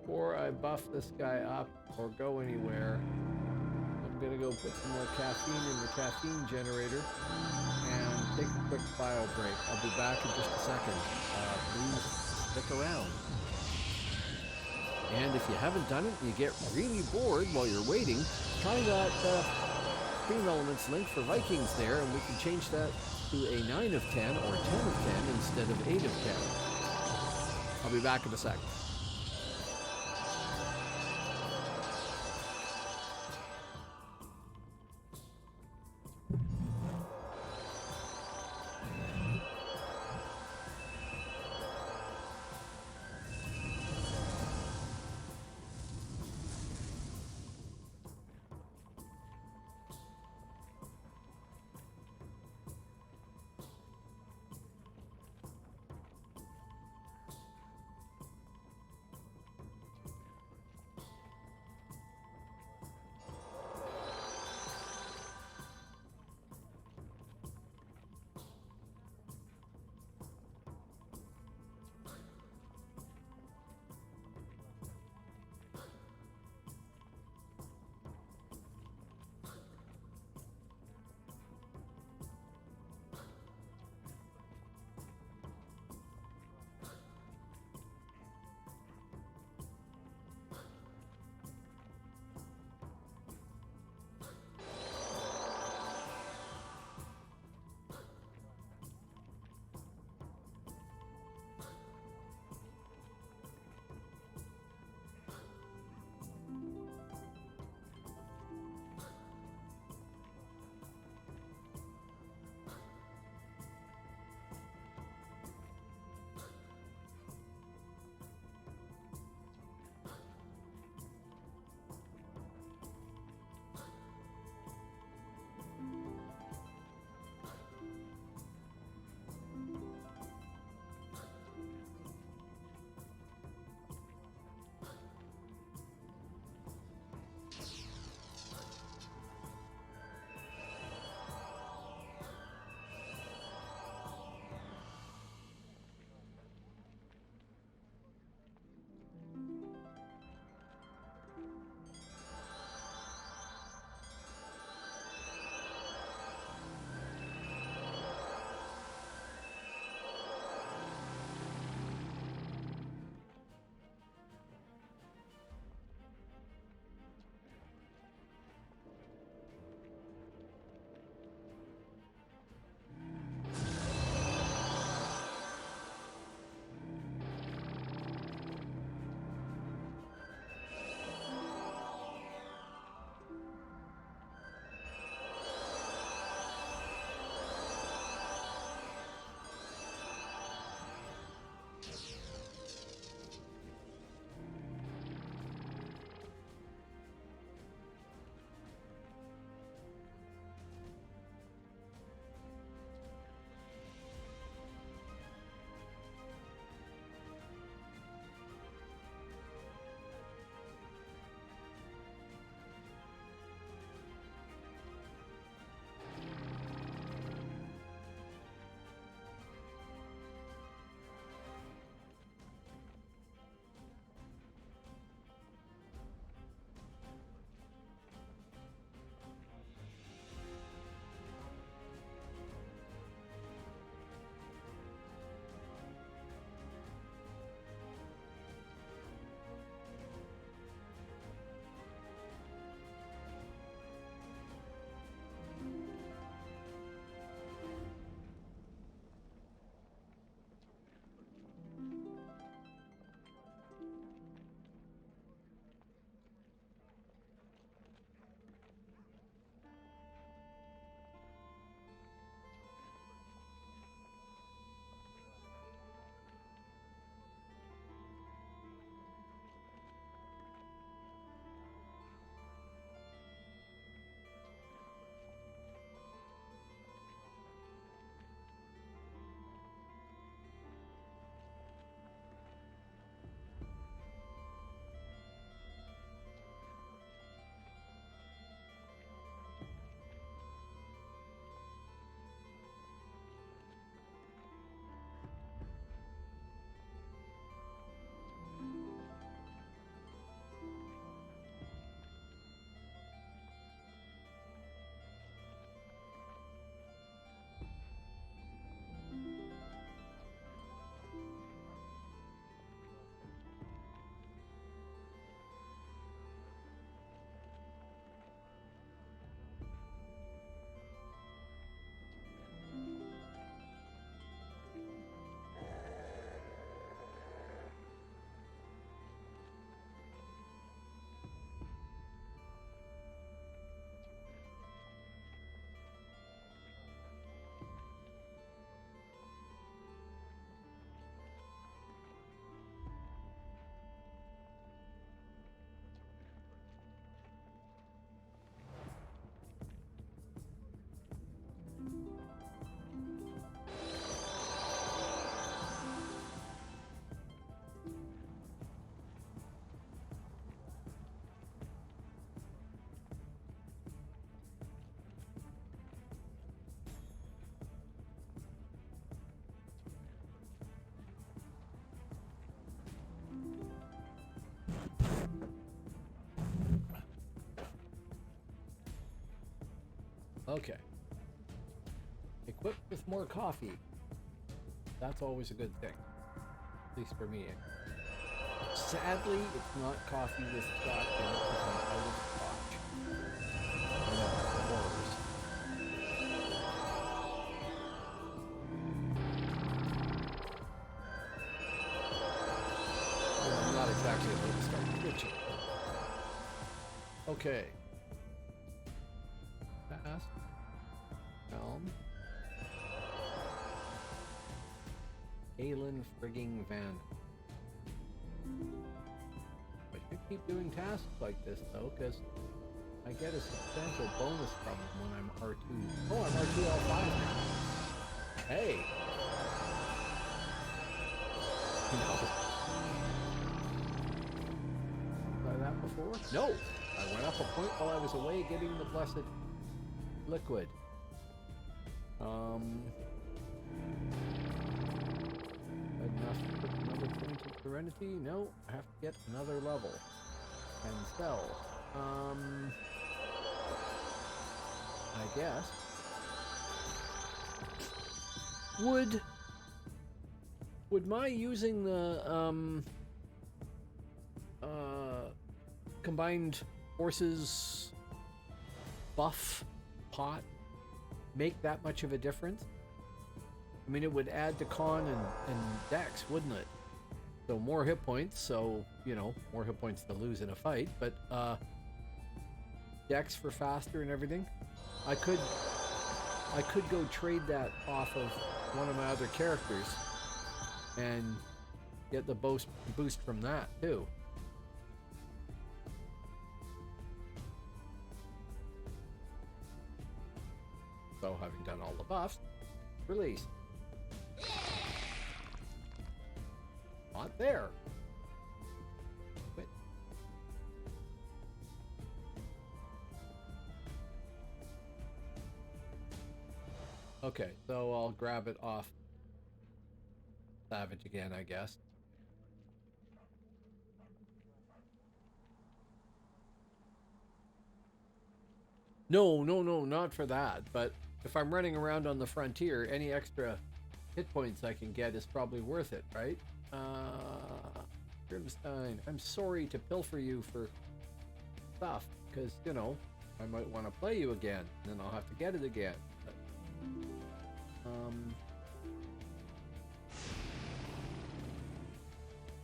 Before I buff this guy up or go anywhere, I'm gonna go put some more caffeine in the caffeine generator and take a quick bio break. I'll be back in just a second. Please stick around. And if you haven't done it and you get really bored while you're waiting, try that Stream Elements link for Vikings there, and we can change that to a 9 of 10 or 10 of 10 instead of 8 of 10. I'll be back in a second. Okay. Equipped with more coffee. That's always a good thing. At least for me. Sadly, it's not coffee with scotch in it because I'm out of scotch. I know, horrors. Well, I'm not exactly about to start twitching. Okay. Fast. Helm. Galen frigging Van. I should keep doing tasks like this though, because I get a substantial bonus from them when I'm R2. Oh, I'm R2L5 now. Hey! No. Try that before? No! I went up a point while I was away getting the blessed liquid. Enough to put another point of serenity? No, I have to get another level. And sell. I guess. Would my using the combined forces buff pot make that much of a difference? I mean, it would add to con and dex, wouldn't it? So more hit points, so, you know, more hit points to lose in a fight, but dex for faster and everything. I could go trade that off of one of my other characters and get the boost from that too. So having done all the buffs, release. Not there. Quit. Okay, so I'll grab it off Savage again, I guess. No, not for that. But if I'm running around on the frontier, any extra hit points I can get is probably worth it, right? Grimstein, I'm sorry to pilfer you for stuff, because, you know, I might want to play you again, and then I'll have to get it again. But,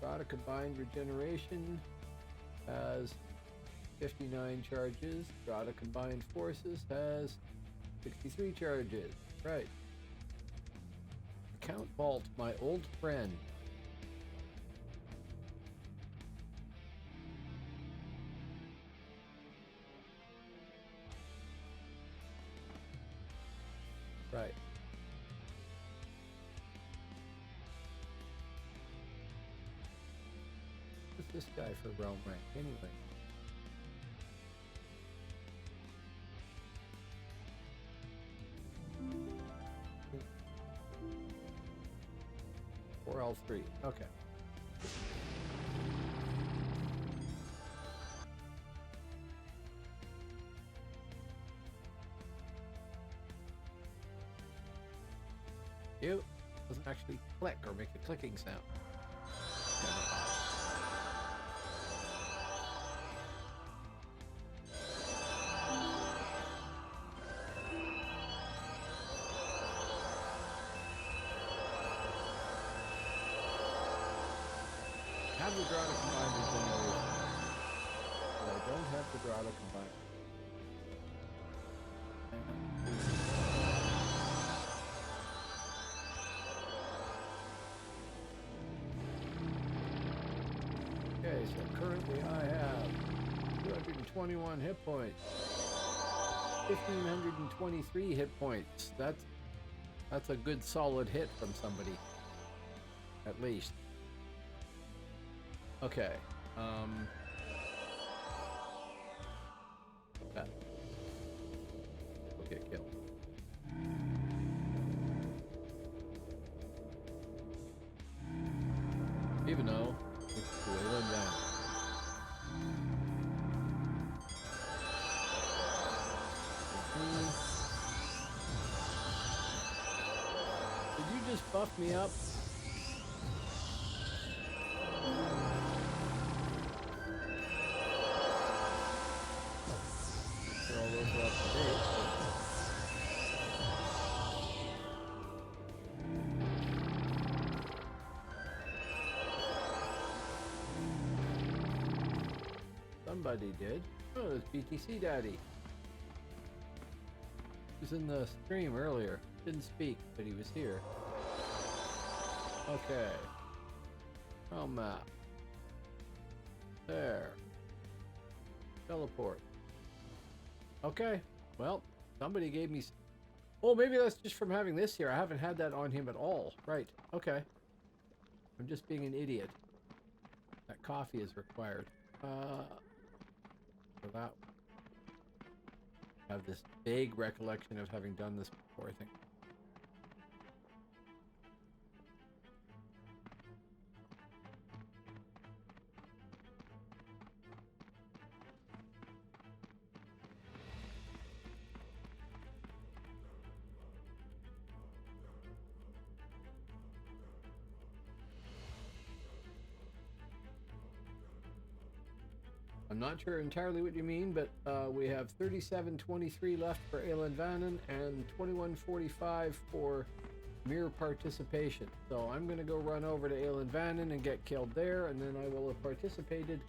Got a combined regeneration has 59 charges. Got a combined forces has 63 charges. Right. Count Vault, my old friend. Right. What's this guy for realm rank anyway? Or L3. Okay. You doesn't actually click or make a clicking sound. Have the Grotto combined regeneration. But I don't have the Grotto combined. Okay, so currently I have 221 hit points. 1,523 hit points. That's a good solid hit from somebody. At least. Okay. That will get killed. Even though it's Wayland down. just buff me up? Sure, all those are up to date. Somebody did. Oh, it's BTC Daddy. He was in the stream earlier. Didn't speak, but he was here. Okay. Oh, map. There. Teleport. Okay. Well, somebody gave me... Oh, maybe that's just from having this here. I haven't had that on him at all. Right. Okay. I'm just being an idiot. That coffee is required. So that... I have this vague recollection of having done this before, I think. I'm not sure entirely what you mean, but we have 37.23 left for Alan Vannon and 21.45 for mere participation. So I'm going to go run over to Alan Vannon and get killed there, and then I will have participated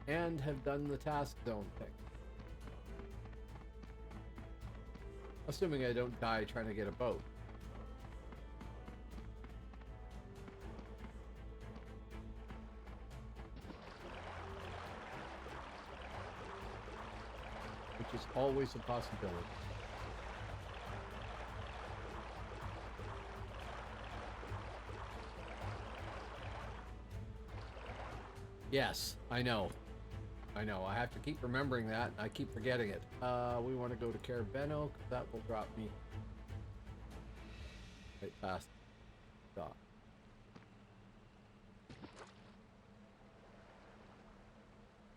and have done the task zone thing. Assuming I don't die trying to get a boat. Which is always a possibility. Yes, I know. I know. I have to keep remembering that. I keep forgetting it. We want to go to Carabeno, because that will drop me right past the dock.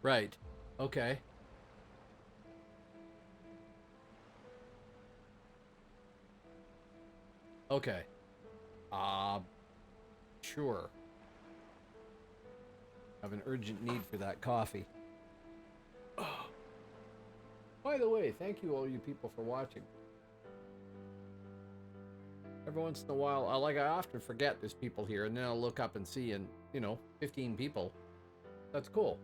Right. Okay. Okay. Sure. I have an urgent need for that coffee. By the way, thank you all you people for watching. Every once in a while, I often forget there's people here, and then I'll look up and see, and, 15 people. That's cool.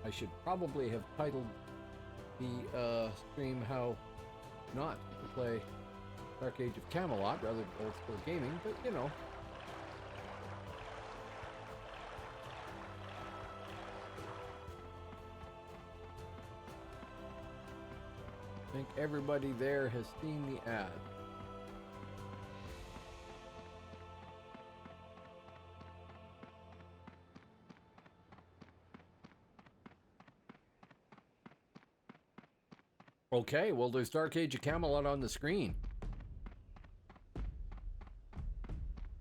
I should probably have titled the stream how not to play Dark Age of Camelot rather than old school gaming, but I think everybody there has seen the ad. Okay, well, there's Dark Age of Camelot on the screen.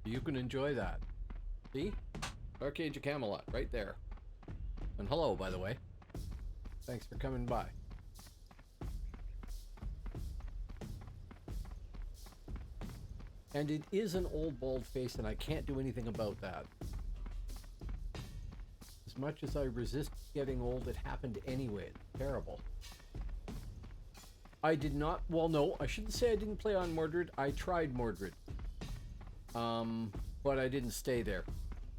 You can enjoy that. See? Dark Age of Camelot, right there. And hello, by the way. Thanks for coming by. And it is an old bald face, and I can't do anything about that. As much as I resist getting old, it happened anyway. It's terrible. I did not... Well, no, I shouldn't say I didn't play on Mordred. I tried Mordred. But I didn't stay there.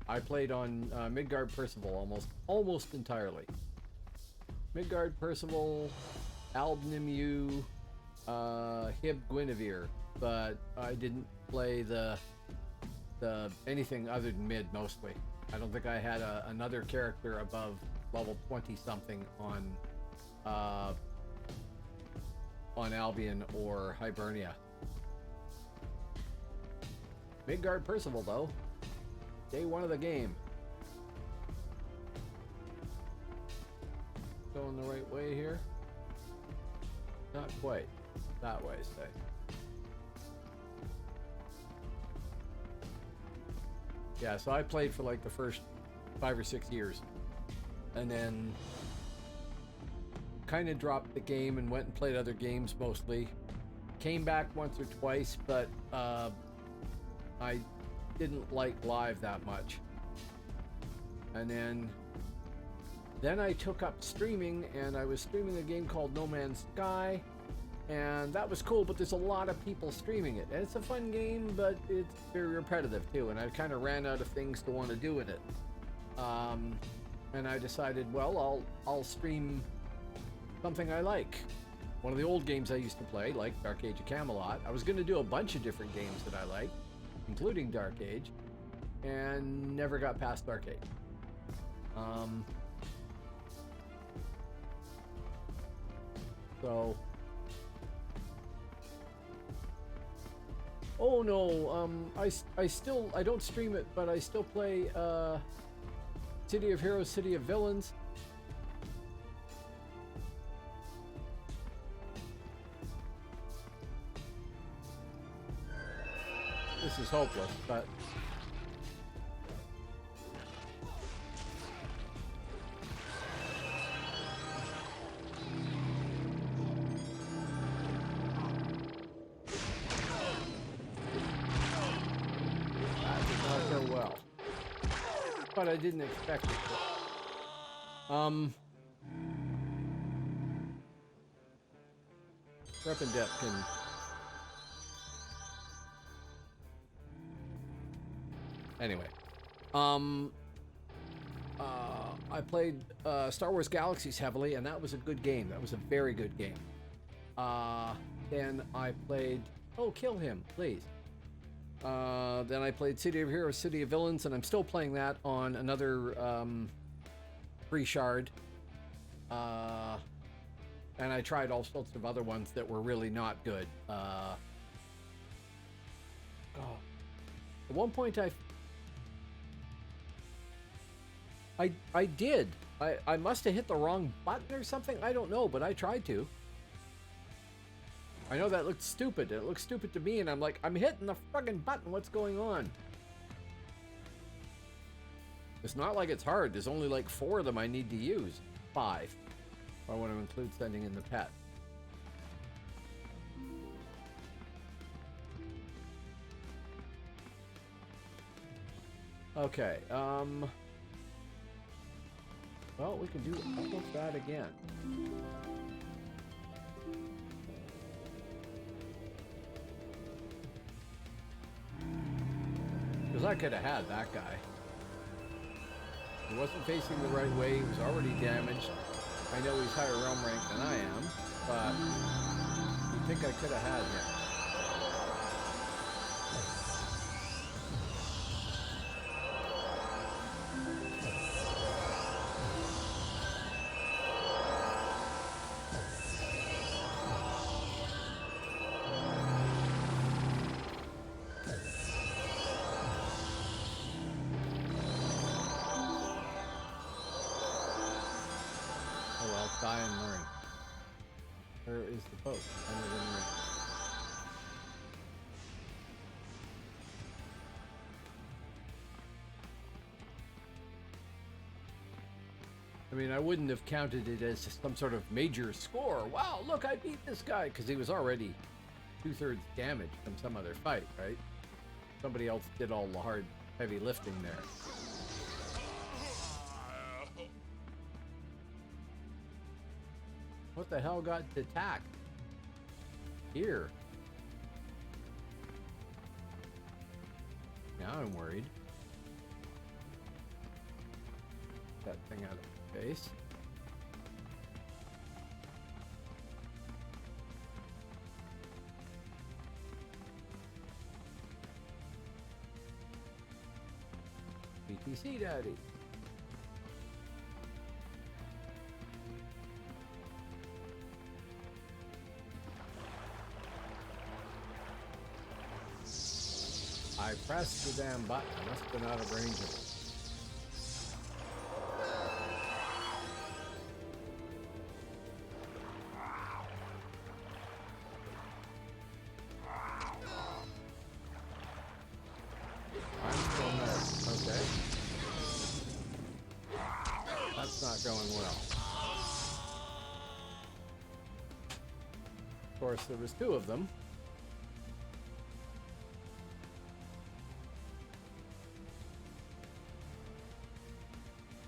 I played on Midgard Percival almost entirely. Midgard Percival, Aldnimu, Hib Guinevere, but I didn't play the anything other than mid mostly. I don't think I had another character above level 20 something on Albion or Hibernia. Midgard Percival though, day one of the game. Going the right way here? Not quite. That way, say. Yeah, so I played for like the first 5 or 6 years. And then kind of dropped the game and went and played other games mostly. Came back once or twice, but I didn't like live that much. And then I took up streaming, and I was streaming a game called No Man's Sky, and that was cool, but there's a lot of people streaming it. And it's a fun game, but it's very repetitive too, and I kind of ran out of things to want to do in it. And I decided, well, I'll stream something I like. One of the old games I used to play, like Dark Age of Camelot. I was going to do a bunch of different games that I liked, including Dark Age, and never got past Dark Age. So, oh no, I don't stream it, but I still play City of Heroes, City of Villains. This is hopeless, but that did not go well. But I didn't expect it to. Rep and Dep can. Anyway, I played Star Wars Galaxies heavily, and that was a good game. That was a very good game. Then I played... Oh, kill him, please. Then I played City of Heroes, City of Villains, and I'm still playing that on another free shard. And I tried all sorts of other ones that were really not good. At one point I did. I must have hit the wrong button or something. I don't know, but I tried to. I know that looked stupid. It looked stupid to me, and I'm like, I'm hitting the fucking button. What's going on? It's not like it's hard. There's only like 4 of them I need to use. 5. If I want to include sending in the pet. Okay, well, we can do almost that again. Because I could have had that guy. He wasn't facing the right way, he was already damaged. I know he's higher realm rank than I am, but you'd think I could have had him. Die and learn. Where is the boat? I never knew. I mean, I wouldn't have counted it as some sort of major score. Wow, look, I beat this guy, because he was already 2/3 damage from some other fight, right? Somebody else did all the hard, heavy lifting there. What the hell got attacked? Here. Now I'm worried. That thing out of my face. BTC Daddy. I pressed the damn button. I must have been out of range of it. I'm still mad. Okay. That's not going well. Of course, there was 2 of them.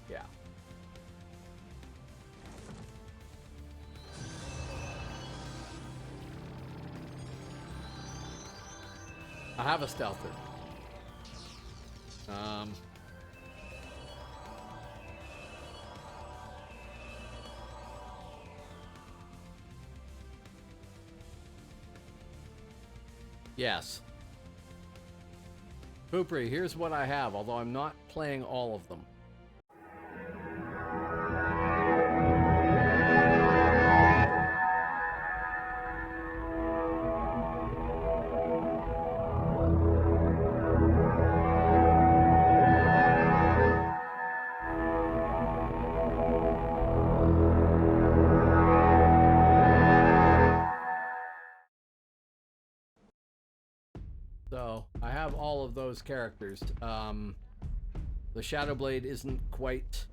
Yeah. I have a stealther. Yes. Poopri, here's what I have, although I'm not playing all of them. So, I have all of those characters. The Shadowblade isn't quite,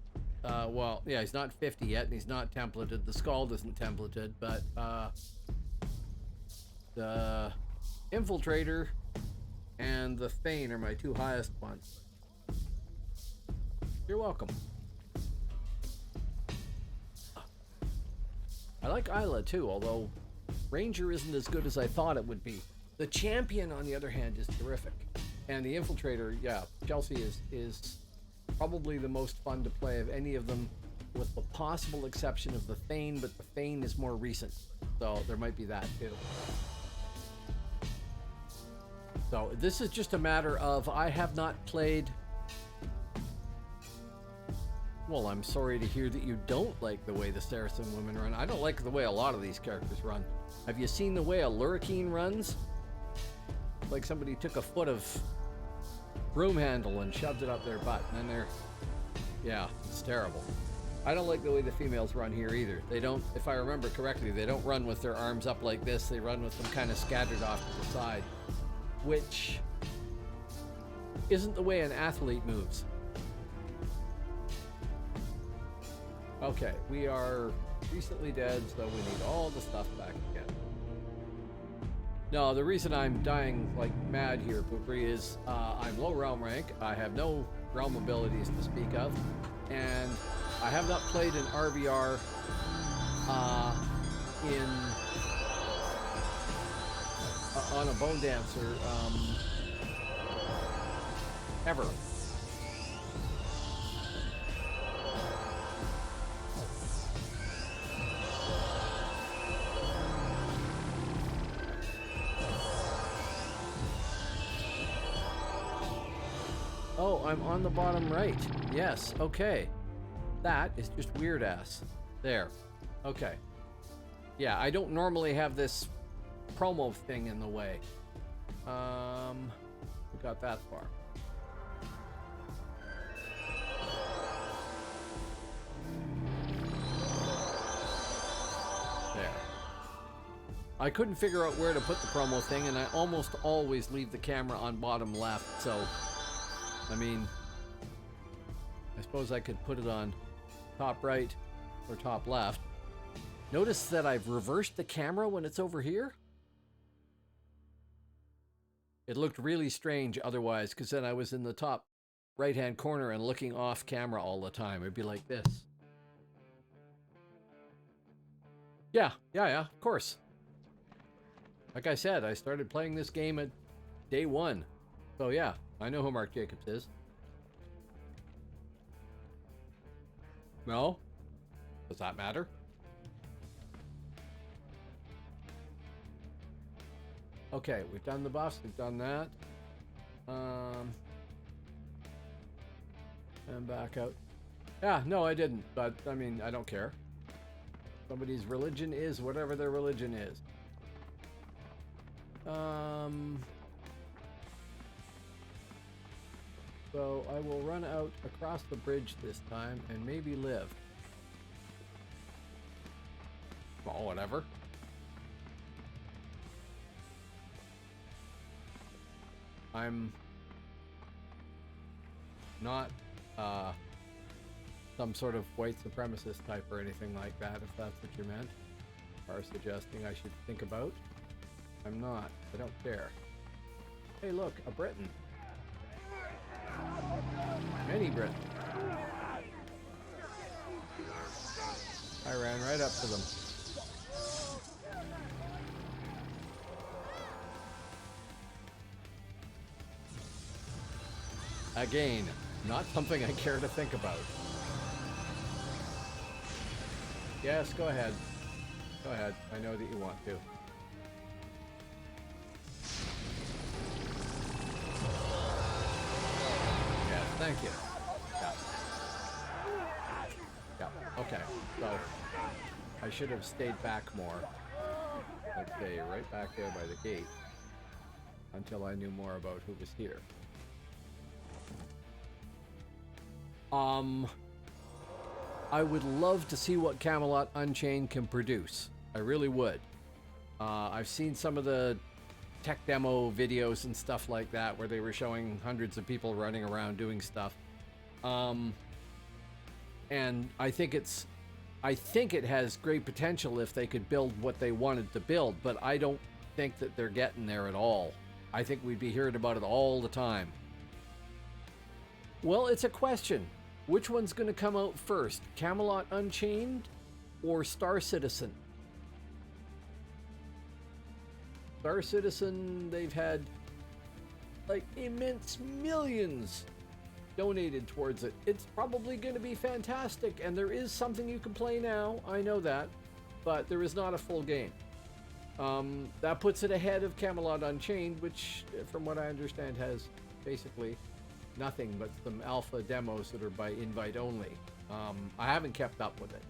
well, yeah, he's not 50 yet, and he's not templated. The Scald isn't templated, but the Infiltrator and the Thane are my 2 highest ones. You're welcome. I like Isla too, although Ranger isn't as good as I thought it would be. The Champion, on the other hand, is terrific. And the Infiltrator, yeah, Chelsea is probably the most fun to play of any of them, with the possible exception of the Thane, but the Thane is more recent. So there might be that too. So this is just a matter of I have not played... Well, I'm sorry to hear that you don't like the way the Saracen women run. I don't like the way a lot of these characters run. Have you seen the way a Lurricane runs? Like somebody took a foot of broom handle and shoved it up their butt, and then they're... Yeah, it's terrible. I don't like the way the females run here either. They don't, if I remember correctly, they don't run with their arms up like this. They run with them kind of scattered off to the side, which isn't the way an athlete moves. Okay, we are recently dead, so we need all the stuff back again. No, the reason I'm dying like mad here, Poopri, is I'm low realm rank. I have no realm abilities to speak of, and I have not played an RVR on a Bonedancer ever. Oh, I'm on the bottom right. Yes, okay. That is just weird ass. There. Okay. Yeah, I don't normally have this promo thing in the way. We got that far. There. I couldn't figure out where to put the promo thing, and I almost always leave the camera on bottom left, so... I mean, I suppose I could put it on top right or top left. Notice that I've reversed the camera when it's over here. It looked really strange otherwise, because then I was in the top right-hand corner and looking off camera all the time. It'd be like this. Yeah, of course. Like I said, I started playing this game at day 1. So yeah. I know who Mark Jacobs is. No? Does that matter? Okay, we've done the buffs, we've done that. And back out. Yeah, no, I didn't, but I mean, I don't care. Somebody's religion is whatever their religion is. So I will run out across the bridge this time and maybe live. Well, whatever. I'm not some sort of white supremacist type or anything like that, if that's what you meant. are suggesting I should think about. I'm not. I don't care. Hey, look, a Briton. Many Britons. I ran right up to them. Again, not something I care to think about. Yes, go ahead. Go ahead. I know that you want to. Yes, thank you. Yeah. Yeah, okay. So, I should have stayed back more. Let's say right back there by the gate until I knew more about who was here. I would love to see what Camelot Unchained can produce. I really would. I've seen some of the tech demo videos and stuff like that where they were showing hundreds of people running around doing stuff. And I think it has great potential if they could build what they wanted to build, but I don't think that they're getting there at all. I think we'd be hearing about it all the time. Well, it's a question. Which one's going to come out first? Camelot Unchained or Star Citizen? Star Citizen, they've had like immense millions donated towards it. It's probably going to be fantastic, and there is something you can play now. I know that, but there is not a full game. That puts it ahead of Camelot Unchained, which, from what I understand, has basically nothing but some alpha demos that are by invite only. I haven't kept up with it.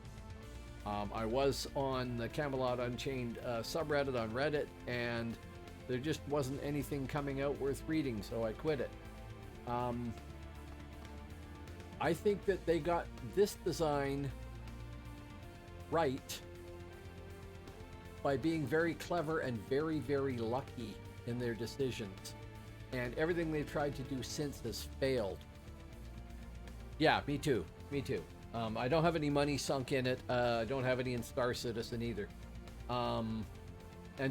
I was on the Camelot Unchained subreddit on Reddit, and there just wasn't anything coming out worth reading, so I quit it. I think that they got this design right by being very clever and very, very lucky in their decisions. And everything they've tried to do since has failed. Yeah, me too. Me too. I don't have any money sunk in it. I don't have any in Star Citizen either. And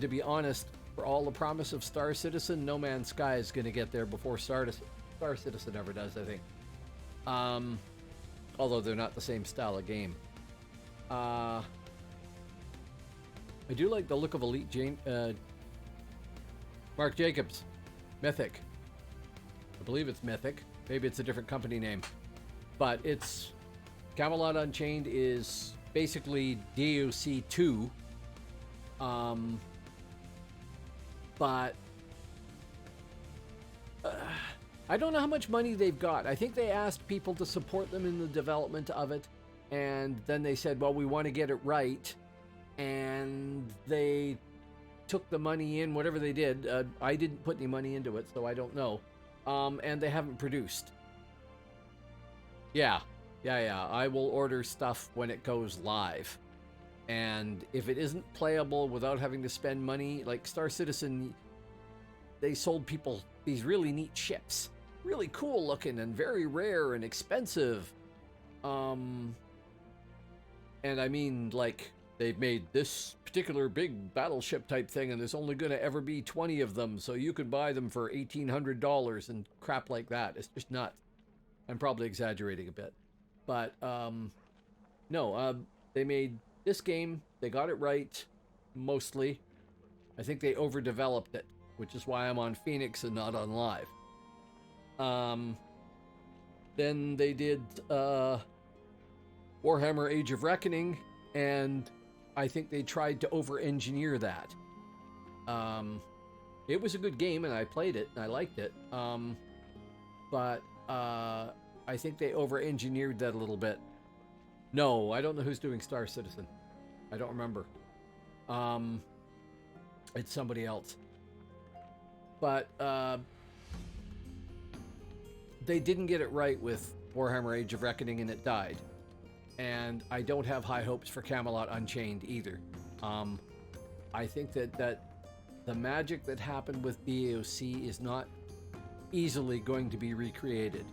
to be honest, for all the promise of Star Citizen, No Man's Sky is going to get there before Star Citizen ever does, I think. Although they're not the same style of game. I do like the look of Elite Mark Jacobs. Mythic. I believe it's Mythic. Maybe it's a different company name. But it's... Camelot Unchained is basically DAOC 2. But... I don't know how much money they've got. I think they asked people to support them in the development of it. And then they said, well, we want to get it right. And they took the money in, whatever they did. I didn't put any money into it, so I don't know. And they haven't produced. Yeah. I will order stuff when it goes live. And if it isn't playable without having to spend money, like Star Citizen, they sold people these really neat ships. Really cool looking and very rare and expensive. And I mean, like, they've made this particular big battleship type thing, and there's only going to ever be 20 of them, so you could buy them for $1,800 and crap like that. It's just nuts. I'm probably exaggerating a bit. But, no, they made this game. They got it right, mostly. I think they overdeveloped it, which is why I'm on Phoenix and not on Live. Then they did Warhammer Age of Reckoning, and I think they tried to over-engineer that. It was a good game, and I played it, and I liked it. But I think they over-engineered that a little bit. No, I don't know who's doing Star Citizen. I don't remember. It's somebody else. But they didn't get it right with Warhammer Age of Reckoning, and it died. And I don't have high hopes for Camelot Unchained either. I think that the magic that happened with DAOC is not easily going to be recreated.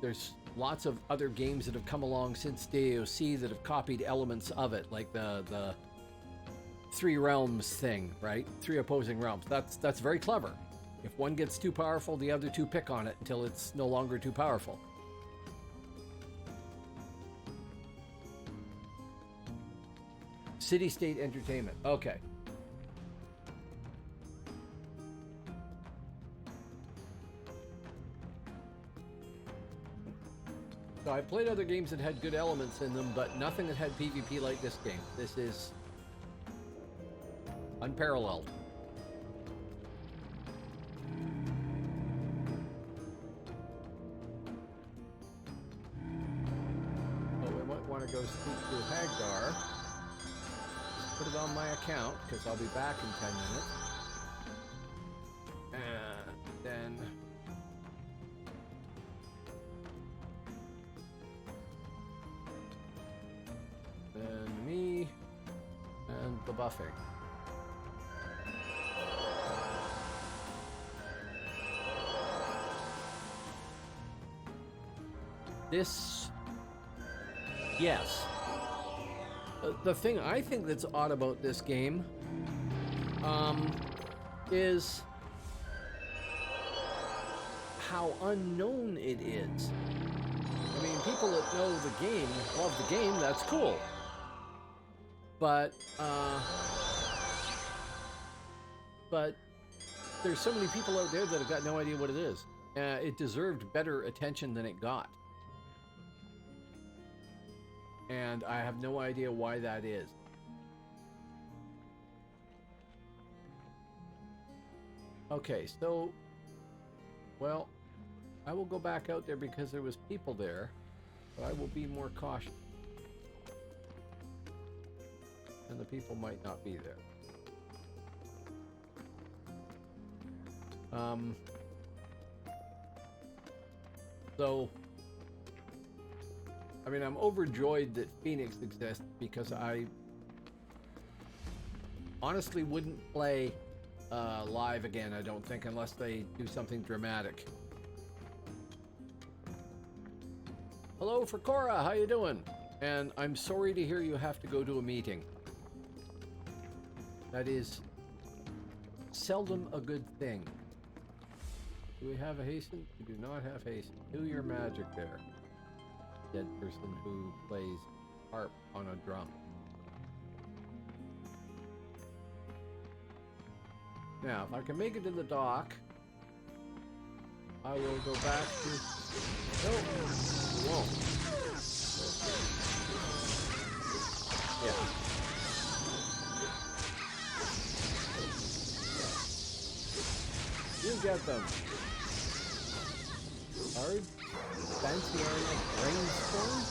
There's lots of other games that have come along since DAOC that have copied elements of it, like the three realms thing, right? Three opposing realms. That's very clever. If one gets too powerful, the other two pick on it until it's no longer too powerful. City-state entertainment. Okay. So I played other games that had good elements in them, but nothing that had PvP like this game. This is unparalleled. Oh, we might want to go speak to Haggar. Put it on my account, because I'll be back in 10 minutes. And then... me, and the buffing. This... yes. The thing I think that's odd about this game is how unknown it is. I mean, people that know the game, love the game, that's cool. But there's so many people out there that have got no idea what it is. It deserved better attention than it got. And I have no idea why that is. Okay, so, well, I will go back out there because there was people there, but I will be more cautious. And the people might not be there. So, I mean, I'm overjoyed that Phoenix exists because I honestly wouldn't play live again, I don't think, unless they do something dramatic. Hello, Fracora, how you doing? And I'm sorry to hear you have to go to a meeting. That is seldom a good thing. Do we have a hasten? We do not have hasten. Do your magic there. Dead person who plays harp on a drum. Now, if I can make it to the dock, I will go back to... No, it won't. Yeah. You get them. Hard, fancy area, brainstorm.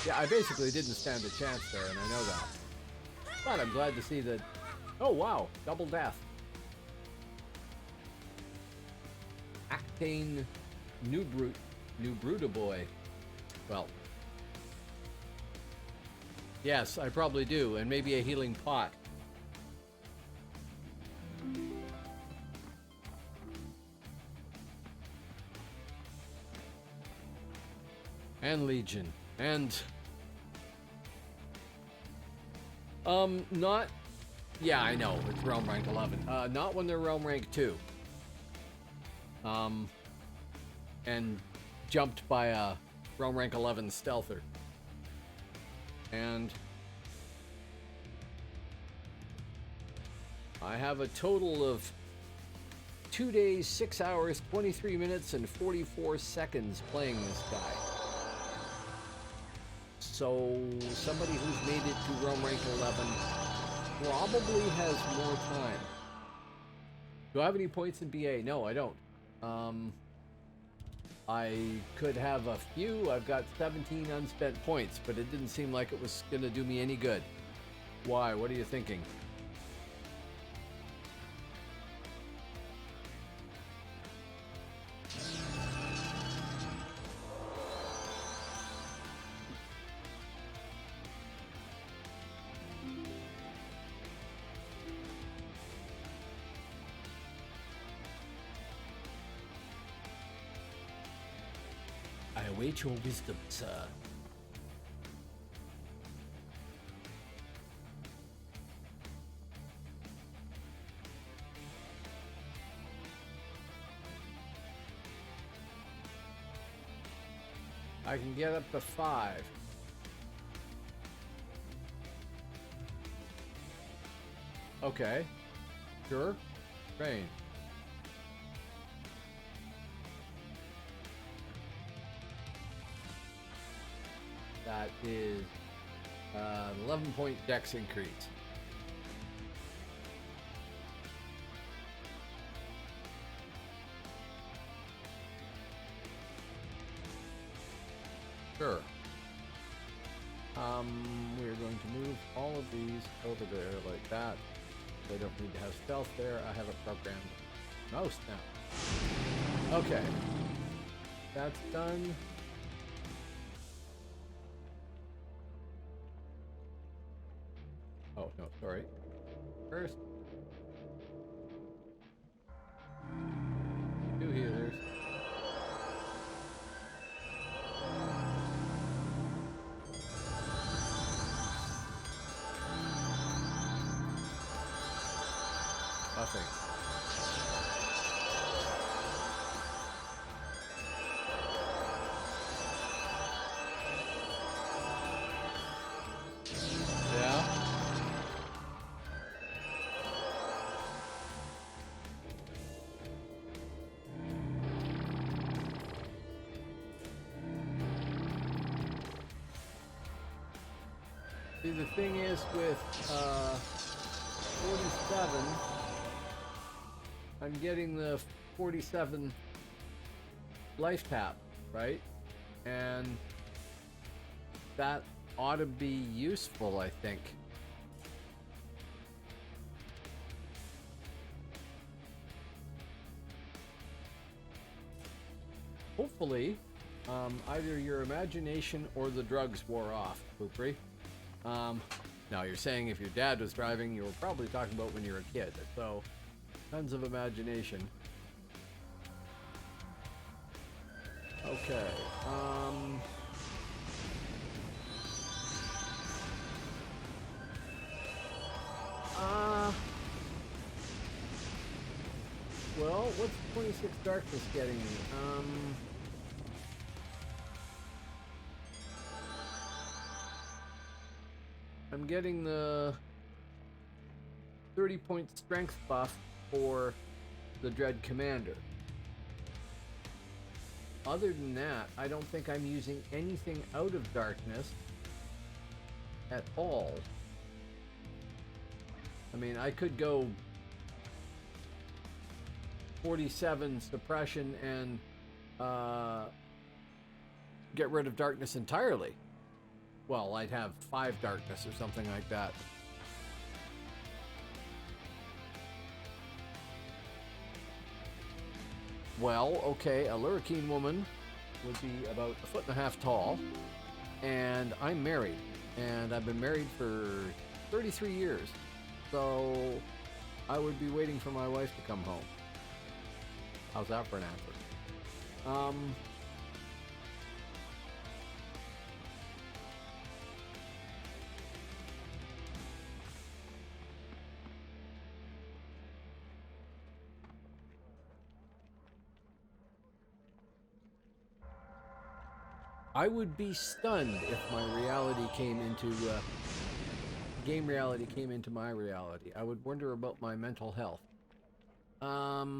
Yeah, I basically didn't stand a chance there, and I know that. But I'm glad to see that. Oh wow, double death. Actane New Bruta boy. Well. Yes, I probably do, and maybe a healing pot. And Legion. And... not... Yeah, I know, it's Realm Rank 11. Not when they're Realm Rank 2. And jumped by a Realm Rank 11 Stealther. And I have a total of 2 days, 6 hours, 23 minutes, and 44 seconds playing this guy. So somebody who's made it to Realm Rank 11 probably has more time. Do I have any points in BA? No, I don't. I could have a few. I've got 17 unspent points, but it didn't seem like it was going to do me any good. Why? What are you thinking? await your wisdom, sir. I can get up to 5. Okay. Sure. Train. That is 11-point dex increase. Sure. We're going to move all of these over there like that. They don't need to have stealth there. I have a programmed mouse now. Okay. That's done. Oh, no, sorry. First, 2 healers. Nothing. Yeah. See, the thing is with 47, I'm getting the 47 life tap, right? And that ought to be useful, I think. Hopefully, either your imagination or the drugs wore off, Poopery. Now, you're saying if your dad was driving, you were probably talking about when you were a kid, so tons of imagination. Okay, well, what's 26 darkness getting me? I'm getting the 30-point strength buff for the Dread Commander. Other than that, I don't think I'm using anything out of darkness at all. I mean, I could go 47 suppression and get rid of darkness entirely. Well, I'd have 5 darkness or something like that. Well, okay, a Lurrikeen woman would be about 1.5 feet tall, and I'm married, and I've been married for 33 years, so I would be waiting for my wife to come home. How's that for an answer? I would be stunned if my reality came into game reality came into my reality. I would wonder about my mental health. I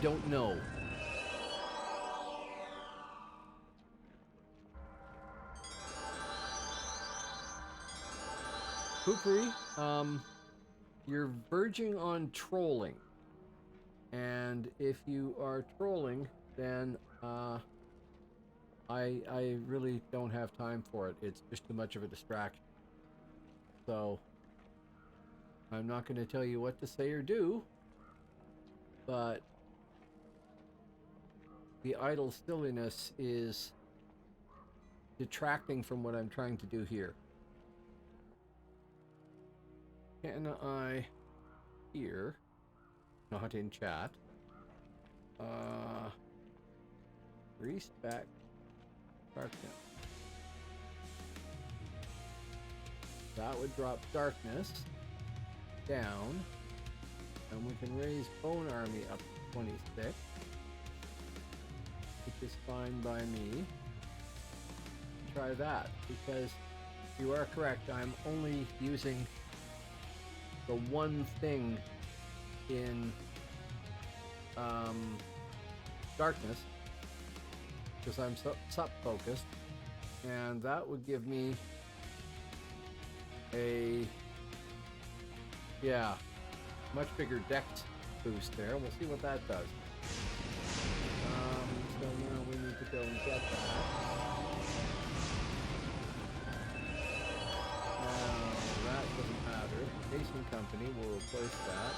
don't know. Poopery, you're verging on trolling. And if you are trolling, then I really don't have time for it. It's just too much of a distraction. So I'm not going to tell you what to say or do, but the idle silliness is detracting from what I'm trying to do here. Can I here, not in chat, respec darkness. That would drop darkness down, and we can raise Bone Army up to 26, which is fine by me. Try that, because you are correct, I'm only using the one thing in darkness, because I'm sup focused, and that would give me a much bigger dex boost there. We'll see what that does. So now we need to go and get that. That doesn't matter. Pacing Company will replace that.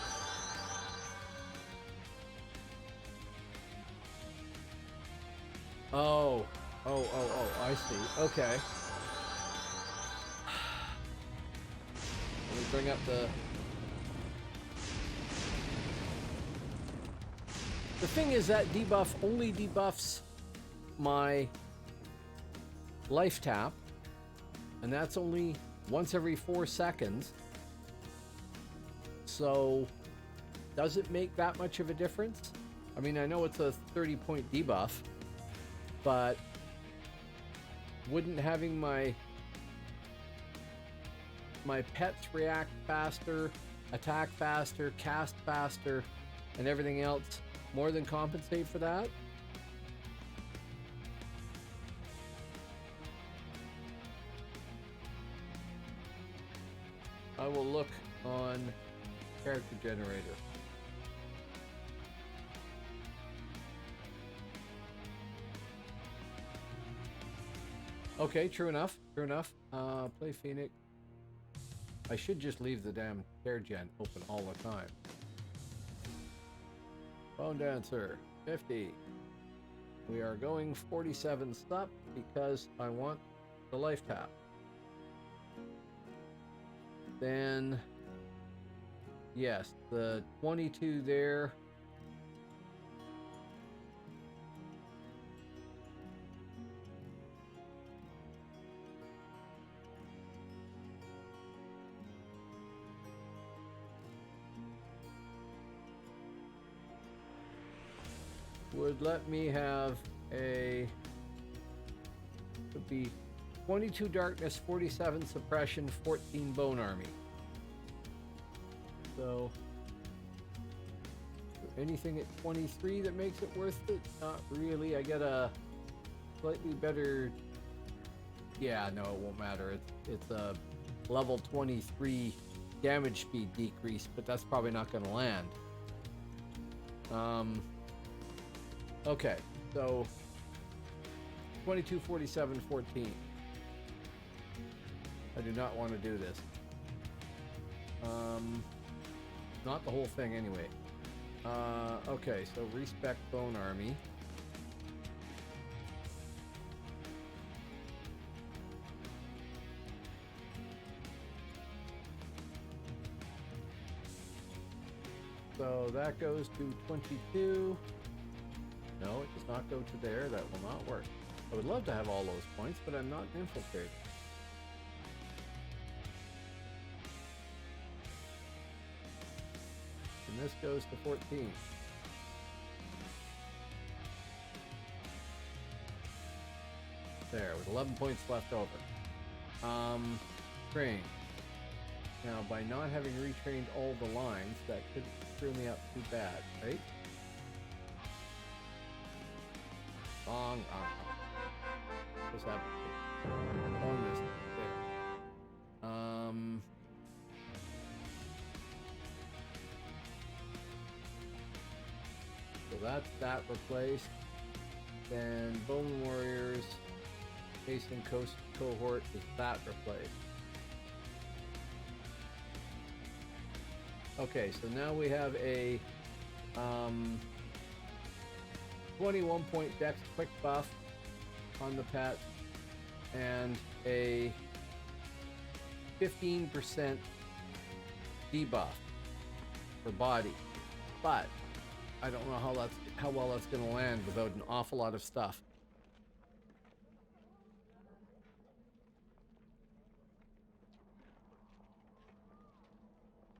Oh, I see. Okay. Let me bring up the... The thing is that debuff only debuffs my life tap, and that's only once every 4 seconds. So, does it make that much of a difference? I mean, I know it's a 30-point debuff, but wouldn't having my pets react faster, attack faster, cast faster, and everything else more than compensate for that? I will look on character generator. Okay, true enough. Play Phoenix. I should just leave the damn care gen open all the time. Bonedancer, 50. We are going 47 stop because I want the life tap. Then, yes, the 22 there. Would let me have a, would be 22 darkness, 47 suppression, 14 bone army. So anything at 23 that makes it worth it? Not really. I get a slightly better, yeah, no, it won't matter. It's a level 23 damage speed decrease, but that's probably not going to land. Okay, so 22, 47, 14. I do not want to do this. Not the whole thing anyway. Okay, so respec Bone Army. So that goes to 22. No, it does not go to there. That will not work. I would love to have all those points, but I'm not an infiltrator. And this goes to 14. There, with 11 points left over. Train. Now, by not having retrained all the lines, that could screw me up too bad, right? Wrong. What's happening? Bonus there. So that's that replaced. Then Bone Warriors, Hasten Coast Cohort is that replaced. Okay, so now we have a 21 point dex quick buff on the pet and a 15% debuff for body, but I don't know how well that's going to land without an awful lot of stuff.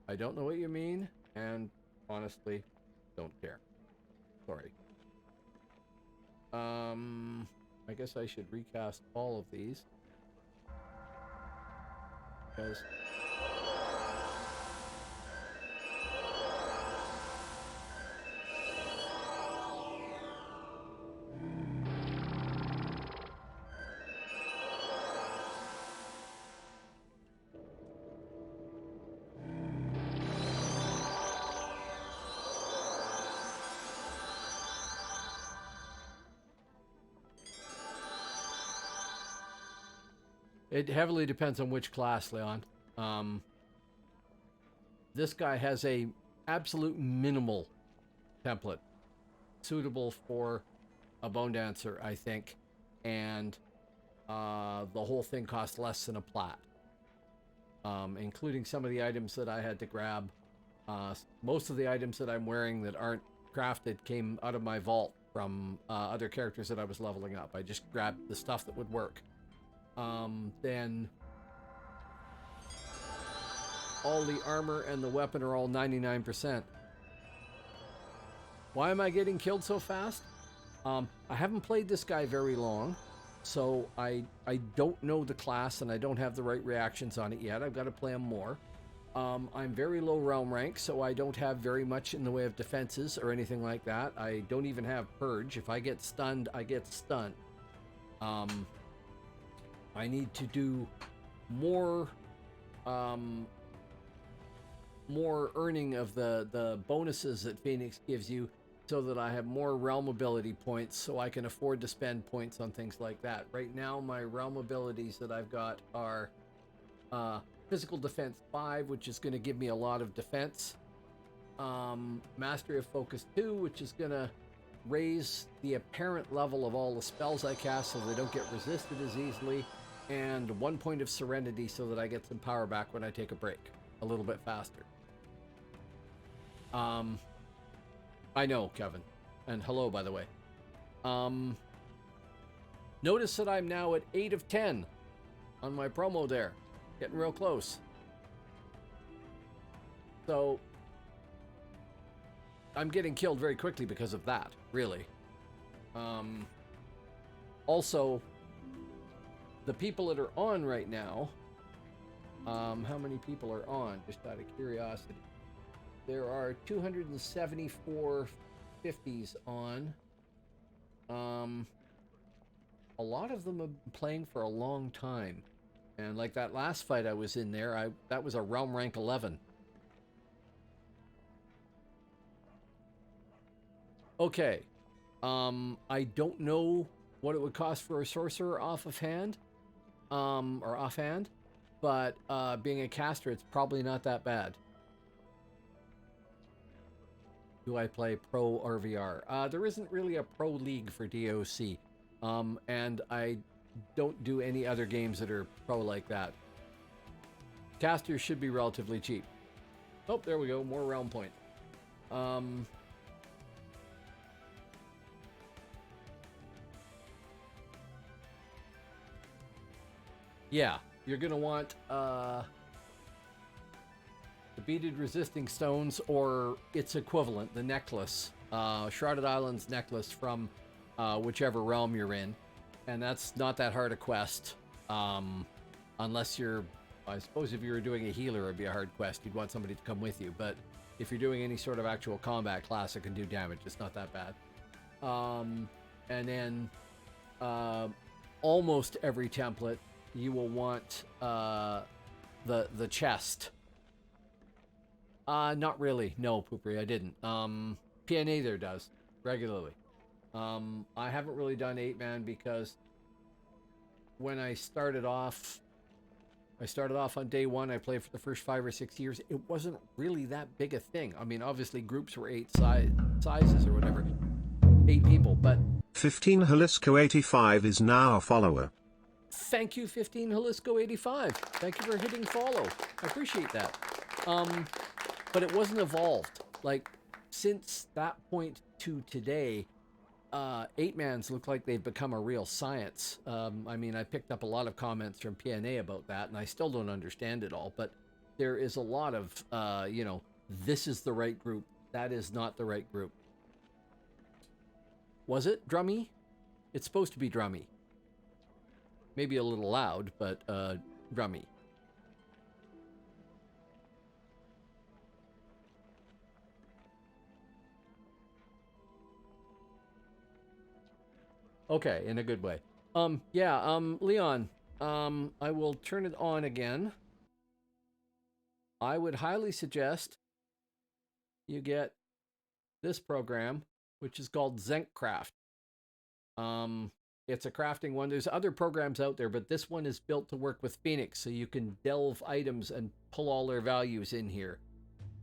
I don't know what you mean, and honestly, don't care. Sorry. I guess I should recast all of these. Because it heavily depends on which class, Leon. This guy has a absolute minimal template suitable for a Bonedancer, I think, and the whole thing costs less than a plat, including some of the items that I had to grab. Most of the items that I'm wearing that aren't crafted came out of my vault from other characters that I was leveling up. I just grabbed the stuff that would work. Then all the armor and the weapon are all 99%. Why am I getting killed so fast? I haven't played this guy very long, so I don't know the class and I don't have the right reactions on it yet. I've got to play him more. I'm very low realm rank, so I don't have very much in the way of defenses or anything like that. I don't even have purge. If I get stunned, I get stunned. I need to do more earning of the bonuses that Phoenix gives you so that I have more realm ability points so I can afford to spend points on things like that. Right now, my realm abilities that I've got are Physical Defense 5, which is going to give me a lot of defense. Mastery of Focus 2, which is going to raise the apparent level of all the spells I cast so they don't get resisted as easily. And 1 point of Serenity so that I get some power back when I take a break a little bit faster. I know, Kevin. And hello, by the way. Notice that I'm now at 8 of 10 on my promo there. Getting real close. So, I'm getting killed very quickly because of that, really. Also, the people that are on right now, how many people are on, just out of curiosity? There are 274 50s on. A lot of them have been playing for a long time. And like that last fight I was in there, that was a realm rank 11. Okay. I don't know what it would cost for a sorcerer off of hand. Or offhand. But being a caster, it's probably not that bad. Do I play pro or VR? There isn't really a pro league for DAOC. And I don't do any other games that are pro like that. Casters should be relatively cheap. Oh, there we go. More realm point. Yeah, you're going to want the beaded resisting stones or its equivalent, the necklace. Shrouded Islands necklace from whichever realm you're in. And that's not that hard a quest. Unless you're, I suppose if you were doing a healer, it'd be a hard quest. You'd want somebody to come with you. But if you're doing any sort of actual combat class, it can do damage. It's not that bad. And then almost every template, you will want the chest. Not really. No, Poopery, I didn't. PNA there does regularly. I haven't really done 8-man because when I started off on day one. I played for the first 5 or 6 years. It wasn't really that big a thing. I mean, obviously groups were 8 sizes or whatever, 8 people, but 15 Halisco 85 is now a follower. Thank you, 15 Halisco 85. Thank you for hitting follow. I appreciate that. But it wasn't evolved. Like, since that point to today, 8-mans look like they've become a real science. I mean, I picked up a lot of comments from PNA about that, and I still don't understand it all, but there is a lot of, you know, this is the right group. That is not the right group. Was it drummy? It's supposed to be drummy. Maybe a little loud, but drummy. Okay, in a good way. Yeah, Leon, I will turn it on again. I would highly suggest you get this program, which is called Zenkcraft. It's a crafting one. There's other programs out there, but this one is built to work with Phoenix, so you can delve items and pull all their values in here.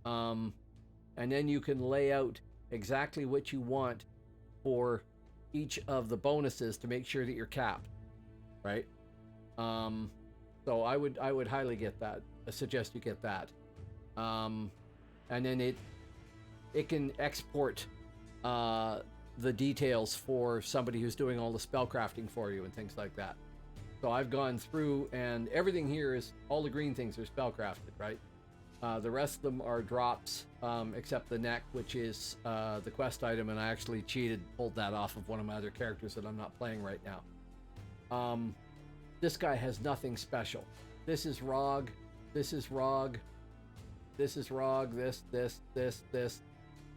And then you can lay out exactly what you want for each of the bonuses to make sure that you're capped, right? So I would highly get that. I suggest you get that. And then it can export the details for somebody who's doing all the spell crafting for you and things like that. So I've gone through, and everything here is, all the green things are spell crafted, right? The rest of them are drops, except the neck, which is the quest item, and I actually cheated, pulled that off of one of my other characters that I'm not playing right now. This guy has nothing special. This is Rog, this is Rog, this is Rog, this.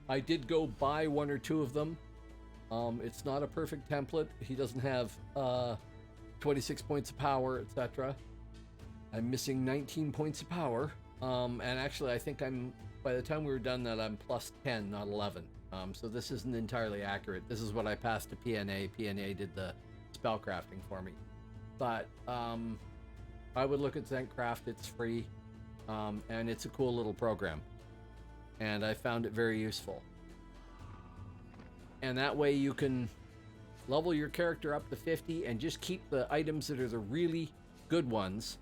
I did go buy one or two of them. It's not a perfect template. He doesn't have 26 points of power, etc. I'm missing 19 points of power. And actually, I think by the time we were done that, I'm plus 10, not 11. So this isn't entirely accurate. This is what I passed to PNA. PNA did the spell crafting for me. But I would look at Zenkcraft. It's free, and it's a cool little program. And I found it very useful. And that way you can level your character up to 50 and just keep the items that are the really good ones.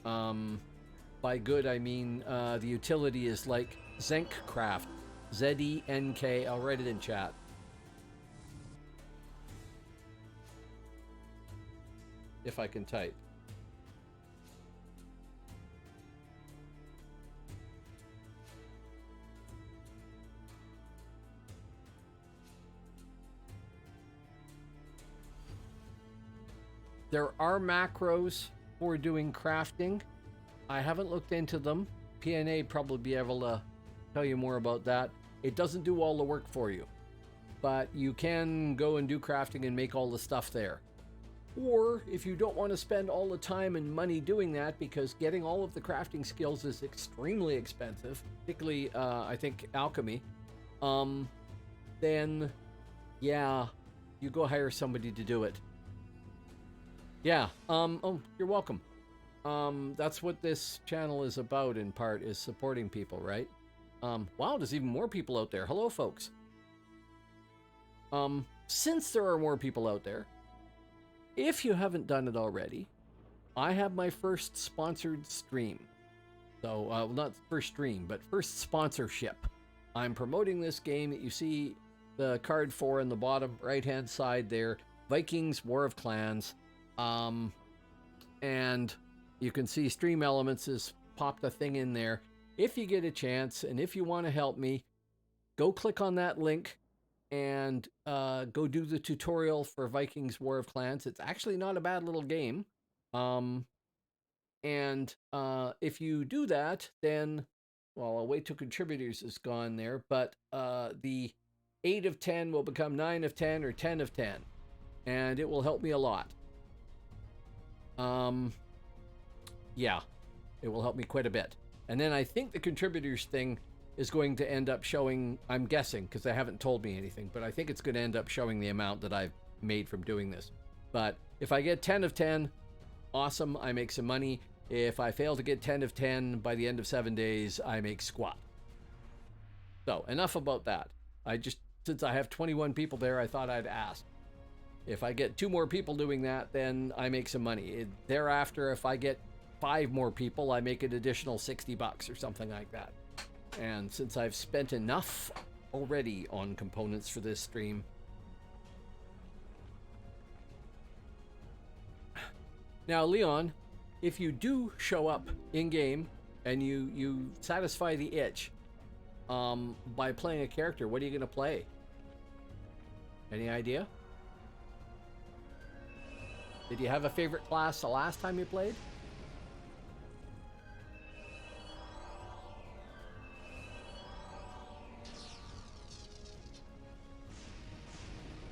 By good, I mean the utility is like Zenkcraft. Z-E-N-K. I'll write it in chat. If I can type. There are macros for doing crafting. I haven't looked into them. PNA probably be able to tell you more about that. It doesn't do all the work for you, but you can go and do crafting and make all the stuff there. Or if you don't want to spend all the time and money doing that, because getting all of the crafting skills is extremely expensive, particularly I think alchemy, then yeah, you go hire somebody to do it. Yeah, oh, you're welcome. That's what this channel is about, in part, is supporting people, right? Wow, there's even more people out there. Hello, folks. Since there are more people out there, if you haven't done it already, I have my first sponsored stream. So, not first stream, but first sponsorship. I'm promoting this game that you see the card for in the bottom right-hand side there, Vikings War of Clans. And you can see Stream Elements has popped a thing in there. If you get a chance, and if you want to help me, go click on that link and go do the tutorial for Vikings War of Clans. It's actually not a bad little game. And if you do that, then, well, I'll wait till contributors is gone there, but the 8 of 10 will become 9 of 10 or 10 of 10, and it will help me a lot. Yeah, it will help me quite a bit. And then I think the contributors thing is going to end up showing, I'm guessing, because they haven't told me anything, but I think it's going to end up showing the amount that I've made from doing this. But if I get 10 of 10, awesome, I make some money. If I fail to get 10 of 10 by the end of 7 days, I make squat. So, enough about that. Since I have 21 people there, I thought I'd ask. If I get 2 more people doing that, then I make some money. Thereafter, if I get 5 more people, I make an additional $60 or something like that. And since I've spent enough already on components for this stream, now Leon, if you do show up in game and you satisfy the itch by playing a character. What are you going to play? Any idea? Did you have a favorite class the last time you played?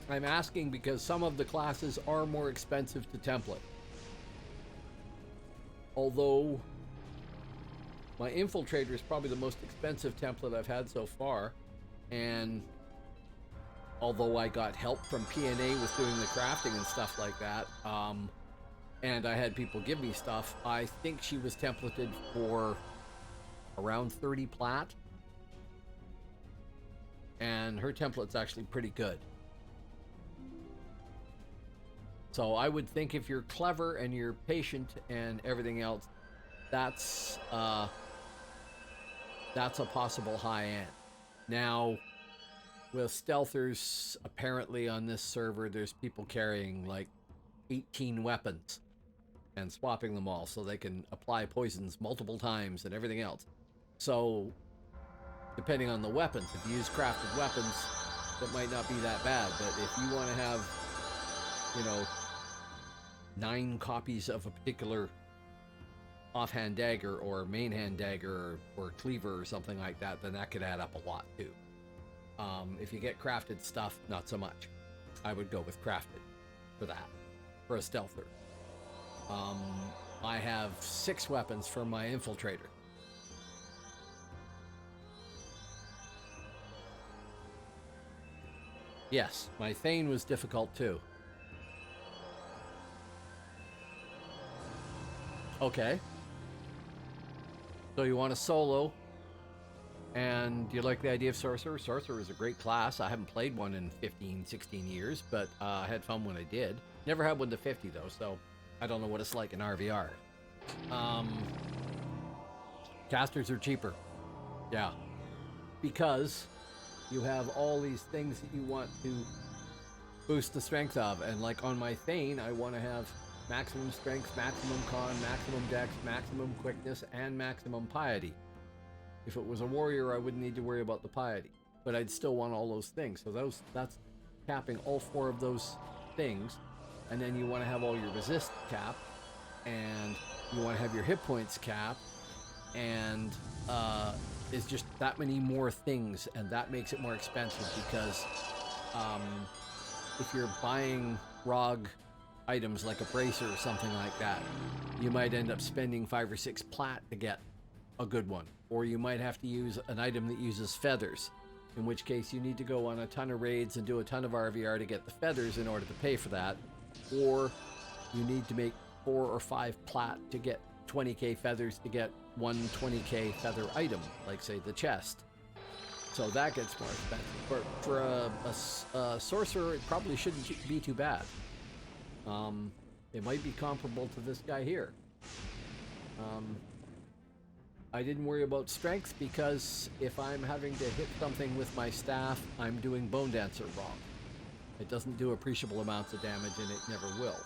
I'm asking because some of the classes are more expensive to template. Although my Infiltrator is probably the most expensive template I've had so far, and although I got help from P&A with doing the crafting and stuff like that, and I had people give me stuff, I think she was templated for around 30 plat, and her template's actually pretty good. So I would think if you're clever and you're patient and everything else, that's a possible high end. Now, with stealthers, apparently on this server, there's people carrying like 18 weapons and swapping them all so they can apply poisons multiple times and everything else. So, depending on the weapons, if you use crafted weapons, that might not be that bad. But if you want to have, 9 copies of a particular offhand dagger or main hand dagger or cleaver or something like that, then that could add up a lot too. If you get crafted stuff, not so much. I would go with crafted for that, for a stealther. I have 6 weapons for my Infiltrator. Yes, my Thane was difficult too. Okay. So you want a solo, and you like the idea of Sorcerer? Sorcerer is a great class. I haven't played one in 15, 16 years, but I had fun when I did. Never had one to 50 though, so I don't know what it's like in RVR. Casters are cheaper. Yeah. Because you have all these things that you want to boost the strength of, and like on my Thane, I want to have maximum strength, maximum con, maximum dex, maximum quickness, and maximum piety. If it was a warrior, I wouldn't need to worry about the piety, but I'd still want all those things. So that's capping all 4 of those things, and then you want to have all your resist cap, and you want to have your hit points cap, and it's just that many more things, and that makes it more expensive because if you're buying ROG items like a bracer or something like that, you might end up spending 5 or 6 plat to get a good one, or you might have to use an item that uses feathers, in which case you need to go on a ton of raids and do a ton of RVR to get the feathers in order to pay for that, or you need to make 4 or 5 plat to get 20k feathers to get one 20k feather item, like say the chest. So that gets more expensive. But for a sorcerer, it probably shouldn't be too bad. It might be comparable to this guy here. I didn't worry about strength because if I'm having to hit something with my staff, I'm doing Bonedancer wrong. It doesn't do appreciable amounts of damage, and it never will.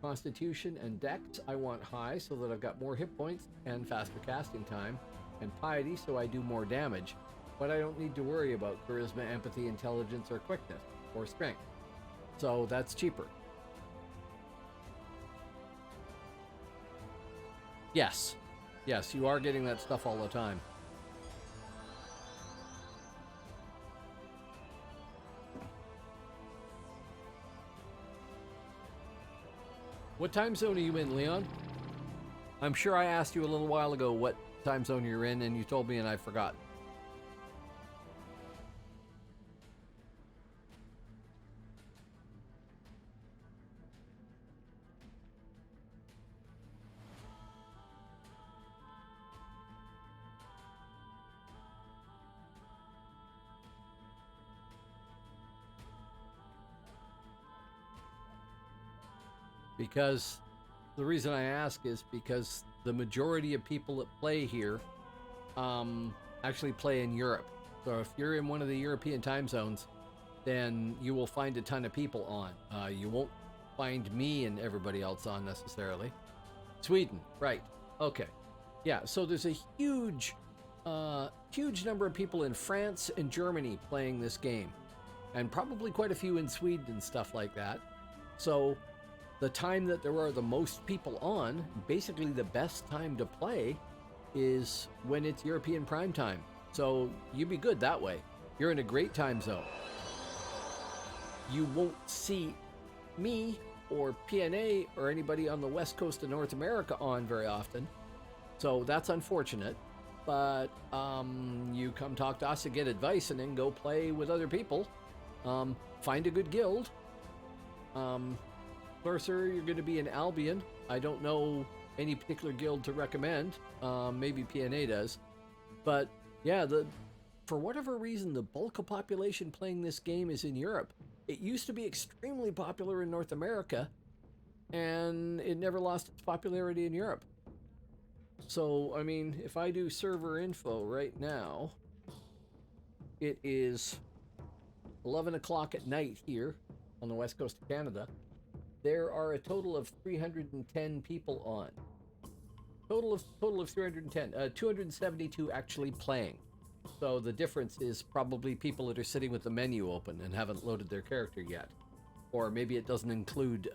Constitution and Dex I want high so that I've got more hit points and faster casting time, and Piety so I do more damage, but I don't need to worry about Charisma, Empathy, Intelligence, or Quickness, or Strength. So that's cheaper. Yes, you are getting that stuff all the time. What time zone are you in, Leon? I'm sure I asked you a little while ago what time zone you're in, and you told me and I forgot. Because the reason I ask is because the majority of people that play here actually play in Europe. So if you're in one of the European time zones, then you will find a ton of people on. You won't find me and everybody else on necessarily. Sweden, right. Okay. Yeah, so there's a huge number of people in France and Germany playing this game, and probably quite a few in Sweden and stuff like that. So the time that there are the most people on, basically the best time to play is when it's European prime time. So you'd be good that way. You're in a great time zone. You won't see me or PNA or anybody on the west coast of North America on very often. So that's unfortunate. But you come talk to us and get advice and then go play with other people. Find a good guild. Mercer, you're going to be in Albion. I don't know any particular guild to recommend. Maybe PNA does. But yeah, for whatever reason, the bulk of population playing this game is in Europe. It used to be extremely popular in North America, and it never lost its popularity in Europe. So, I mean, if I do server info right now, it is 11 o'clock at night here on the west coast of Canada. There are a total of 310 people on. Total of 310. 272 actually playing. So the difference is probably people that are sitting with the menu open and haven't loaded their character yet. Or maybe it doesn't include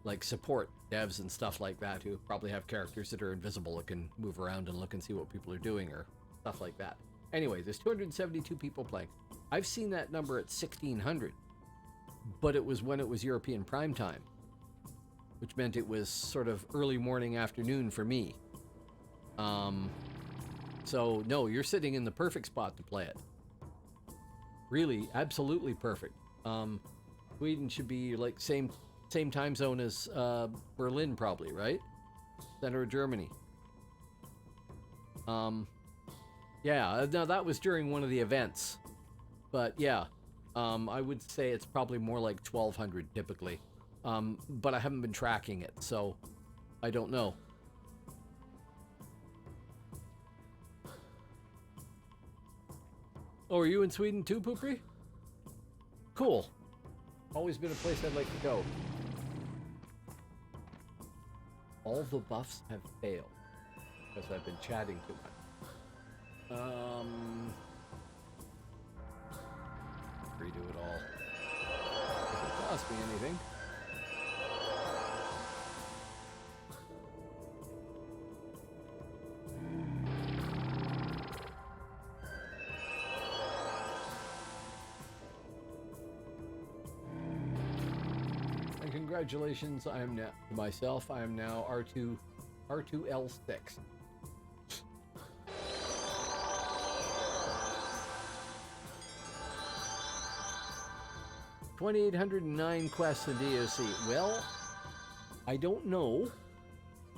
like support devs and stuff like that who probably have characters that are invisible that can move around and look and see what people are doing or stuff like that. Anyway, there's 272 people playing. I've seen that number at 1,600, but it was when it was European prime time, which meant it was sort of early morning, afternoon for me. So no, you're sitting in the perfect spot to play it. Really, absolutely perfect. Sweden should be like same time zone as Berlin, probably, right? Center of Germany. Yeah, now that was during one of the events, but yeah, I would say it's probably more like 1,200 typically. But I haven't been tracking it, so I don't know. Oh, are you in Sweden too, Poopri? Cool. Always been a place I'd like to go. All the buffs have failed because I've been chatting too much. Redo it all. Doesn't cost me anything. Congratulations, I am now myself. I am now R2L6. 2,809 quests in DAOC. Well, I don't know.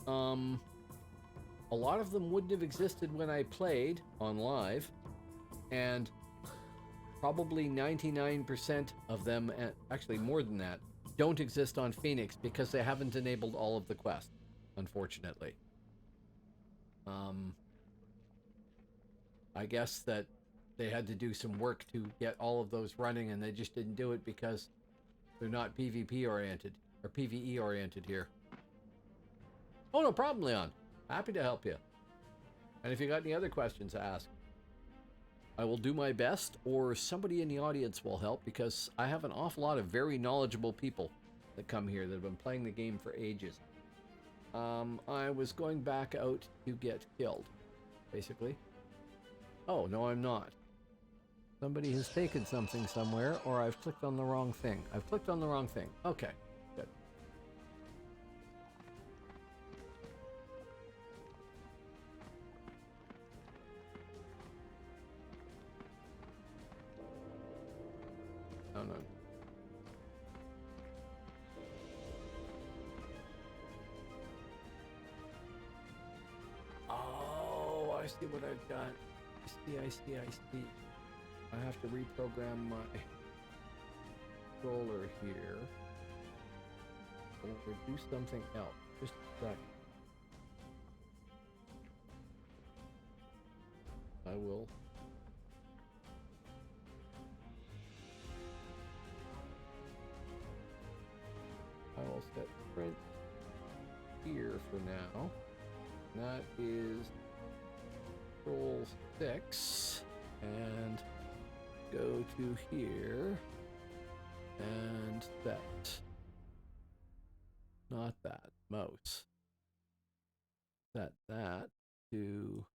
A lot of them wouldn't have existed when I played on live, and probably 99% of them, and actually more than that, don't exist on Phoenix because they haven't enabled all of the quests, unfortunately. I guess that they had to do some work to get all of those running, and they just didn't do it because they're not PvP oriented or PvE oriented here. Oh, no problem, Leon. Happy to help you. And if you got any other questions, ask. I will do my best, or somebody in the audience will help, because I have an awful lot of very knowledgeable people that come here that have been playing the game for ages. I was going back out to get killed, basically. Oh, no, I'm not. Somebody has taken something somewhere, or I've clicked on the wrong thing. I've clicked on the wrong thing. Okay, good. Oh, no. Oh, I see what I've done. I see. I have to reprogram my controller here. Or do something else. Just a second. I will. I will set print here for now. That is Control 6. And go to here. And that. Not that. Mouse. Set that to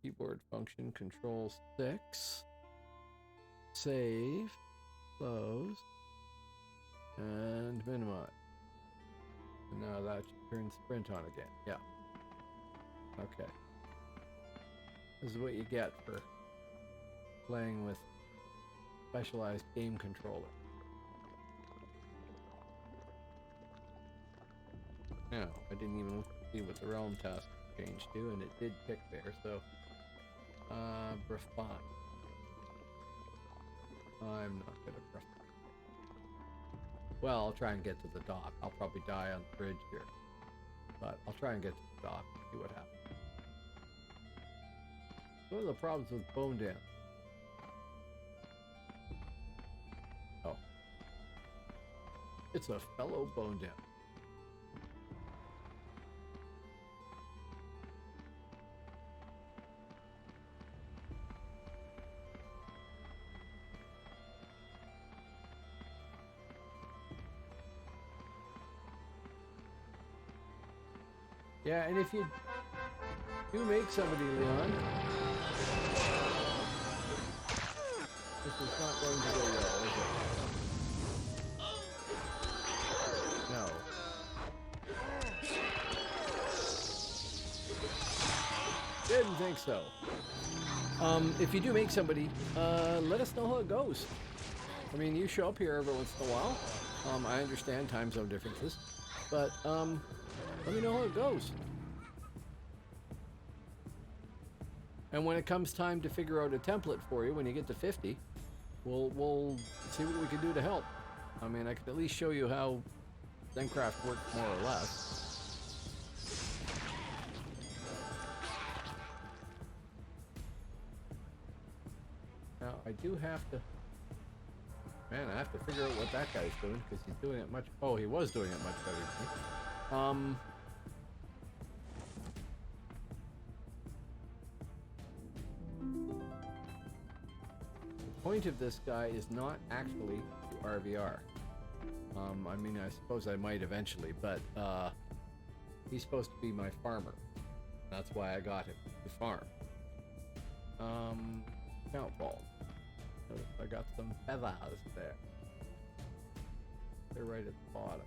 keyboard function Control 6. Save. Close. And minimize. And now that should turn sprint on again. Yeah. Okay. This is what you get for playing with specialized game controller. Now, I didn't even see what the realm task changed to, and it did pick there, so refine. I'm not gonna refine. Well, I'll try and get to the dock. I'll probably die on the bridge here. But I'll try and get to the dock and see what happens. One of the problems with Bonedancer. Oh. It's a fellow Bonedancer. Yeah, and if you do make somebody, Leon, this is not going to go well, is it? No. Didn't think so. If you do make somebody, let us know how it goes. I mean, you show up here every once in a while. I understand time zone differences, but let me know how it goes. And when it comes time to figure out a template for you, when you get to 50, we'll see what we can do to help. I mean, I can at least show you how Zencraft works more or less. Now, I do have to... Man, I have to figure out what that guy's doing, because he's doing it much... Oh, he was doing it much better than me. The point of this guy is not actually to RVR. I mean, I suppose I might eventually, but he's supposed to be my farmer. That's why I got him to farm. Count ball. Notice I got some feathers there. They're right at the bottom.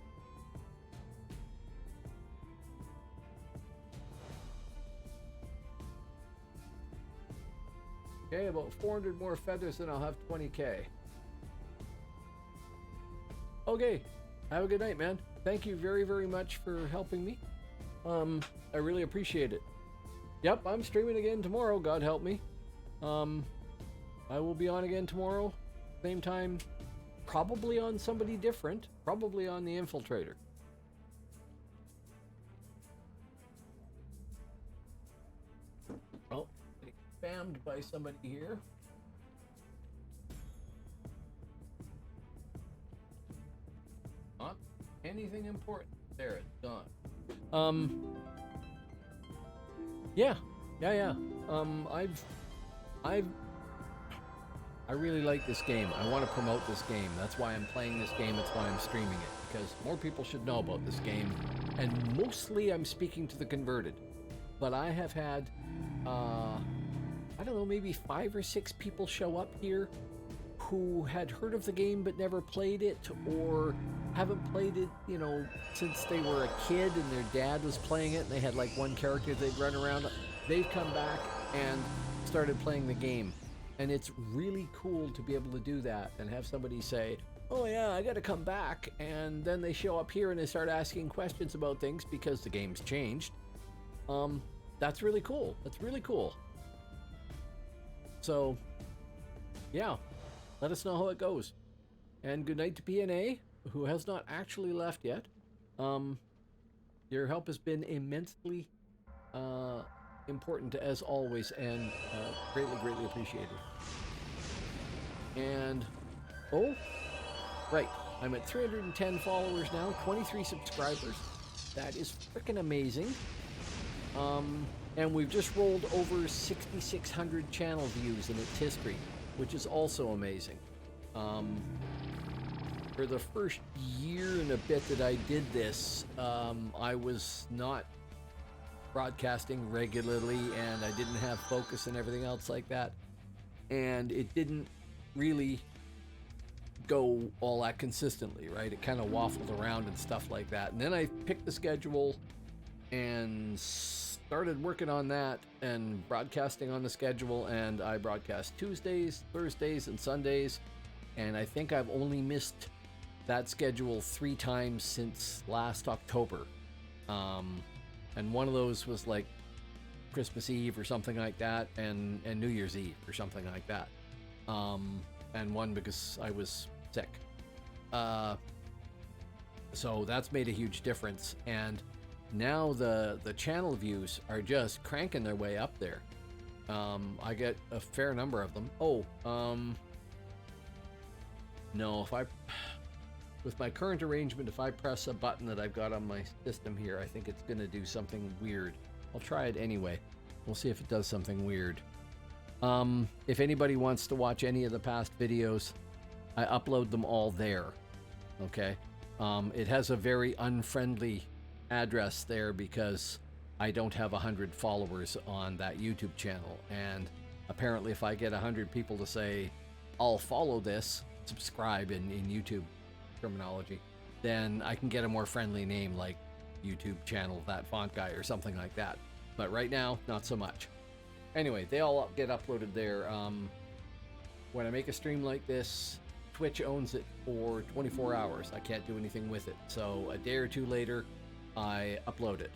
Okay, about 400 more feathers and I'll have 20k. Okay, have a good night, man. Thank you very, very much for helping me. I really appreciate it. Yep, I'm streaming again tomorrow, God help me. I will be on again tomorrow, same time, probably on somebody different, probably on the Infiltrator. Oh, spammed by somebody here. Not anything important. There, it's done. Yeah. I really like this game. I want to promote this game. That's why I'm playing this game. That's why I'm streaming it, because more people should know about this game. And mostly I'm speaking to the converted. But I have had, I don't know, maybe 5 or 6 people show up here who had heard of the game but never played it, or haven't played it, you know, since they were a kid and their dad was playing it and they had like one character they'd run around. They've come back and started playing the game. And it's really cool to be able to do that and have somebody say, oh yeah, I gotta come back. And then they show up here and they start asking questions about things because the game's changed. That's really cool. That's really cool. So, yeah, let us know how it goes. And good night to PNA, who has not actually left yet. Your help has been immensely important as always, and greatly appreciated. And oh, right, I'm at 310 followers now, 23 subscribers. That is freaking amazing. And we've just rolled over 6,600 channel views in its history, which is also amazing. For the first year and a bit that I did this, I was not broadcasting regularly, and I didn't have focus and everything else like that. And it didn't really go all that consistently, right? It kind of waffled around and stuff like that. And then I picked the schedule and started working on that and broadcasting on the schedule, and I broadcast Tuesdays, Thursdays, and Sundays. And I think I've only missed that schedule 3 times since last October. And one of those was like Christmas Eve or something like that, and New Year's Eve or something like that. And one because I was sick. So that's made a huge difference. And now the channel views are just cranking their way up there. I get a fair number of them. No, with my current arrangement, if I press a button that I've got on my system here, I think it's going to do something weird. I'll try it anyway. We'll see if it does something weird. If anybody wants to watch any of the past videos, I upload them all there. Okay? It has a very unfriendly address there because I don't have 100 followers on that YouTube channel. And apparently if I get 100 people to say, I'll follow this, subscribe in YouTube terminology, then I can get a more friendly name like YouTube channel That Font Guy or something like that. But right now, not so much. Anyway, they all get uploaded there. When I make a stream like this, Twitch owns it for 24 hours. I can't do anything with it. So a day or two later, I upload it.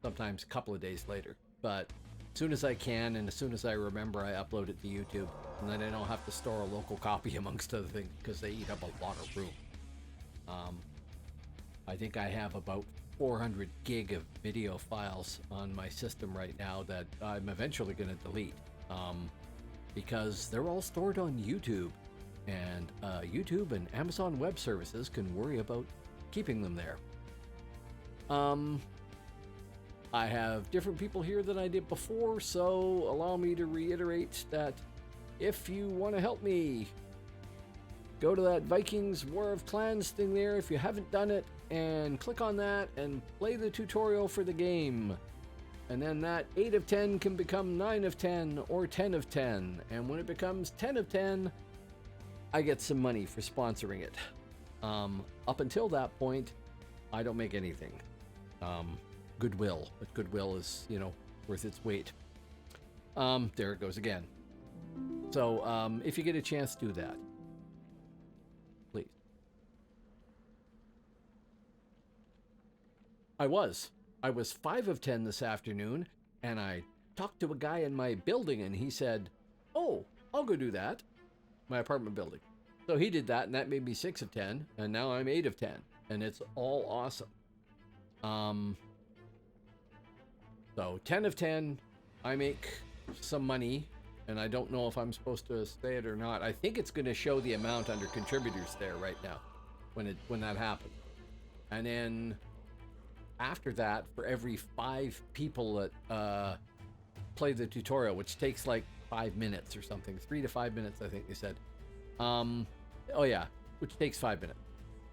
Sometimes a couple of days later. But as soon as I can and as soon as I remember, I upload it to YouTube. And then I don't have to store a local copy amongst other things because they eat up a lot of room. I think I have about 400 gig of video files on my system right now that I'm eventually going to delete because they're all stored on YouTube, and YouTube and Amazon Web Services can worry about keeping them there. I have different people here than I did before, so allow me to reiterate that if you want to help me, go to that Vikings War of Clans thing there if you haven't done it, and click on that and play the tutorial for the game. And then that 8 of 10 can become 9 of 10 or 10 of 10. And when it becomes 10 of 10, I get some money for sponsoring it. Up until that point, I don't make anything. Goodwill, but goodwill is, worth its weight. There it goes again. So if you get a chance, do that. Please. I was 5 of 10 this afternoon, and I talked to a guy in my building, and he said, oh, I'll go do that. My apartment building. So he did that, and that made me 6 of 10, and now I'm 8 of 10, and it's all awesome. So 10 of 10, I make some money, and I don't know if I'm supposed to say it or not. I think it's going to show the amount under contributors there right now when that happens. And then after that, for every 5 people that play the tutorial, which takes like 5 minutes or something, 3 to 5 minutes, I think they said. Oh yeah, which takes 5 minutes.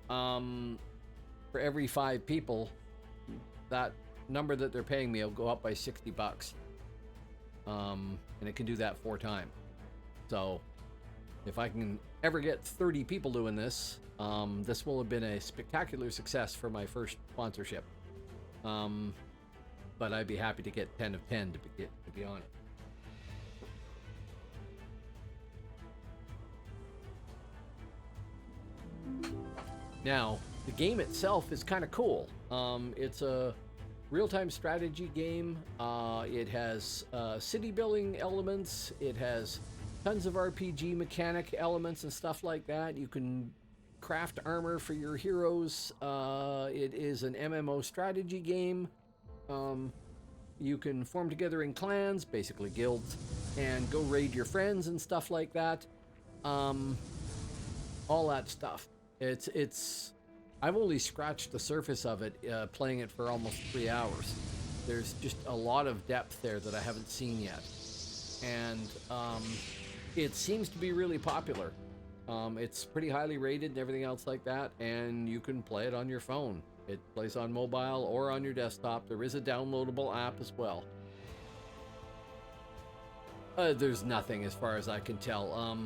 For every 5 people, that number that they're paying me will go up by $60. And it can do that 4 times. So if I can ever get 30 people doing this, this will have been a spectacular success for my first sponsorship. But I'd be happy to get 10 of 10 to be on it. Now, the game itself is kind of cool. It's a real-time strategy game. It has city building elements. It has tons of RPG mechanic elements and stuff like that. You can craft armor for your heroes. It is an MMO strategy game. You can form together in clans, basically guilds, and go raid your friends and stuff like that. All that stuff. I've only scratched the surface of it, playing it for almost 3 hours. There's just a lot of depth there that I haven't seen yet. And it seems to be really popular. It's pretty highly rated and everything else like that, and you can play it on your phone. It plays on mobile or on your desktop. There is a downloadable app as well. There's nothing as far as I can tell.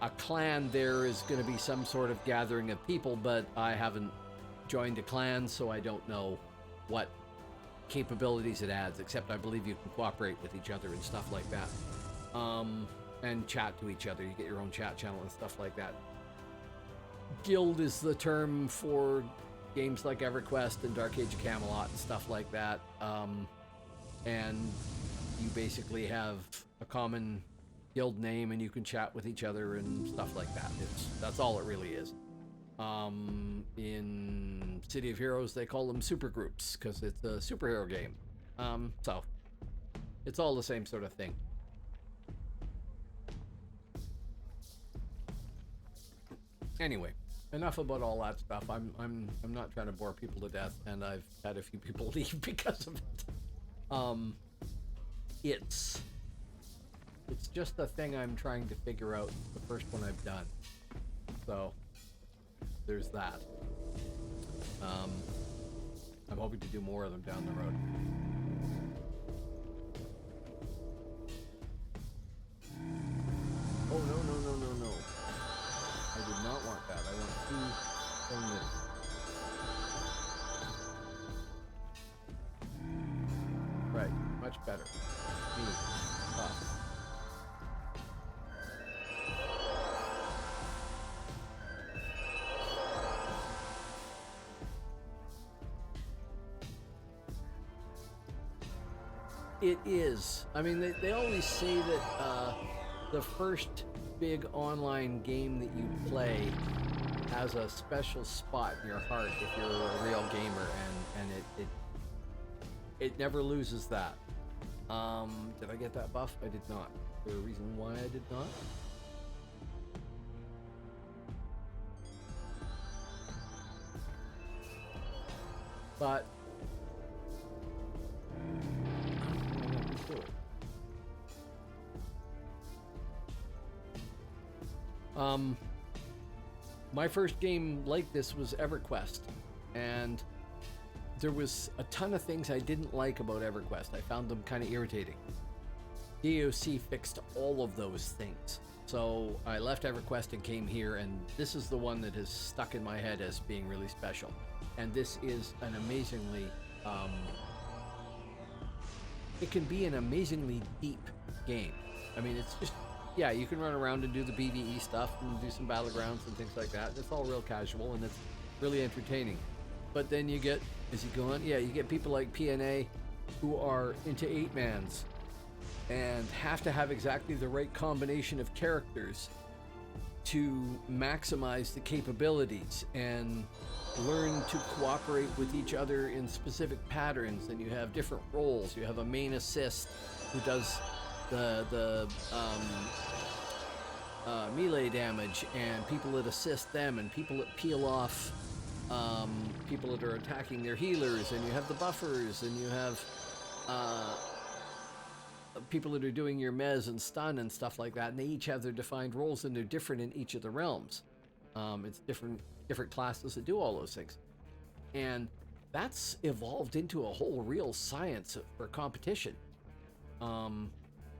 A clan there is going to be some sort of gathering of people, but I haven't joined a clan, so I don't know what capabilities it adds, except I believe you can cooperate with each other and stuff like that. And chat to each other. You get your own chat channel and stuff like that. Guild is the term for games like EverQuest and Dark Age of Camelot and stuff like that. And you basically have a common guild name and you can chat with each other and stuff like that. That's all it really is. In City of Heroes, they call them supergroups because it's a superhero game. So it's all the same sort of thing. Anyway, enough about all that stuff. I'm not trying to bore people to death, and I've had a few people leave because of it. It's just a thing I'm trying to figure out. The first one I've done, so there's that. I'm hoping to do more of them down the road. Oh no. I did not want that. I want 2 only. Right, much better. Me. Us. It is. I mean, they always say that the first big online game that you play has a special spot in your heart if you're a real gamer, and it never loses that. Did I get that buff? I did not. Is there a reason why I did not? But my first game like this was EverQuest, and there was a ton of things I didn't like about EverQuest. I found them kind of irritating. DAOC fixed all of those things. So I left EverQuest and came here, and this is the one that has stuck in my head as being really special. And this is an amazingly, it can be an amazingly deep game. I mean, it's just, yeah, you can run around and do the BVE stuff and do some battlegrounds and things like that. It's all real casual and it's really entertaining. But then you get, is he going? Yeah, you get people like PNA who are into 8-mans and have to have exactly the right combination of characters to maximize the capabilities and learn to cooperate with each other in specific patterns. And you have different roles. You have a main assist who does the melee damage, and people that assist them, and people that peel off people that are attacking their healers, and you have the buffers, and you have people that are doing your mez and stun and stuff like that, and they each have their defined roles, and they're different in each of the realms. It's different classes that do all those things, and that's evolved into a whole real science for competition.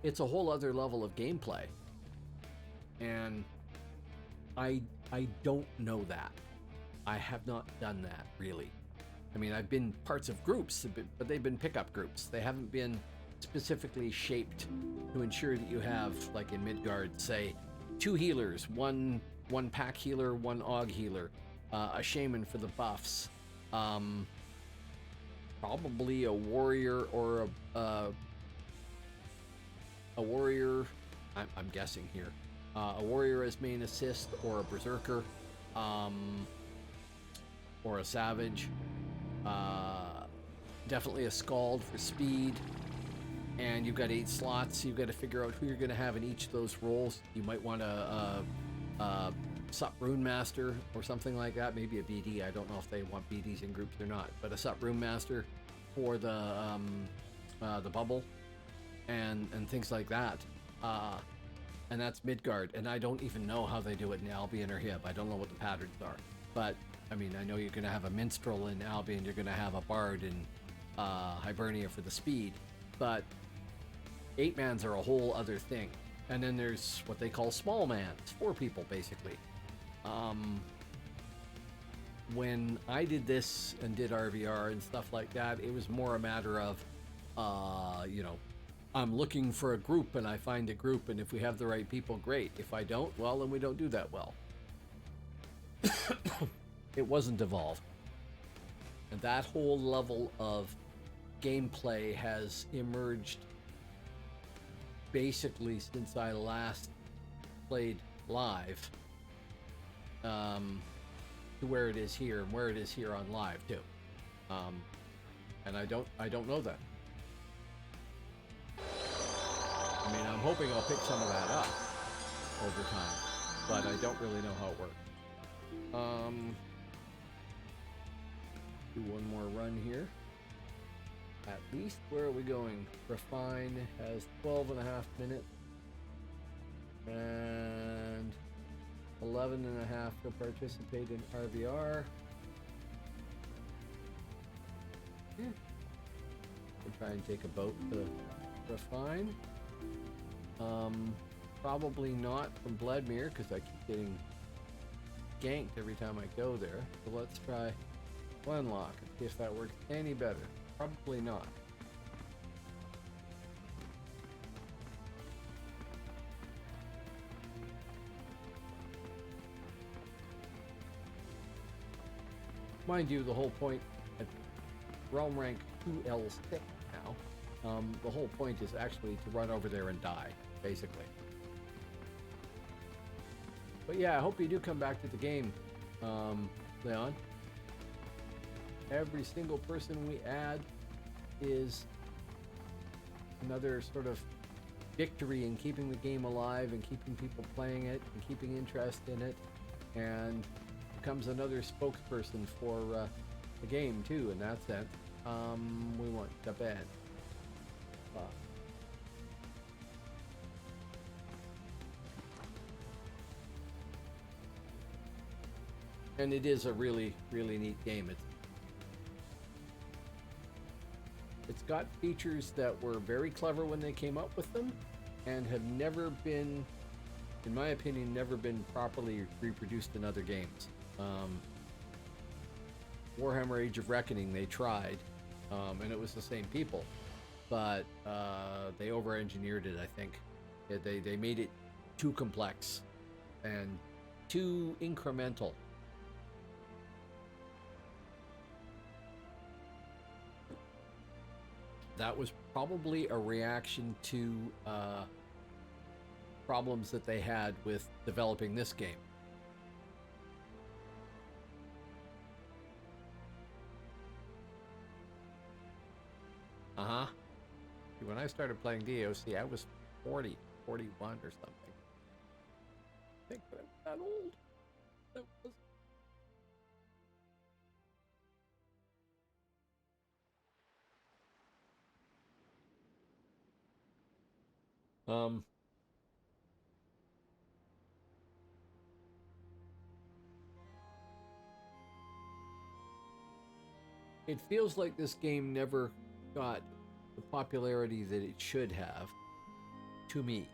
It's a whole other level of gameplay, and I don't know that. I have not done that, really. I mean, I've been parts of groups, but they've been pickup groups. They haven't been specifically shaped to ensure that you have, like in Midgard, say, 2 healers, one pack healer, 1 AUG healer, a shaman for the buffs, probably a warrior or a warrior, I'm guessing here, a warrior as main assist, or a berserker, or a savage, definitely a scald for speed. And you've got 8 slots. You've got to figure out who you're going to have in each of those roles. You might want a Sup Rune Master or something like that. Maybe a BD. I don't know if they want BDs in groups or not. But a Sup Rune Master for the bubble and things like that. And that's Midgard. And I don't even know how they do it in Albion or Hib. I don't know what the patterns are. But I mean, I know you're going to have a minstrel in Albion. You're going to have a bard in Hibernia for the speed. But 8-mans are a whole other thing. And then there's what they call small mans, 4 people basically. When I did this and did RVR and stuff like that, it was more a matter of, you know, I'm looking for a group and I find a group, and if we have the right people, great. If I don't, well, then we don't do that well. It wasn't evolved. And that whole level of gameplay has emerged basically since I last played live, to where it is here and where it is here on live too. And I don't know that. I mean, I'm hoping I'll pick some of that up over time, but I don't really know how it works. Do one more run here. At least, where are we going? Refine has 12.5 minutes. And 11.5 to participate in RVR. Yeah. We'll try and take a boat to Refine. Probably not from Vladimir, because I keep getting ganked every time I go there. So let's try Glenlock and see if that works any better. Probably not. Mind you, the whole point at realm rank 2L6 now, the whole point is actually to run over there and die, basically. But yeah, I hope you do come back to the game, Leon. Every single person we add is another sort of victory in keeping the game alive and keeping people playing it and keeping interest in it, and becomes another spokesperson for the game too in that sense. We want the band. And it is a really, really neat game. It's got features that were very clever when they came up with them and have never been, in my opinion, never been properly reproduced in other games. Warhammer Age of Reckoning, they tried, and it was the same people, but they over-engineered it, I think. They made it too complex and too incremental. That was probably a reaction to problems that they had with developing this game. When I started playing DAOC, I was 40, 41 or something. I think that I'm that old. That was... It feels like this game never got the popularity that it should have, to me.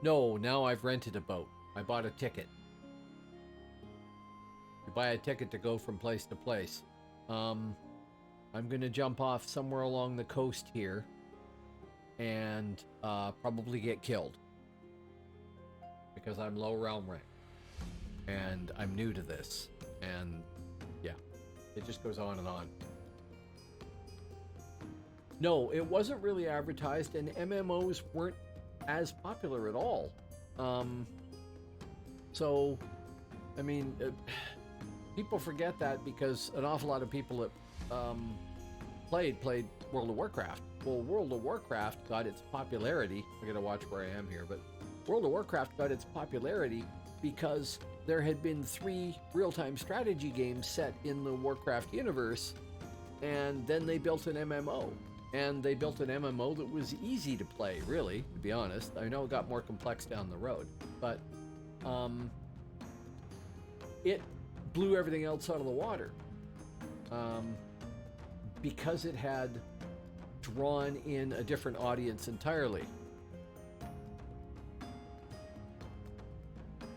No, now I've rented a boat. I bought a ticket. You buy a ticket to go from place to place. I'm gonna jump off somewhere along the coast here and probably get killed because I'm low realm rank and I'm new to this, and yeah, it just goes on and on. No, it wasn't really advertised, and MMOs weren't as popular at all. So, I mean, people forget that because an awful lot of people that played World of Warcraft. Well, World of Warcraft got its popularity. I gotta watch where I am here, but World of Warcraft got its popularity because there had been 3 real-time strategy games set in the Warcraft universe, and then they built an MMO. And they built an MMO that was easy to play, really, to be honest. I know it got more complex down the road, but it blew everything else out of the water. Because it had drawn in a different audience entirely.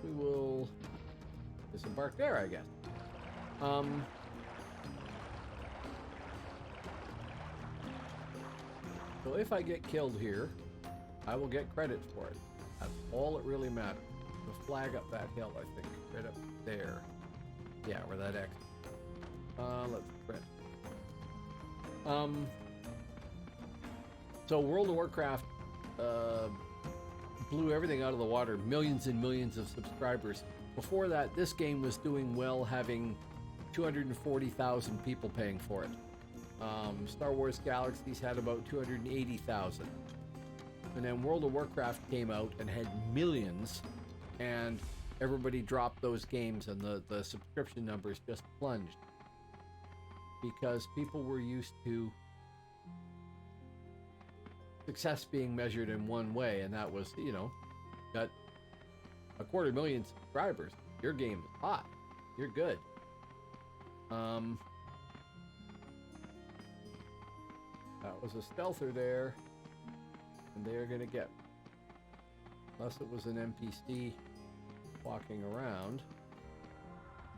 We will disembark there, I guess. So if I get killed here, I will get credit for it. That's all that really matters. The flag up that hill, I think. Right up there. Yeah, where that X. Let's print. So World of Warcraft blew everything out of the water. Millions and millions of subscribers. Before that, this game was doing well, having 240,000 people paying for it. Star Wars Galaxies had about 280,000. And then World of Warcraft came out and had millions, and everybody dropped those games, and the subscription numbers just plunged. Because people were used to success being measured in one way, and that was, you know, got 250,000 subscribers. Your game is hot. You're good. That was a stealther there, and they're gonna get me. Unless it was an NPC walking around,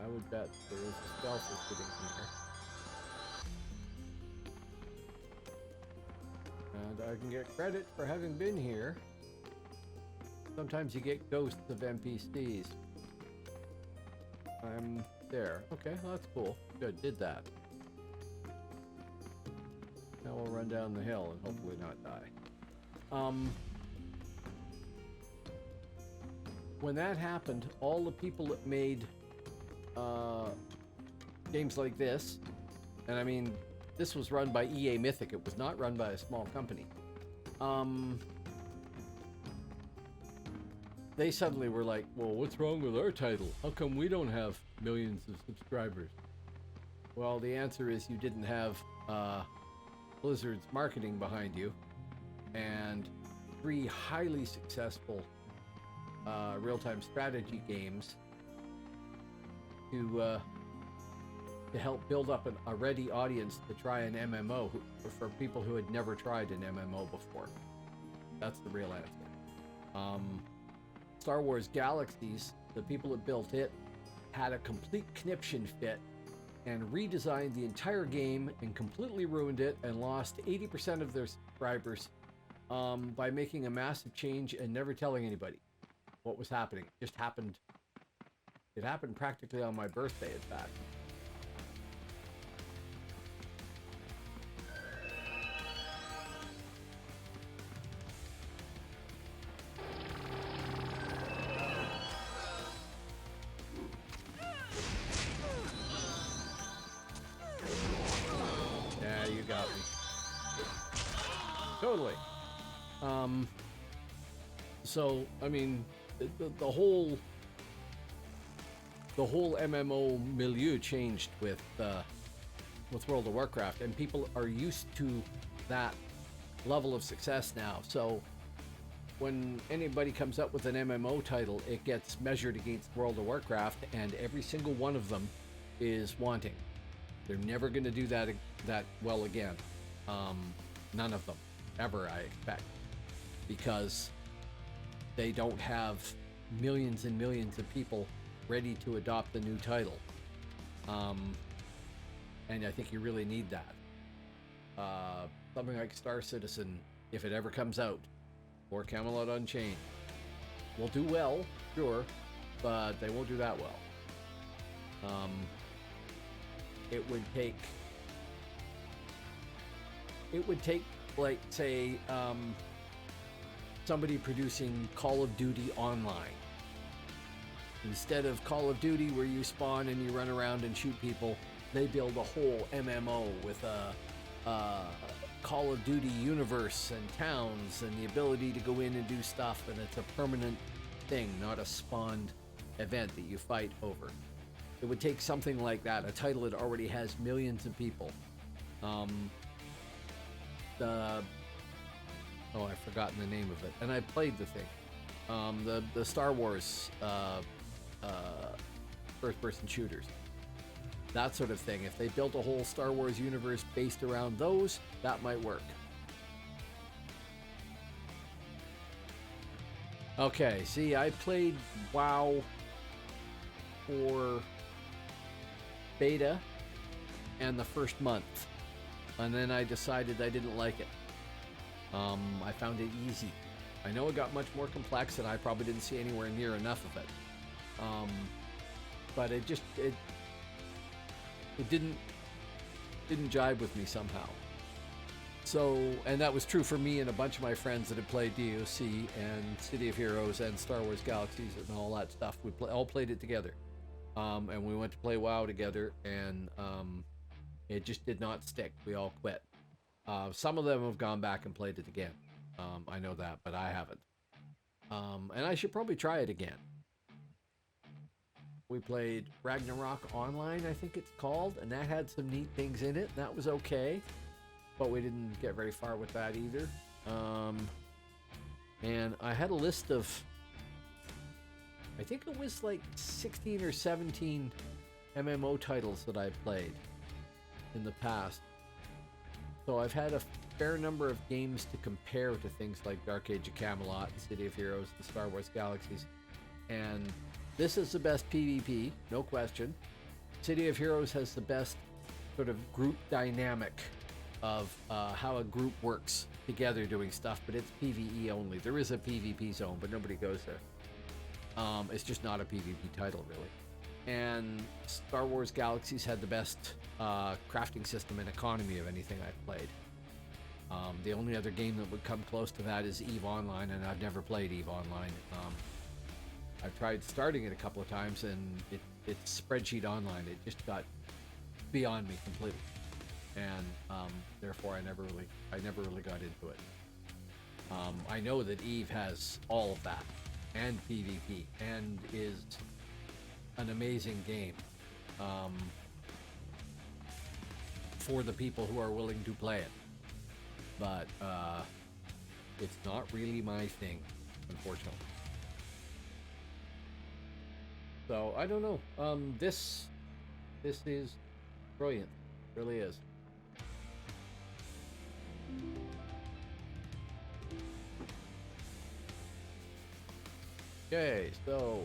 I would bet there is a stealther sitting here. And I can get credit for having been here. Sometimes you get ghosts of NPCs. I'm there. Okay, well, that's cool. Good, did that. Now we'll run down the hill and hopefully not die. When that happened, all the people that made games like this, and I mean, this was run by EA Mythic, it was not run by a small company. They suddenly were like, well, what's wrong with our title? How come we don't have millions of subscribers? Well, the answer is you didn't have Blizzard's marketing behind you, and 3 highly successful real-time strategy games to help build up a ready audience to try an MMO for people who had never tried an MMO before. That's the real answer. Star Wars Galaxies, the people that built it had a complete conniption fit and redesigned the entire game and completely ruined it and lost 80% of their subscribers by making a massive change and never telling anybody what was happening. It just happened. It happened practically on my birthday, in fact. Yeah, you got me. Totally. So, I mean, the whole MMO milieu changed with World of Warcraft, and people are used to that level of success now. So when anybody comes up with an MMO title, it gets measured against World of Warcraft, and every single one of them is wanting. They're never going to do that well again. None of them, ever, I expect, because they don't have millions and millions of people ready to adopt the new title. And I think you really need that. Something like Star Citizen, if it ever comes out, or Camelot Unchained, will do well, sure, but they won't do that well. It would take, like, say, somebody producing Call of Duty Online. Instead of Call of Duty where you spawn and you run around and shoot people, they build a whole MMO with Call of Duty universe and towns and the ability to go in and do stuff, and it's a permanent thing, not a spawned event that you fight over. It would take something like that, a title that already has millions of people. I've forgotten the name of it, and I played the thing. The Star Wars first-person shooters. That sort of thing. If they built a whole Star Wars universe based around those, that might work. Okay, see, I played WoW for beta and the first month, and then I decided I didn't like it. I found it easy. I know it got much more complex, and I probably didn't see anywhere near enough of it. But it didn't jive with me somehow. So, and that was true for me and a bunch of my friends that had played DAOC and City of Heroes and Star Wars Galaxies and all that stuff. We all played it together. And we went to play WoW together, and it just did not stick. We all quit. Some of them have gone back and played it again. I know that, but I haven't. And I should probably try it again. We played Ragnarok Online, I think it's called, and that had some neat things in it. That was okay, but we didn't get very far with that either. And I had a list of, I think it was like 16 or 17 MMO titles that I played in the past. So I've had a fair number of games to compare to things like Dark Age of Camelot, City of Heroes, and Star Wars Galaxies. And this is the best PvP, no question. City of Heroes has the best sort of group dynamic of how a group works together doing stuff, but it's PvE only. There is a PvP zone, but nobody goes there. It's just not a PvP title, really. And Star Wars Galaxies had the best crafting system and economy of anything I've played. The only other game that would come close to that is EVE Online, and I've never played EVE Online. I've tried starting it a couple of times, and it's Spreadsheet Online. It just got beyond me completely, and therefore I never really got into it. I know that EVE has all of that and PvP and is an amazing game for the people who are willing to play it, but it's not really my thing, unfortunately. So I don't know. This is brilliant. It really is. Okay, so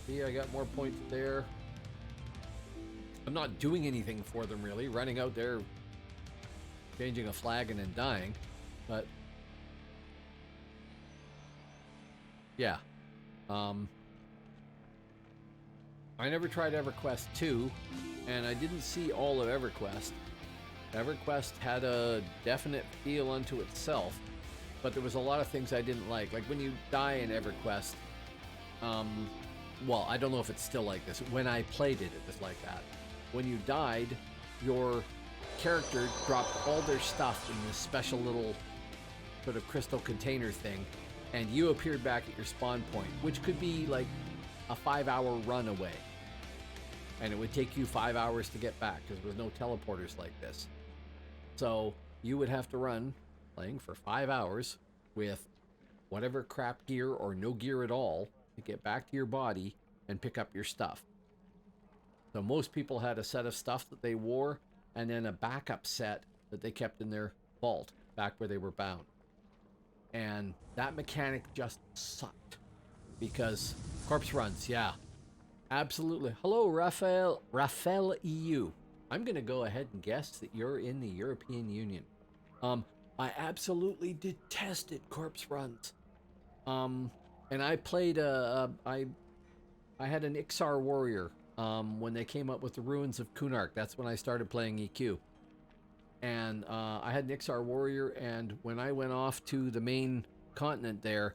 see, I got more points there. I'm not doing anything for them really. Running out there, changing a flag, and then dying. But yeah. I never tried EverQuest 2, and I didn't see all of EverQuest. EverQuest had a definite feel unto itself, but there was a lot of things I didn't like. Like when you die in EverQuest, well, I don't know if it's still like this. When I played it, it was like that. When you died, your character dropped all their stuff in this special little sort of crystal container thing, and you appeared back at your spawn point, which could be like a 5-hour run away, and it would take you 5 hours to get back because there was no teleporters like this. So you would have to run playing for 5 hours with whatever crap gear or no gear at all to get back to your body and pick up your stuff. So most people had a set of stuff that they wore and then a backup set that they kept in their vault back where they were bound. And that mechanic just sucked because corpse runs, yeah, absolutely. Hello, Raphael EU. I'm gonna go ahead and guess that you're in the European Union. I absolutely detested corpse runs. And I played I had an Ixar warrior when they came up with the Ruins of Kunark. That's when I started playing EQ. And I had an Ixar warrior, and when I went off to the main continent there,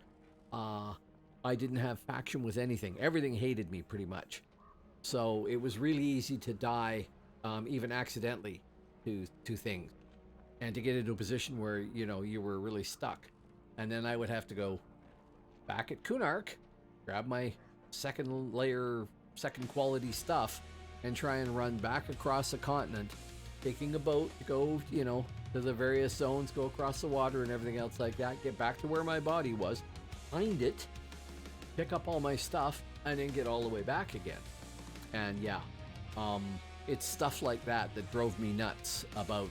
I didn't have faction with anything. Everything hated me pretty much. So it was really easy to die, even accidentally, to things. and to get into a position where, you know, you were really stuck. And then I would have to go back at Kunark, grab my second layer, second quality stuff, and try and run back across the continent, taking a boat to go, you know, to the various zones, go across the water and everything else like that, get back to where my body was, find it, pick up all my stuff, and then get all the way back again. And yeah, it's stuff like that that drove me nuts about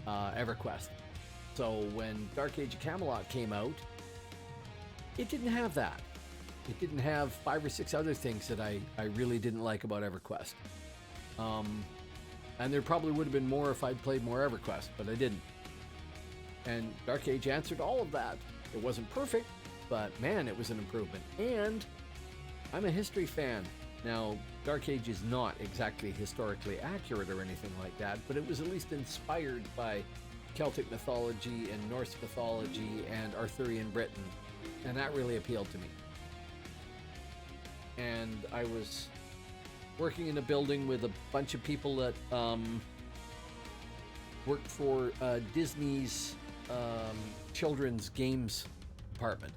EverQuest. So when Dark Age of Camelot came out, it didn't have that. It didn't have 5 or 6 other things that I really didn't like about EverQuest. And there probably would have been more if I'd played more EverQuest, but I didn't. And Dark Age answered all of that. It wasn't perfect, but man, it was an improvement. And I'm a history fan. Now, Dark Age is not exactly historically accurate or anything like that, but it was at least inspired by Celtic mythology and Norse mythology and Arthurian Britain, and that really appealed to me. And I was working in a building with a bunch of people that worked for Disney's children's games department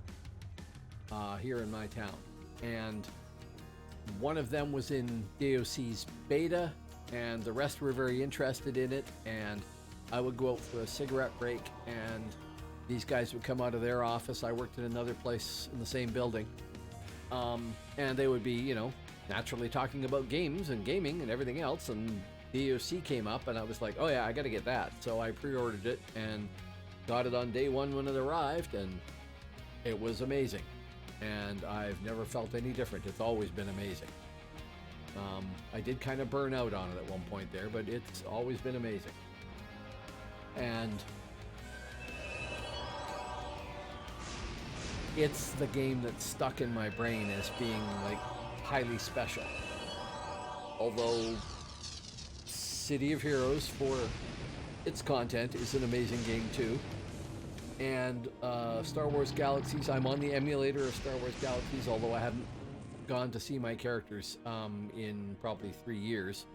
here in my town. And one of them was in DAOC's beta, and the rest were very interested in it. And I would go out for a cigarette break, and these guys would come out of their office. I worked in another place in the same building. And they would be, you know, naturally talking about games and gaming and everything else. And DAOC came up, and I was like, oh yeah, I got to get that. So I pre-ordered it and got it on day one when it arrived, and it was amazing. And I've never felt any different. It's always been amazing. I did kind of burn out on it at one point there, but it's always been amazing. And it's the game that's stuck in my brain as being like highly special. Although City of Heroes, for its content, is an amazing game too. And Star Wars Galaxies, I'm on the emulator of Star Wars Galaxies, although I haven't gone to see my characters in probably 3 years.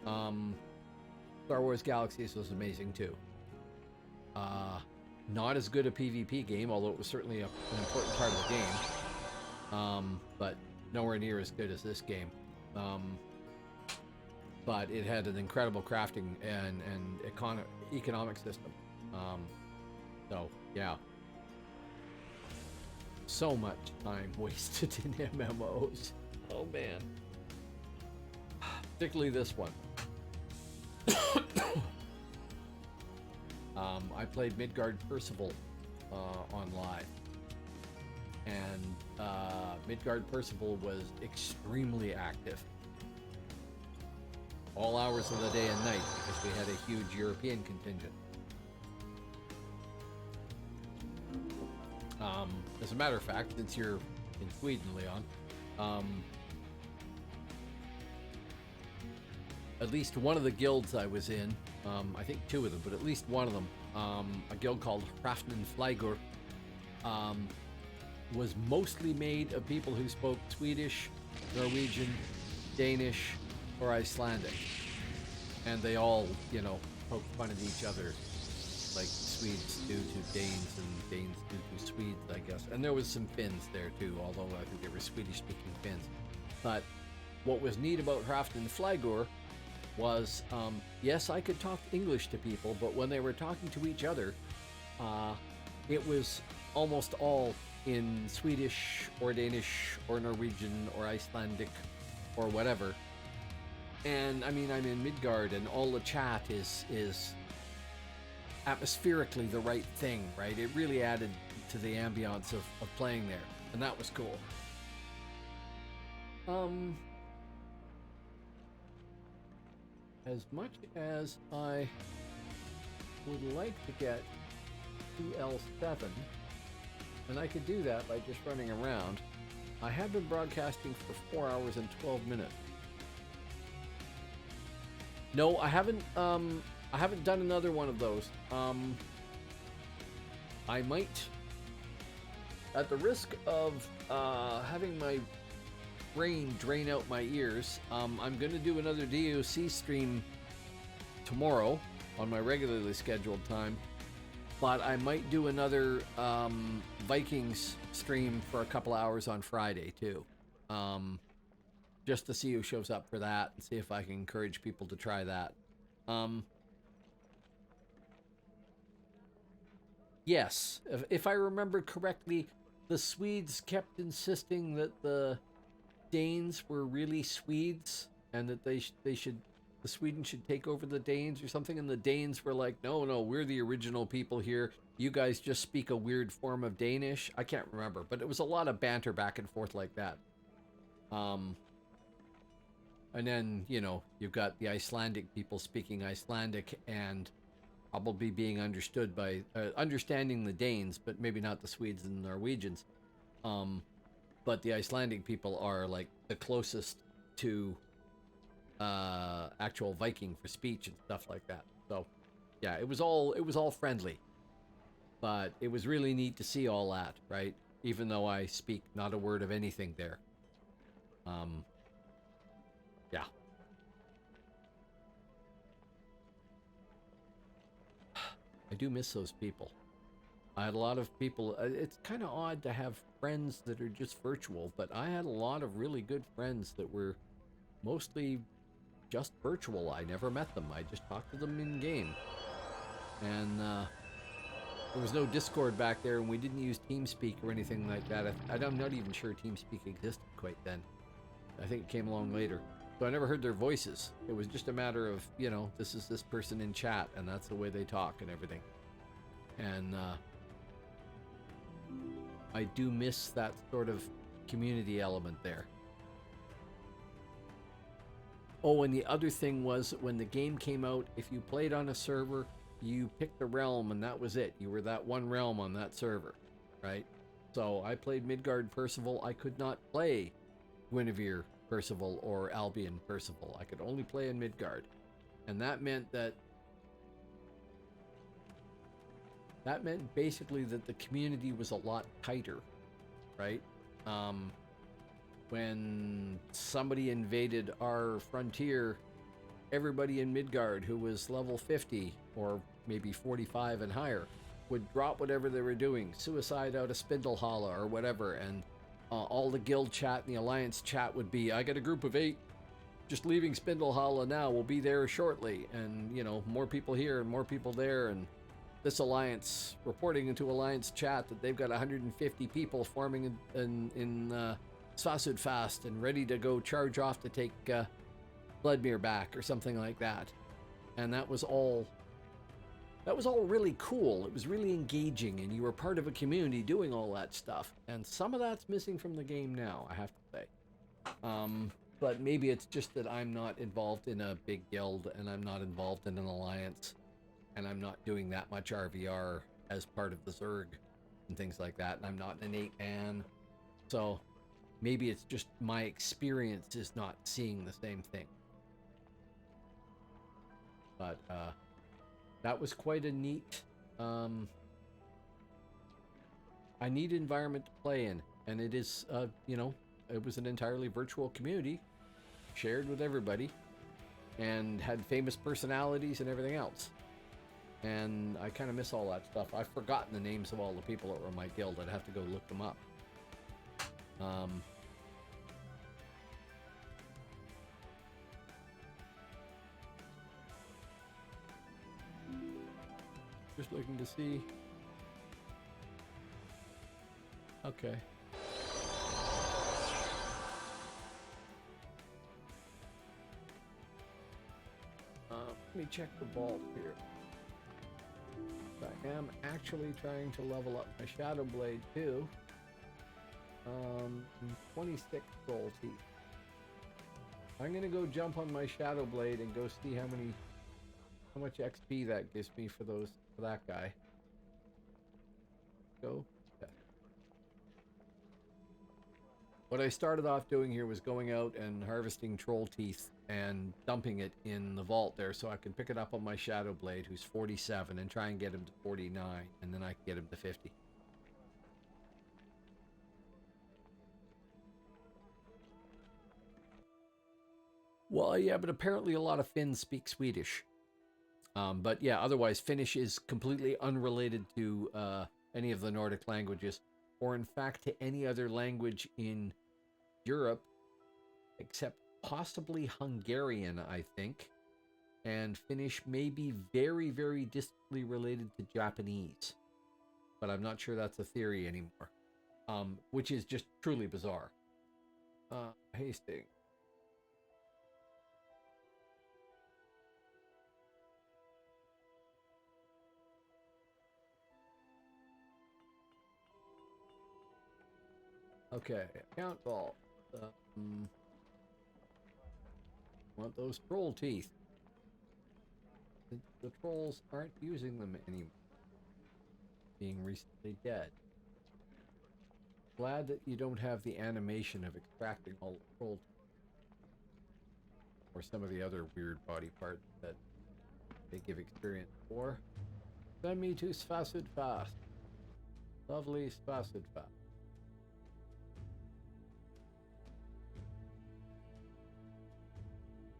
Star Wars Galaxies was amazing too. Not as good a PvP game, although it was certainly an important part of the game, but nowhere near as good as this game. But it had an incredible crafting and economic system. So, yeah. So much time wasted in MMOs. Oh, man. Particularly this one. I played Midgard Percival on live. And Midgard Percival was extremely active. All hours of the day and night, because we had a huge European contingent. As a matter of fact, since you're in Sweden, Leon, at least one of the guilds I was in, I think 2 of them, but at least one of them, a guild called Hrafnin Flygur, was mostly made of people who spoke Swedish, Norwegian, Danish, or Icelandic. And they all, you know, poked fun at each other, like Swedes do to Danes and Danes do to Swedes, I guess. And there was some Finns there too, although I think they were Swedish-speaking Finns. But what was neat about Hrafnin Flygur was, yes, I could talk English to people, but when they were talking to each other, it was almost all in Swedish or Danish or Norwegian or Icelandic or whatever. And I mean, I'm in Midgard, and all the chat is atmospherically the right thing, right? It really added to the ambiance of playing there, and that was cool. As much as I would like to get to L7, and I could do that by just running around, I have been broadcasting for 4 hours and 12 minutes. No, I haven't done another one of those. I might, at the risk of having my brain drain out my ears, I'm going to do another DAOC stream tomorrow, on my regularly scheduled time. But I might do another Vikings stream for a couple hours on Friday too, just to see who shows up for that and see if I can encourage people to try that. Yes, if I remember correctly, the Swedes kept insisting that the Danes were really Swedes and that the Sweden should take over the Danes or something, and the Danes were like, no, we're the original people here. You guys just speak a weird form of Danish. I can't remember, but it was a lot of banter back and forth like that. And then, you know, you've got the Icelandic people speaking Icelandic and probably being understood by, understanding the Danes, but maybe not the Swedes and Norwegians. But the Icelandic people are like the closest to actual Viking for speech and stuff like that. So yeah, it was all friendly, but it was really neat to see all that, right? Even though I speak not a word of anything there. Yeah. I do miss those people. I had a lot of people. It's kind of odd to have friends that are just virtual, but I had a lot of really good friends that were mostly just virtual. I never met them. I just talked to them in game. And there was no Discord back there, and we didn't use TeamSpeak or anything like that. I'm not even sure TeamSpeak existed quite then. I think it came along later. So I never heard their voices. It was just a matter of, you know, this is this person in chat, and that's the way they talk and everything. And I do miss that sort of community element there. Oh, and the other thing was when the game came out, if you played on a server, you picked a realm and that was it. You were that one realm on that server, right? So I played Midgard Percival. I could not play Guinevere Percival or Albion Percival. I could only play in Midgard. And that meant basically that the community was a lot tighter, right? When somebody invaded our frontier, everybody in Midgard who was level 50 or maybe 45 and higher would drop whatever they were doing, suicide out of Spindlehala or whatever, and all the guild chat and the alliance chat would be, I got a group of 8 just leaving Spindlehala now, we'll be there shortly, and you know, more people here and more people there, and this alliance reporting into alliance chat that they've got 150 people forming in Svasudfast and ready to go charge off to take Bloodmere back or something like that. And that was all really cool. It was really engaging, and you were part of a community doing all that stuff. And some of that's missing from the game now, I have to say. But maybe it's just that I'm not involved in a big guild, and I'm not involved in an alliance, and I'm not doing that much RVR as part of the Zerg and things like that, and I'm not an 8-man. So maybe it's just my experience is not seeing the same thing. But that was quite a neat environment to play in, and it is you know, it was an entirely virtual community shared with everybody and had famous personalities and everything else. And I kind of miss all that stuff. I've forgotten the names of all the people that were in my guild. I'd have to go look them up. Just looking to see. Okay. Let me check the vault here. I am actually trying to level up my Shadow Blade too. 26 soul teeth. I'm gonna go jump on my Shadow Blade and go see how much XP that gives me for that guy. Go. Yeah. What I started off doing here was going out and harvesting troll teeth and dumping it in the vault there so I can pick it up on my Shadow Blade, who's 47, and try and get him to 49, and then I can get him to 50. Well, yeah, but apparently a lot of Finns speak Swedish. But yeah, otherwise, Finnish is completely unrelated to any of the Nordic languages, or in fact to any other language in Europe, except possibly Hungarian, I think. And Finnish may be very, very distantly related to Japanese, but I'm not sure that's a theory anymore, which is just truly bizarre. Hastings. Okay, account vault. Want those troll teeth. The trolls aren't using them anymore, being recently dead. Glad that you don't have the animation of extracting all the troll teeth. Or some of the other weird body parts that they give experience for. Send me to Svasud fast. Lovely Svasud fast.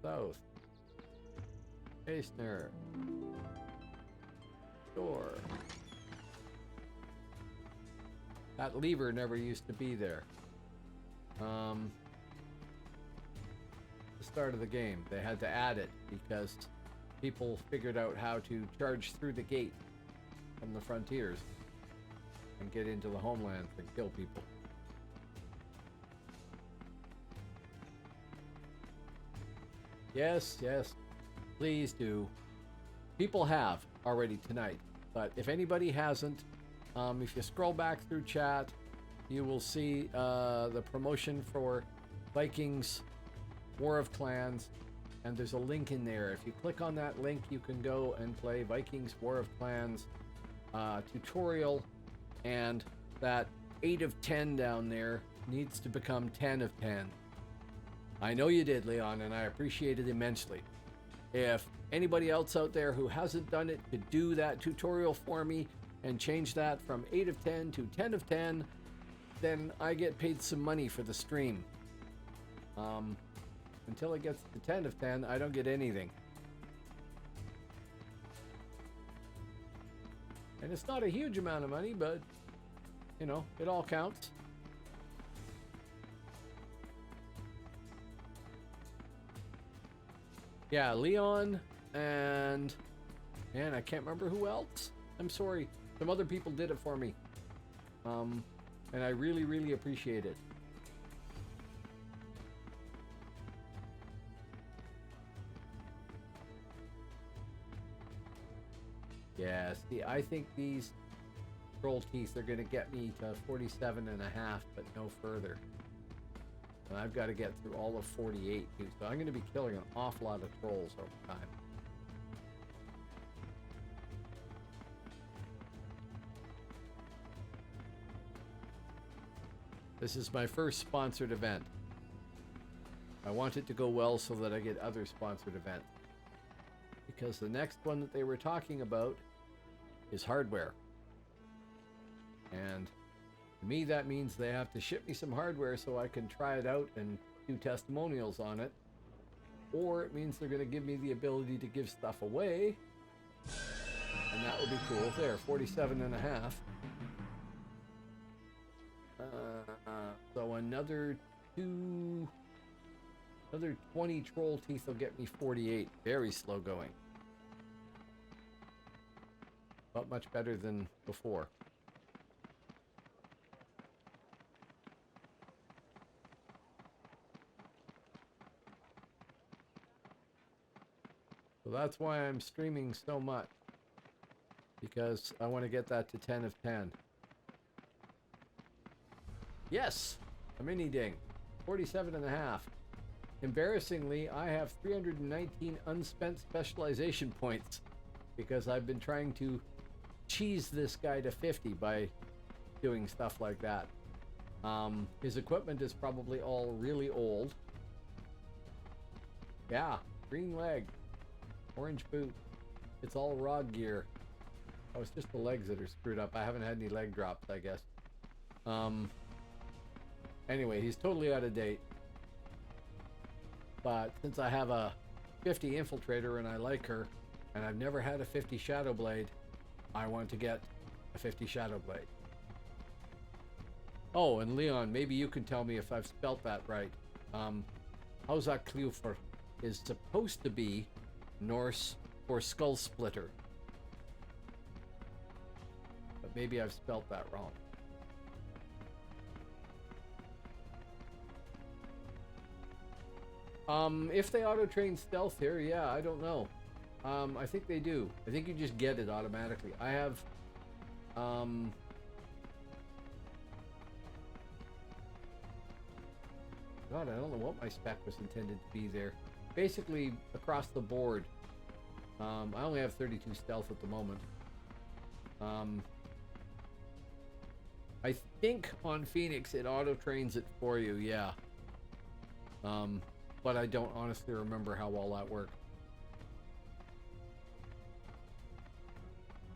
South. Eisner. Door. That lever never used to be there. The start of the game, they had to add it because people figured out how to charge through the gate from the frontiers and get into the homelands and kill people. Yes, yes, please do. People have already tonight, but if anybody hasn't, if you scroll back through chat, you will see the promotion for Vikings War of Clans, and there's a link in there. If you click on that link, you can go and play Vikings War of Clans tutorial, and that 8 of 10 down there needs to become 10 of 10. I know you did, Leon, and I appreciate it immensely. If anybody else out there who hasn't done it could do that tutorial for me and change that from 8 of 10 to 10 of 10, then I get paid some money for the stream. Until it gets to 10 of 10, I don't get anything. And it's not a huge amount of money, but, you know, it all counts. Yeah, Leon and I can't remember who else. I'm sorry. Some other people did it for me. And I really, really appreciate it. Yeah, see, I think these troll teeth are going to get me to 47 and a half, but no further. And I've got to get through all of 48 too, so I'm going to be killing an awful lot of trolls over time. This is my first sponsored event. I want it to go well so that I get other sponsored events. Because the next one that they were talking about is hardware. And to me, that means they have to ship me some hardware so I can try it out and do testimonials on it. Or it means they're going to give me the ability to give stuff away. And that would be cool. There, 47 and a half. So another 20 troll teeth will get me 48. Very slow going. But much better than before. So that's why I'm streaming so much. Because I want to get that to 10 of 10. Yes! A mini ding. 47 and a half. Embarrassingly, I have 319 unspent specialization points because I've been trying to cheese this guy to 50 by doing stuff like that. His equipment is probably all really old. Yeah, green leg, orange boot. It's all rod gear. Oh, it's just the legs that are screwed up. I haven't had any leg drops, I guess. Anyway, he's totally out of date. But since I have a 50 infiltrator and I like her, and I've never had a 50 Shadow Blade. I want to get a 50 Shadow Blade. Oh, and Leon, maybe you can tell me if I've spelt that right. Hausaklufur is supposed to be Norse for skull splitter. But maybe I've spelt that wrong. If they auto-train stealth here, yeah, I don't know. I think they do. I think you just get it automatically. I have, God, I don't know what my spec was intended to be there. Basically, across the board, I only have 32 stealth at the moment. I think on Phoenix it auto-trains it for you, yeah. But I don't honestly remember how well that worked.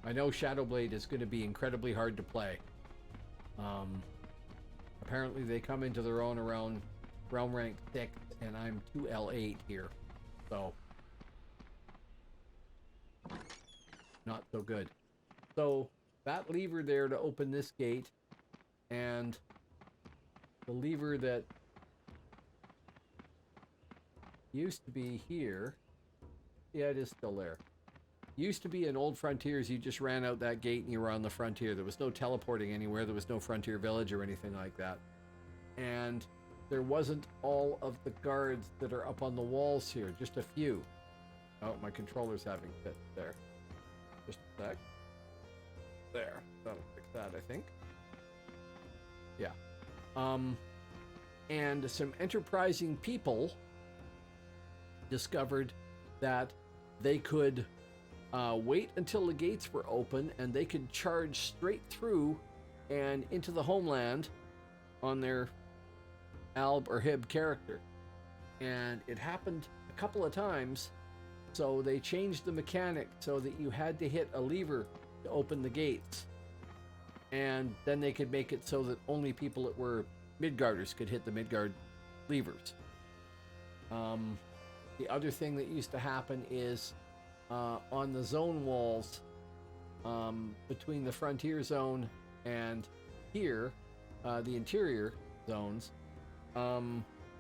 I know Shadowblade is going to be incredibly hard to play. Apparently they come into their own around realm rank 6, and I'm 2L8 here. So, not so good. So, that lever there to open this gate, and the lever that used to be here. Yeah, it is still there. Used to be in Old Frontiers, you just ran out that gate and you were on the frontier. There was no teleporting anywhere. There was no frontier village or anything like that. And there wasn't all of the guards that are up on the walls here. Just a few. Oh, my controller's having fit there. Just a sec. There. That'll fix that, I think. Yeah. And some enterprising people discovered that they could wait until the gates were open and they could charge straight through and into the homeland on their Alb or Hib character. And it happened a couple of times, so they changed the mechanic so that you had to hit a lever to open the gates. And then they could make it so that only people that were Midgarders could hit the Midgard levers. The other thing that used to happen is on the zone walls between the frontier zone and here, the interior zones,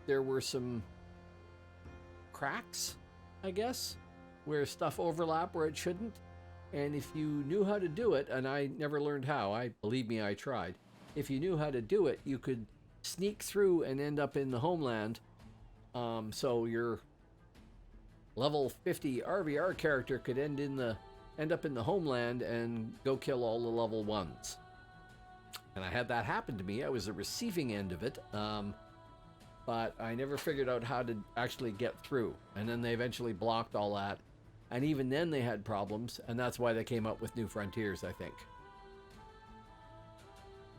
there were some cracks, I guess, where stuff overlapped where it shouldn't. And if you knew how to do it, and I never learned how, believe me, I tried. If you knew how to do it, you could sneak through and end up in the homeland. So your level 50 RVR character could end up in the homeland and go kill all the level 1s. And I had that happen to me. I was the receiving end of it, but I never figured out how to actually get through. And then they eventually blocked all that. And even then they had problems, and that's why they came up with New Frontiers, I think.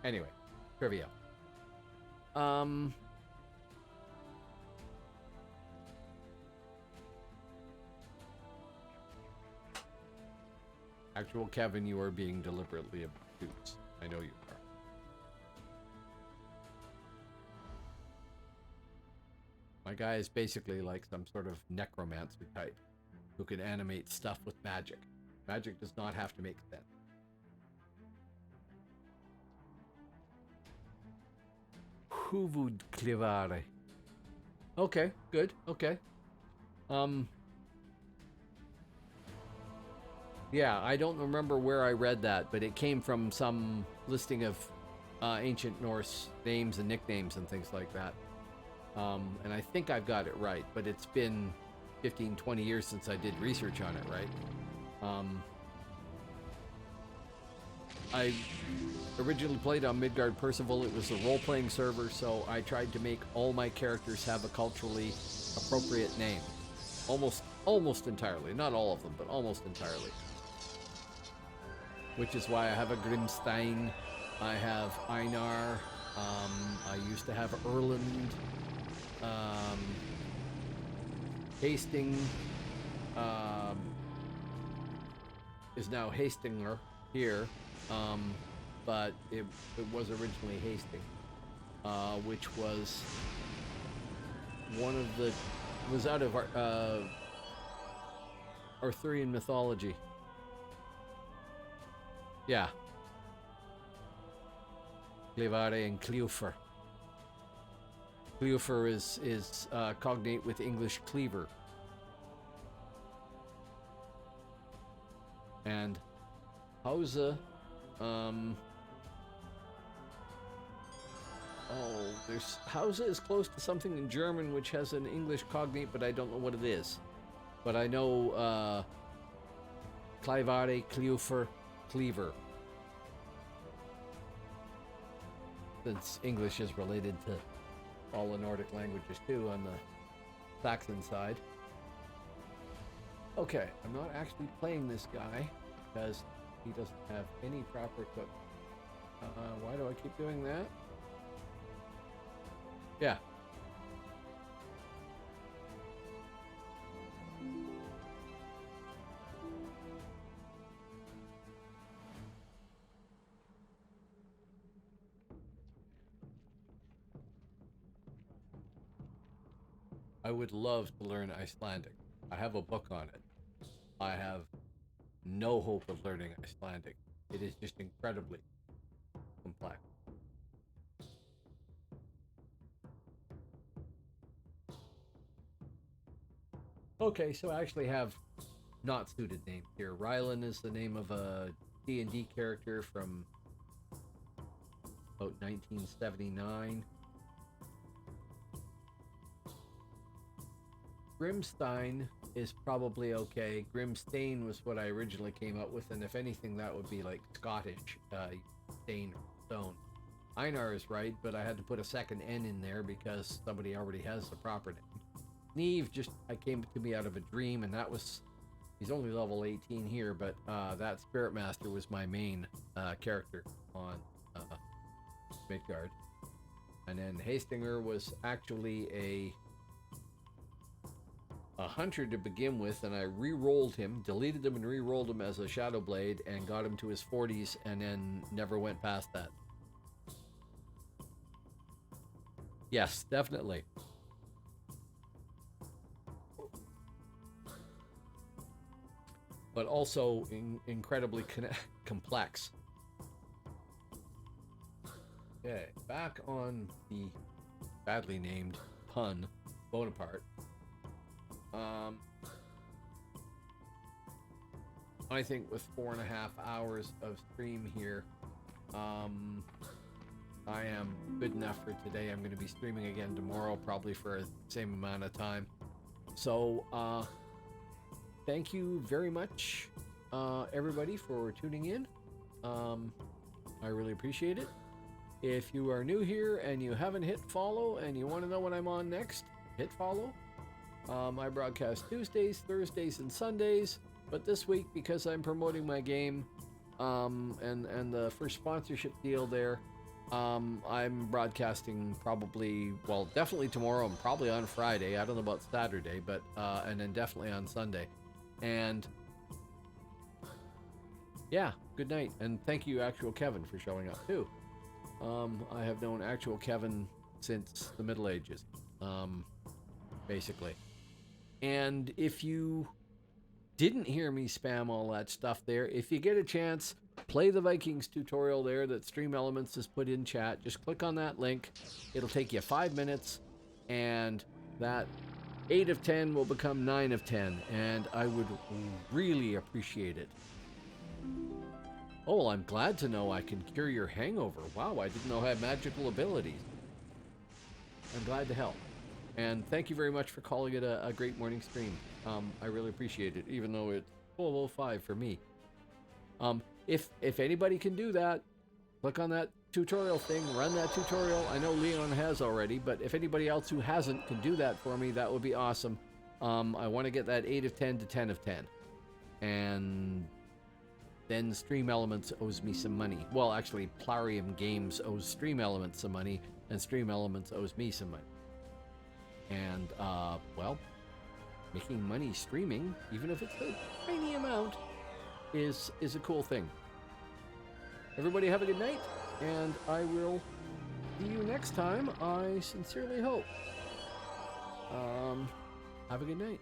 Anyway, trivia. Actual Kevin, you are being deliberately obtuse. I know you are. My guy is basically like some sort of necromancer type who can animate stuff with magic. Magic does not have to make sense. Huvud Clivare. Okay, good. Okay. Yeah, I don't remember where I read that, but it came from some listing of ancient Norse names and nicknames and things like that. And I think I've got it right, but it's been 15, 20 years since I did research on it, right? I originally played on Midgard Percival. It was a role-playing server, so I tried to make all my characters have a culturally appropriate name. Almost entirely. Not all of them, but almost entirely. Which is why I have a Grimstein, I have Einar, I used to have Erland, Hasting, is now Hastinger here, but it was originally Hasting, which was one of the, was out of Arthurian mythology. Yeah. Clevare and Cleofer. Cleofer is cognate with English cleaver. And Hausa, there's Hausa is close to something in German which has an English cognate, but I don't know what it is. But I know Clevare, Cleofer, Cleaver. Since English is related to all the Nordic languages too on the Saxon side. Okay, I'm not actually playing this guy because he doesn't have any proper equipment. Why do I keep doing that? Yeah. I would love to learn Icelandic. I have a book on it. I have no hope of learning Icelandic. It is just incredibly complex. Okay, so I actually have not suited names here. Rylan is the name of a D&D character from about 1979. Grimstein is probably okay. Grimstain was what I originally came up with, and if anything, that would be like Scottish, Stain or Stone. Einar is right, but I had to put a second N in there because somebody already has the proper name. Neve came to me out of a dream, and that was, he's only level 18 here, but that Spirit Master was my main character on Midgard. And then Hastinger was actually a hunter to begin with, and I re-rolled him, deleted him and re-rolled him as a Shadow Blade and got him to his 40s and then never went past that. Yes, definitely. But also incredibly complex. Okay, back on the badly named pun, Bonaparte. I think with 4.5 hours of stream here, I am good enough for today. I'm going to be streaming again tomorrow, probably for the same amount of time. So, thank you very much, everybody, for tuning in. I really appreciate it. If you are new here and you haven't hit follow and you want to know when I'm on next, hit follow. I broadcast Tuesdays, Thursdays, and Sundays, but this week, because I'm promoting my game and the first sponsorship deal there, I'm broadcasting definitely tomorrow and probably on Friday. I don't know about Saturday, but and then definitely on Sunday. And yeah, good night, and thank you, Actual Kevin, for showing up too. I have known Actual Kevin since the Middle Ages, basically. And if you didn't hear me spam all that stuff there, if you get a chance, play the Vikings tutorial there that Stream Elements has put in chat. Just click on that link. It'll take you 5 minutes, and that 8 of 10 will become 9 of 10, and I would really appreciate it. Oh, I'm glad to know I can cure your hangover. Wow, I didn't know I had magical abilities. I'm glad to help. And thank you very much for calling it a great morning stream. I really appreciate it, even though it's 12:05 for me. If anybody can do that, click on that tutorial thing, run that tutorial. I know Leon has already, but if anybody else who hasn't can do that for me, that would be awesome. I want to get that 8 of 10 to 10 of 10. And then Stream Elements owes me some money. Well, actually, Plarium Games owes Stream Elements some money, and Stream Elements owes me some money. And, well, making money streaming, even if it's a tiny amount, is a cool thing. Everybody have a good night, and I will see you next time, I sincerely hope. Have a good night.